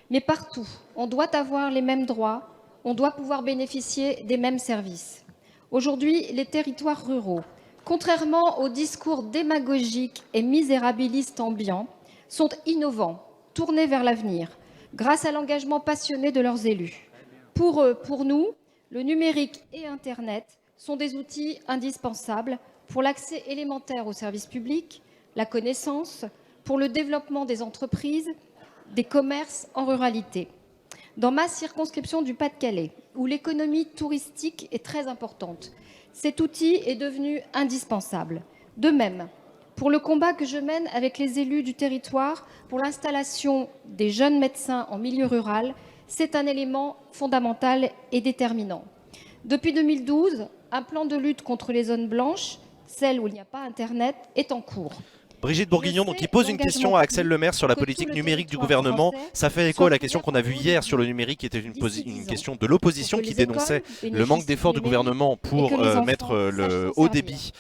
Mais partout, on doit avoir les mêmes droits, on doit pouvoir bénéficier des mêmes services. Aujourd'hui, les territoires ruraux, contrairement aux discours démagogiques et misérabilistes ambiants, sont innovants, tournés vers l'avenir, grâce à l'engagement passionné de leurs élus. Pour eux, pour nous, le numérique et Internet sont des outils indispensables pour l'accès élémentaire aux services publics, la connaissance, pour le développement des entreprises, des commerces en ruralité. Dans ma circonscription du Pas-de-Calais, où l'économie touristique est très importante, cet outil est devenu indispensable. De même, pour le combat que je mène avec les élus du territoire pour l'installation des jeunes médecins en milieu rural, c'est un élément fondamental et déterminant. Depuis 2012, un plan de lutte contre les zones blanches, celles où il n'y a pas Internet, est en cours. Brigitte Bourguignon qui pose une question à Axel Lemaire sur la politique numérique du gouvernement. Ça fait écho à la question qu'on a vue hier sur le numérique qui était une question de l'opposition qui dénonçait le manque d'efforts du gouvernement pour mettre le haut débit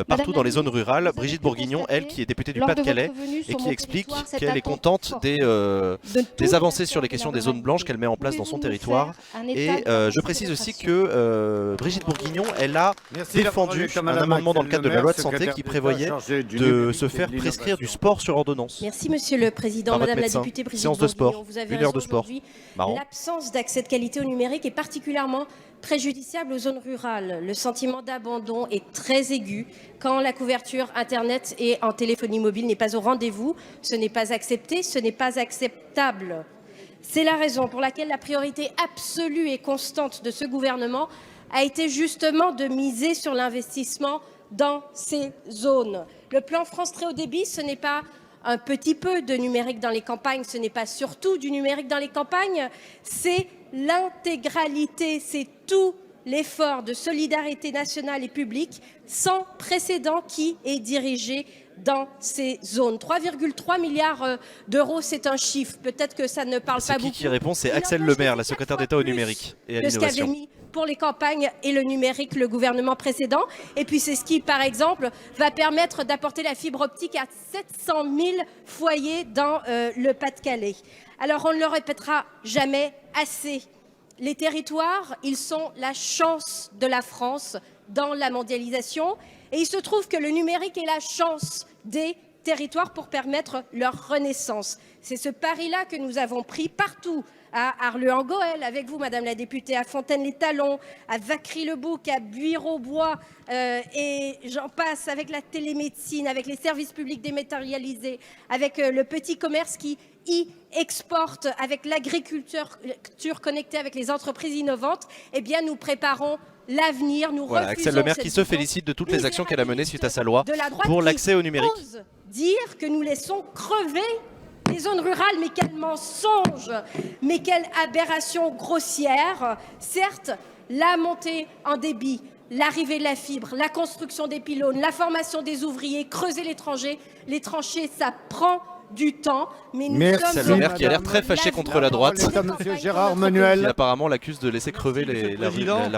partout dans les zones rurales. Brigitte Bourguignon, elle qui est députée du Pas-de-Calais et qui explique qu'elle est contente des avancées sur les questions des zones blanches qu'elle met en place dans son territoire. Et je précise aussi que Brigitte Bourguignon, elle a défendu un amendement dans le cadre de la loi de santé qui prévoyait de se faire prescrire du sport sur ordonnance. Merci Monsieur le Président. Madame la députée Brigitte Bourguignon, vous avez raison aujourd'hui. L'absence d'accès de qualité au numérique est particulièrement préjudiciable aux zones rurales. Le sentiment d'abandon est très aigu quand la couverture Internet et en téléphonie mobile n'est pas au rendez-vous. Ce n'est pas accepté, ce n'est pas acceptable. C'est la raison pour laquelle la priorité absolue et constante de ce gouvernement a été justement de miser sur l'investissement dans ces zones. Le plan France Très Haut Débit, ce n'est pas un petit peu de numérique dans les campagnes, ce n'est pas surtout du numérique dans les campagnes, c'est l'intégralité, c'est tout l'effort de solidarité nationale et publique sans précédent qui est dirigé dans ces zones. 3,3 milliards d'euros, c'est un chiffre. Peut-être que ça ne parle pas beaucoup. Qui répond, c'est Axel Lemaire, la secrétaire d'État au numérique et à l'innovation. Pour les campagnes et le numérique, le gouvernement précédent. Et puis c'est ce qui, par exemple, va permettre d'apporter la fibre optique à 700 000 foyers dans le Pas-de-Calais. Alors on ne le répétera jamais assez. Les territoires, ils sont la chance de la France dans la mondialisation. Et il se trouve que le numérique est la chance des territoires pour permettre leur renaissance. C'est ce pari-là que nous avons pris partout, à Arleux-en-Gohelle, avec vous, Madame la députée, à Fontaine-les-Talons, à Vacry-le-Bouc, à Buire-au-Bois, et j'en passe, avec la télémédecine, avec les services publics dématérialisés, avec le petit commerce qui y exporte, avec l'agriculture connectée, avec les entreprises innovantes. Eh bien, nous préparons l'avenir, nous refusons Axel Lemaire qui se félicite de toutes les actions qu'elle a menées suite à sa loi pour l'accès au numérique. Dire que nous laissons crever les zones rurales, mais quel mensonge, mais quelle aberration grossière. Certes, la montée en débit, l'arrivée de la fibre, la construction des pylônes, la formation des ouvriers, creuser les tranchées, ça prend du temps, mais nous sommes... Le maire qui a l'air très fâché contre la droite. Monsieur Gérard Manuel. Qui apparemment l'accuse de laisser crever la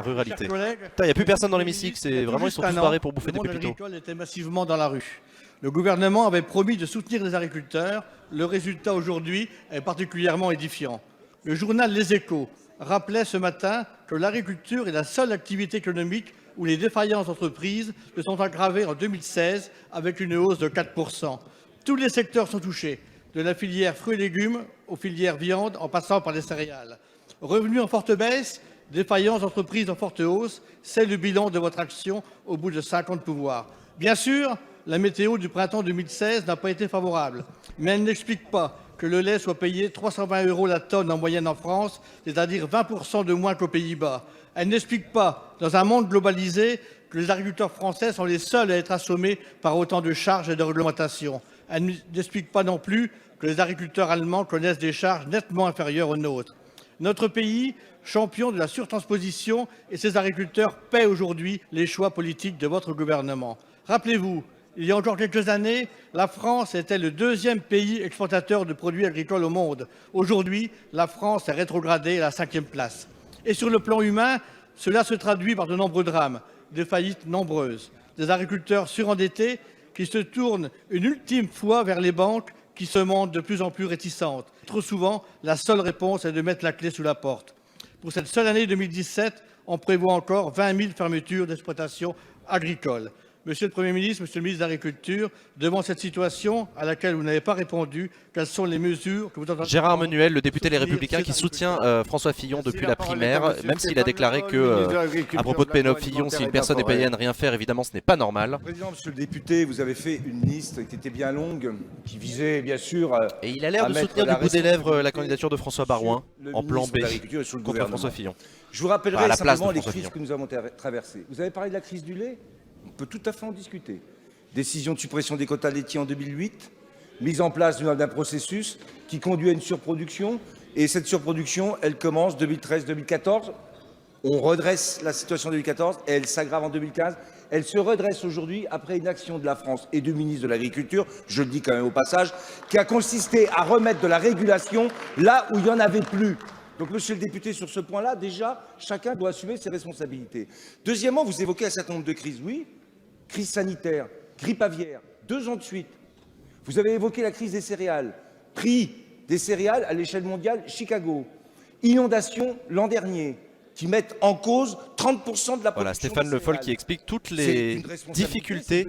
ruralité. Il n'y a plus personne dans l'hémicycle, c'est vraiment ils sont tous barrés pour bouffer des pépitos. Le monde agricole était massivement dans la rue. Le gouvernement avait promis de soutenir les agriculteurs. Le résultat aujourd'hui est particulièrement édifiant. Le journal Les Échos rappelait ce matin que l'agriculture est la seule activité économique où les défaillances d'entreprises se sont aggravées en 2016 avec une hausse de 4%. Tous les secteurs sont touchés, de la filière fruits et légumes aux filières viande en passant par les céréales. Revenus en forte baisse, défaillances d'entreprises en forte hausse, c'est le bilan de votre action au bout de 5 ans de pouvoir. Bien sûr, la météo du printemps 2016 n'a pas été favorable, mais elle n'explique pas que le lait soit payé 320 € la tonne en moyenne en France, c'est-à-dire 20% de moins qu'aux Pays-Bas. Elle n'explique pas, dans un monde globalisé, que les agriculteurs français sont les seuls à être assommés par autant de charges et de réglementations. Elle n'explique pas non plus que les agriculteurs allemands connaissent des charges nettement inférieures aux nôtres. Notre pays, champion de la surtransposition, et ses agriculteurs paient aujourd'hui les choix politiques de votre gouvernement. Rappelez-vous, il y a encore quelques années, la France était le 2e pays exportateur de produits agricoles au monde. Aujourd'hui, la France est rétrogradée à la 5e place. Et sur le plan humain, cela se traduit par de nombreux drames, des faillites nombreuses, des agriculteurs surendettés qui se tournent une ultime fois vers les banques qui se montrent de plus en plus réticentes. Trop souvent, la seule réponse est de mettre la clé sous la porte. Pour cette seule année 2017, on prévoit encore 20 000 fermetures d'exploitations agricoles. Monsieur le Premier ministre, Monsieur le ministre de l'Agriculture, devant cette situation à laquelle vous n'avez pas répondu, quelles sont les mesures que vous entendez Gérard prendre Menuel, le député Les pour soutenir Républicains, ces qui soutient agriculteurs François Fillon Merci, depuis la la parole est à primaire, monsieur même s'il a Stéphane déclaré Le Foll, que, ministre de l'Agriculture, à propos de de Benoît Fillon, si une personne n'est l'agroalimentaire et de la payée à ne rien faire, évidemment, ce n'est pas normal. Président, monsieur le député, vous avez fait une liste qui était bien longue, qui visait bien sûr. Et il a l'air de soutenir du bout des lèvres la candidature de François Barouin en plan B contre François Fillon. Je vous rappellerai la place simplement de les François crises Fillon. que nous avons traversées. Vous avez parlé de la crise du lait, on peut tout à fait en discuter. Décision de suppression des quotas laitiers en 2008, mise en place d'un processus qui conduit à une surproduction. Et cette surproduction, elle commence 2013-2014. On redresse la situation en 2014 et elle s'aggrave en 2015. Elle se redresse aujourd'hui après une action de la France et du ministre de l'Agriculture, je le dis quand même au passage, qui a consisté à remettre de la régulation là où il n'y en avait plus. Donc, monsieur le député, sur ce point-là, déjà, chacun doit assumer ses responsabilités. Deuxièmement, vous évoquez un certain nombre de crises. Oui, crise sanitaire, grippe aviaire, 2 ans de suite. Vous avez évoqué la crise des céréales, prix des céréales à l'échelle mondiale, Chicago. Inondations l'an dernier, qui mettent en cause 30% de la production. Voilà, Stéphane Le Foll qui explique toutes les difficultés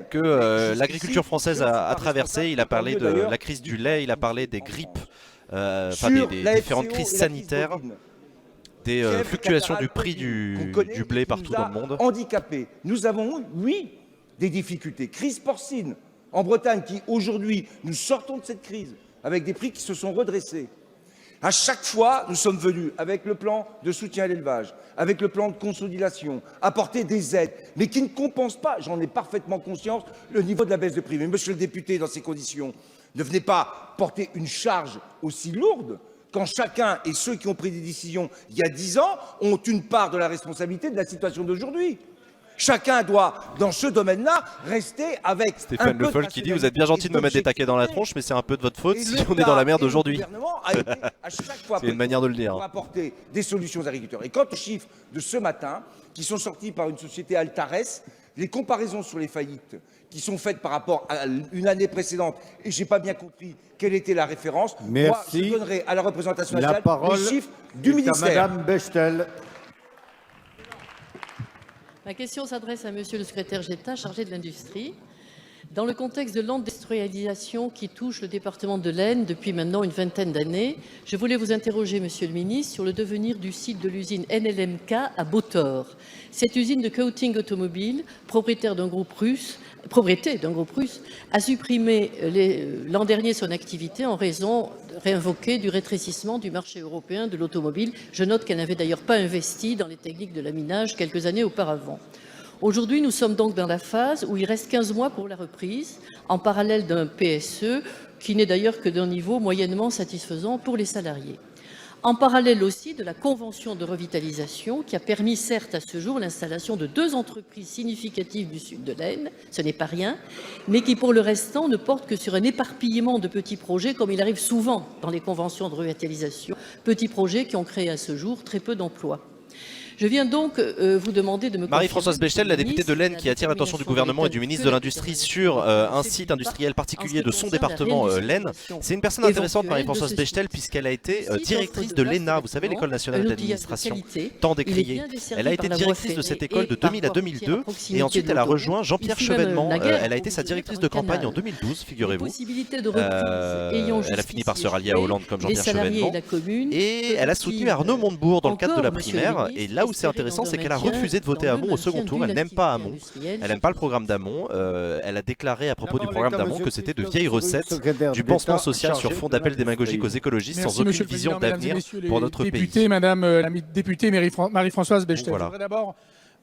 que Mais l'agriculture française a traversées. Il a parlé de la crise du lait, il a parlé des grippes, des différentes crises sanitaires, des fluctuations du prix du blé partout dans le monde. Handicapés. Nous avons, oui, des difficultés. Crise porcine en Bretagne qui, aujourd'hui, nous sortons de cette crise avec des prix qui se sont redressés. À chaque fois, nous sommes venus avec le plan de soutien à l'élevage, avec le plan de consolidation, apporter des aides, mais qui ne compensent pas, j'en ai parfaitement conscience, le niveau de la baisse de prix. Mais monsieur le député, dans ces conditions, ne venez pas porter une charge aussi lourde quand chacun et ceux qui ont pris des décisions il y a 10 ans ont une part de la responsabilité de la situation d'aujourd'hui. Chacun doit, dans ce domaine-là, rester avec Stéphane Le Foll qui dit « Vous êtes bien gentil de me mettre des taquets dans la tronche, mais c'est un peu de votre faute si on est dans la merde aujourd'hui. » C'est une manière de le dire. Pour apporter des solutions aux agriculteurs. Et quant aux chiffres de ce matin, qui sont sortis par une société Altares, les comparaisons sur les faillites qui sont faites par rapport à une année précédente, et je n'ai pas bien compris quelle était la référence, Merci. moi je donnerai à la représentation nationale les chiffres du est à ministère. Madame Bechtel. Ma question s'adresse à Monsieur le secrétaire d'État chargé de l'industrie. Dans le contexte de l'industrialisation qui touche le département de l'Aisne depuis maintenant une vingtaine d'années, je voulais vous interroger, Monsieur le ministre, sur le devenir du site de l'usine NLMK à Beautor. Cette usine de coating automobile, propriété d'un groupe russe, a supprimé l'an dernier son activité en raison réinvoquée du rétrécissement du marché européen de l'automobile. Je note qu'elle n'avait d'ailleurs pas investi dans les techniques de laminage quelques années auparavant. Aujourd'hui, nous sommes donc dans la phase où il reste 15 mois pour la reprise, en parallèle d'un PSE qui n'est d'ailleurs que d'un niveau moyennement satisfaisant pour les salariés. En parallèle aussi de la convention de revitalisation qui a permis certes à ce jour l'installation de 2 entreprises significatives du sud de l'Aisne, ce n'est pas rien, mais qui pour le restant ne porte que sur un éparpillement de petits projets comme il arrive souvent dans les conventions de revitalisation, petits projets qui ont créé à ce jour très peu d'emplois. Je viens donc vous demander de me... Marie-Françoise Bechtel, la députée de l'Aisne, qui attire l'attention du gouvernement et du ministre de l'Industrie sur un site industriel particulier de son département, l'Aisne. C'est une personne intéressante, Marie-Françoise Bechtel, puisqu'elle a été directrice de l'ENA, vous savez, l'École nationale d'administration, tant décriée. Elle a été directrice de cette école de 2000 à 2002, et ensuite elle a rejoint Jean-Pierre Chevènement. Elle a été sa directrice de campagne en 2012, figurez-vous. Elle a fini par se rallier à Hollande comme Jean-Pierre Chevènement. Et elle a soutenu Arnaud Montebourg dans le cadre de la primaire. Et là où c'est intéressant, c'est qu'elle a refusé de voter Hamon au second tour. Elle n'aime pas Hamon. Elle n'aime pas le programme d'Hamon. Elle a déclaré à propos du programme d'Hamon que c'était de vieilles recettes du pansement social sur fond d'appel démagogique aux écologistes sans aucune vision d'avenir pour notre pays. Madame la députée Marie-Françoise Bechtel. Voilà. Je voudrais d'abord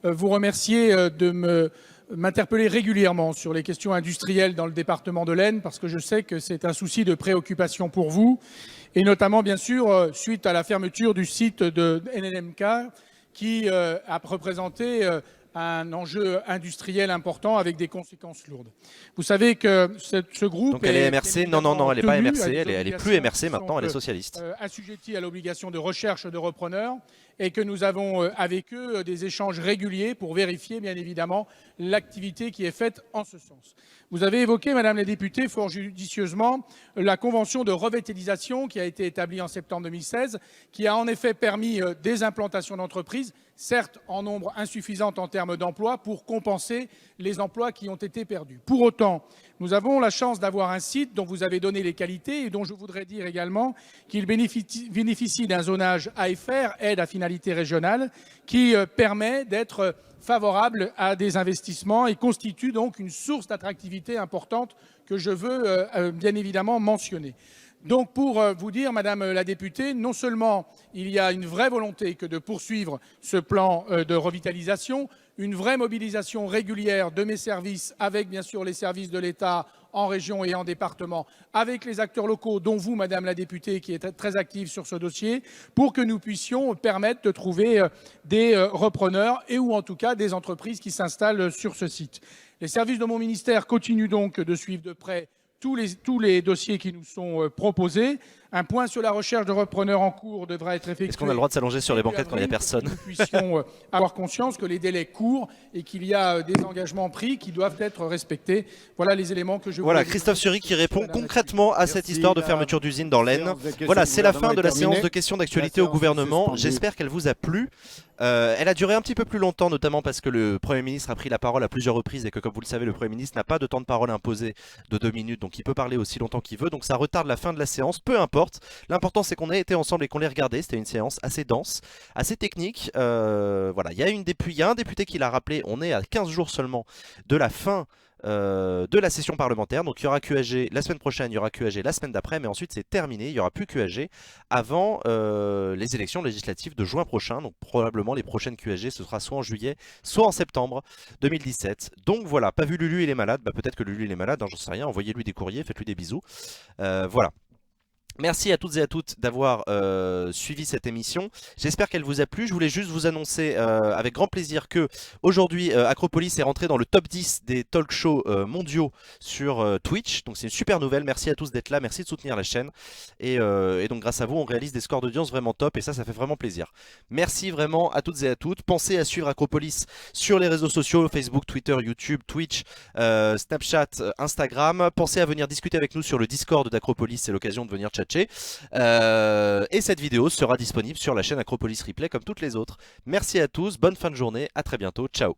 vous remercier de m'interpeller régulièrement sur les questions industrielles dans le département de l'Aisne, parce que je sais que c'est un souci de préoccupation pour vous, et notamment, bien sûr, suite à la fermeture du site de NNMK, qui a représenté un enjeu industriel important avec des conséquences lourdes. Vous savez que ce groupe... Donc elle est MRC? Non, elle n'est pas MRC, elle est plus MRC maintenant, elle est socialiste. Assujettie à l'obligation de recherche de repreneurs, et que nous avons avec eux des échanges réguliers pour vérifier, bien évidemment, l'activité qui est faite en ce sens. Vous avez évoqué, Madame la députée, fort judicieusement, la convention de revitalisation qui a été établie en septembre 2016, qui a en effet permis des implantations d'entreprises, certes en nombre insuffisant en termes d'emplois, pour compenser les emplois qui ont été perdus. Pour autant, nous avons la chance d'avoir un site dont vous avez donné les qualités et dont je voudrais dire également qu'il bénéficie d'un zonage AFR, aide à finalité régionale, qui permet d'être favorable à des investissements et constitue donc une source d'attractivité importante que je veux bien évidemment mentionner. Donc pour vous dire, Madame la députée, non seulement il y a une vraie volonté que de poursuivre ce plan de revitalisation, une vraie mobilisation régulière de mes services avec bien sûr les services de l'État en région et en département, avec les acteurs locaux, dont vous, Madame la députée, qui êtes très active sur ce dossier, pour que nous puissions permettre de trouver des repreneurs et ou en tout cas des entreprises qui s'installent sur ce site. Les services de mon ministère continuent donc de suivre de près tous les dossiers qui nous sont proposés. Un point sur la recherche de repreneurs en cours devra être effectué. Est-ce qu'on a le droit de s'allonger sur les banquettes quand il n'y a personne? Nous puissions avoir conscience que les délais courent et qu'il y a des engagements pris qui doivent être respectés. Voilà les éléments que je voulais... Voilà, Christophe Sury qui répond concrètement à cette histoire de fermeture d'usine dans l'Aisne. Voilà, c'est la fin de la séance de questions d'actualité au gouvernement. J'espère qu'elle vous a plu. Elle a duré un petit peu plus longtemps, notamment parce que le Premier ministre a pris la parole à plusieurs reprises et que, comme vous le savez, le Premier ministre n'a pas de temps de parole imposé de 2 minutes, donc il peut parler aussi longtemps qu'il veut. Donc ça retarde la fin de la séance, peu importe. L'important, c'est qu'on ait été ensemble et qu'on l'ait regardé. C'était une séance assez dense, assez technique. Voilà, il y a un député qui l'a rappelé. On est à 15 jours seulement de la fin de la session parlementaire. Donc il y aura QAG la semaine prochaine, il y aura QAG la semaine d'après, mais ensuite c'est terminé. Il n'y aura plus QAG avant les élections législatives de juin prochain. Donc probablement les prochaines QAG, ce sera soit en juillet, soit en septembre 2017. Donc voilà, pas vu Lulu, il est malade. Bah, peut-être que Lulu il est malade, hein, j'en sais rien. Envoyez-lui des courriers, faites-lui des bisous. Voilà. Merci à toutes et à toutes d'avoir suivi cette émission. J'espère qu'elle vous a plu. Je voulais juste vous annoncer avec grand plaisir que aujourd'hui Acropolis est rentré dans le top 10 des talk shows mondiaux sur Twitch. Donc c'est une super nouvelle. Merci à tous d'être là. Merci de soutenir la chaîne. Et donc grâce à vous, on réalise des scores d'audience vraiment top. Et ça fait vraiment plaisir. Merci vraiment à toutes et à toutes. Pensez à suivre Acropolis sur les réseaux sociaux, Facebook, Twitter, YouTube, Twitch, Snapchat, Instagram. Pensez à venir discuter avec nous sur le Discord d'Acropolis. C'est l'occasion de venir chatcher. Et cette vidéo sera disponible sur la chaîne Acropolis Replay comme toutes les autres. Merci à tous, bonne fin de journée, à très bientôt, ciao.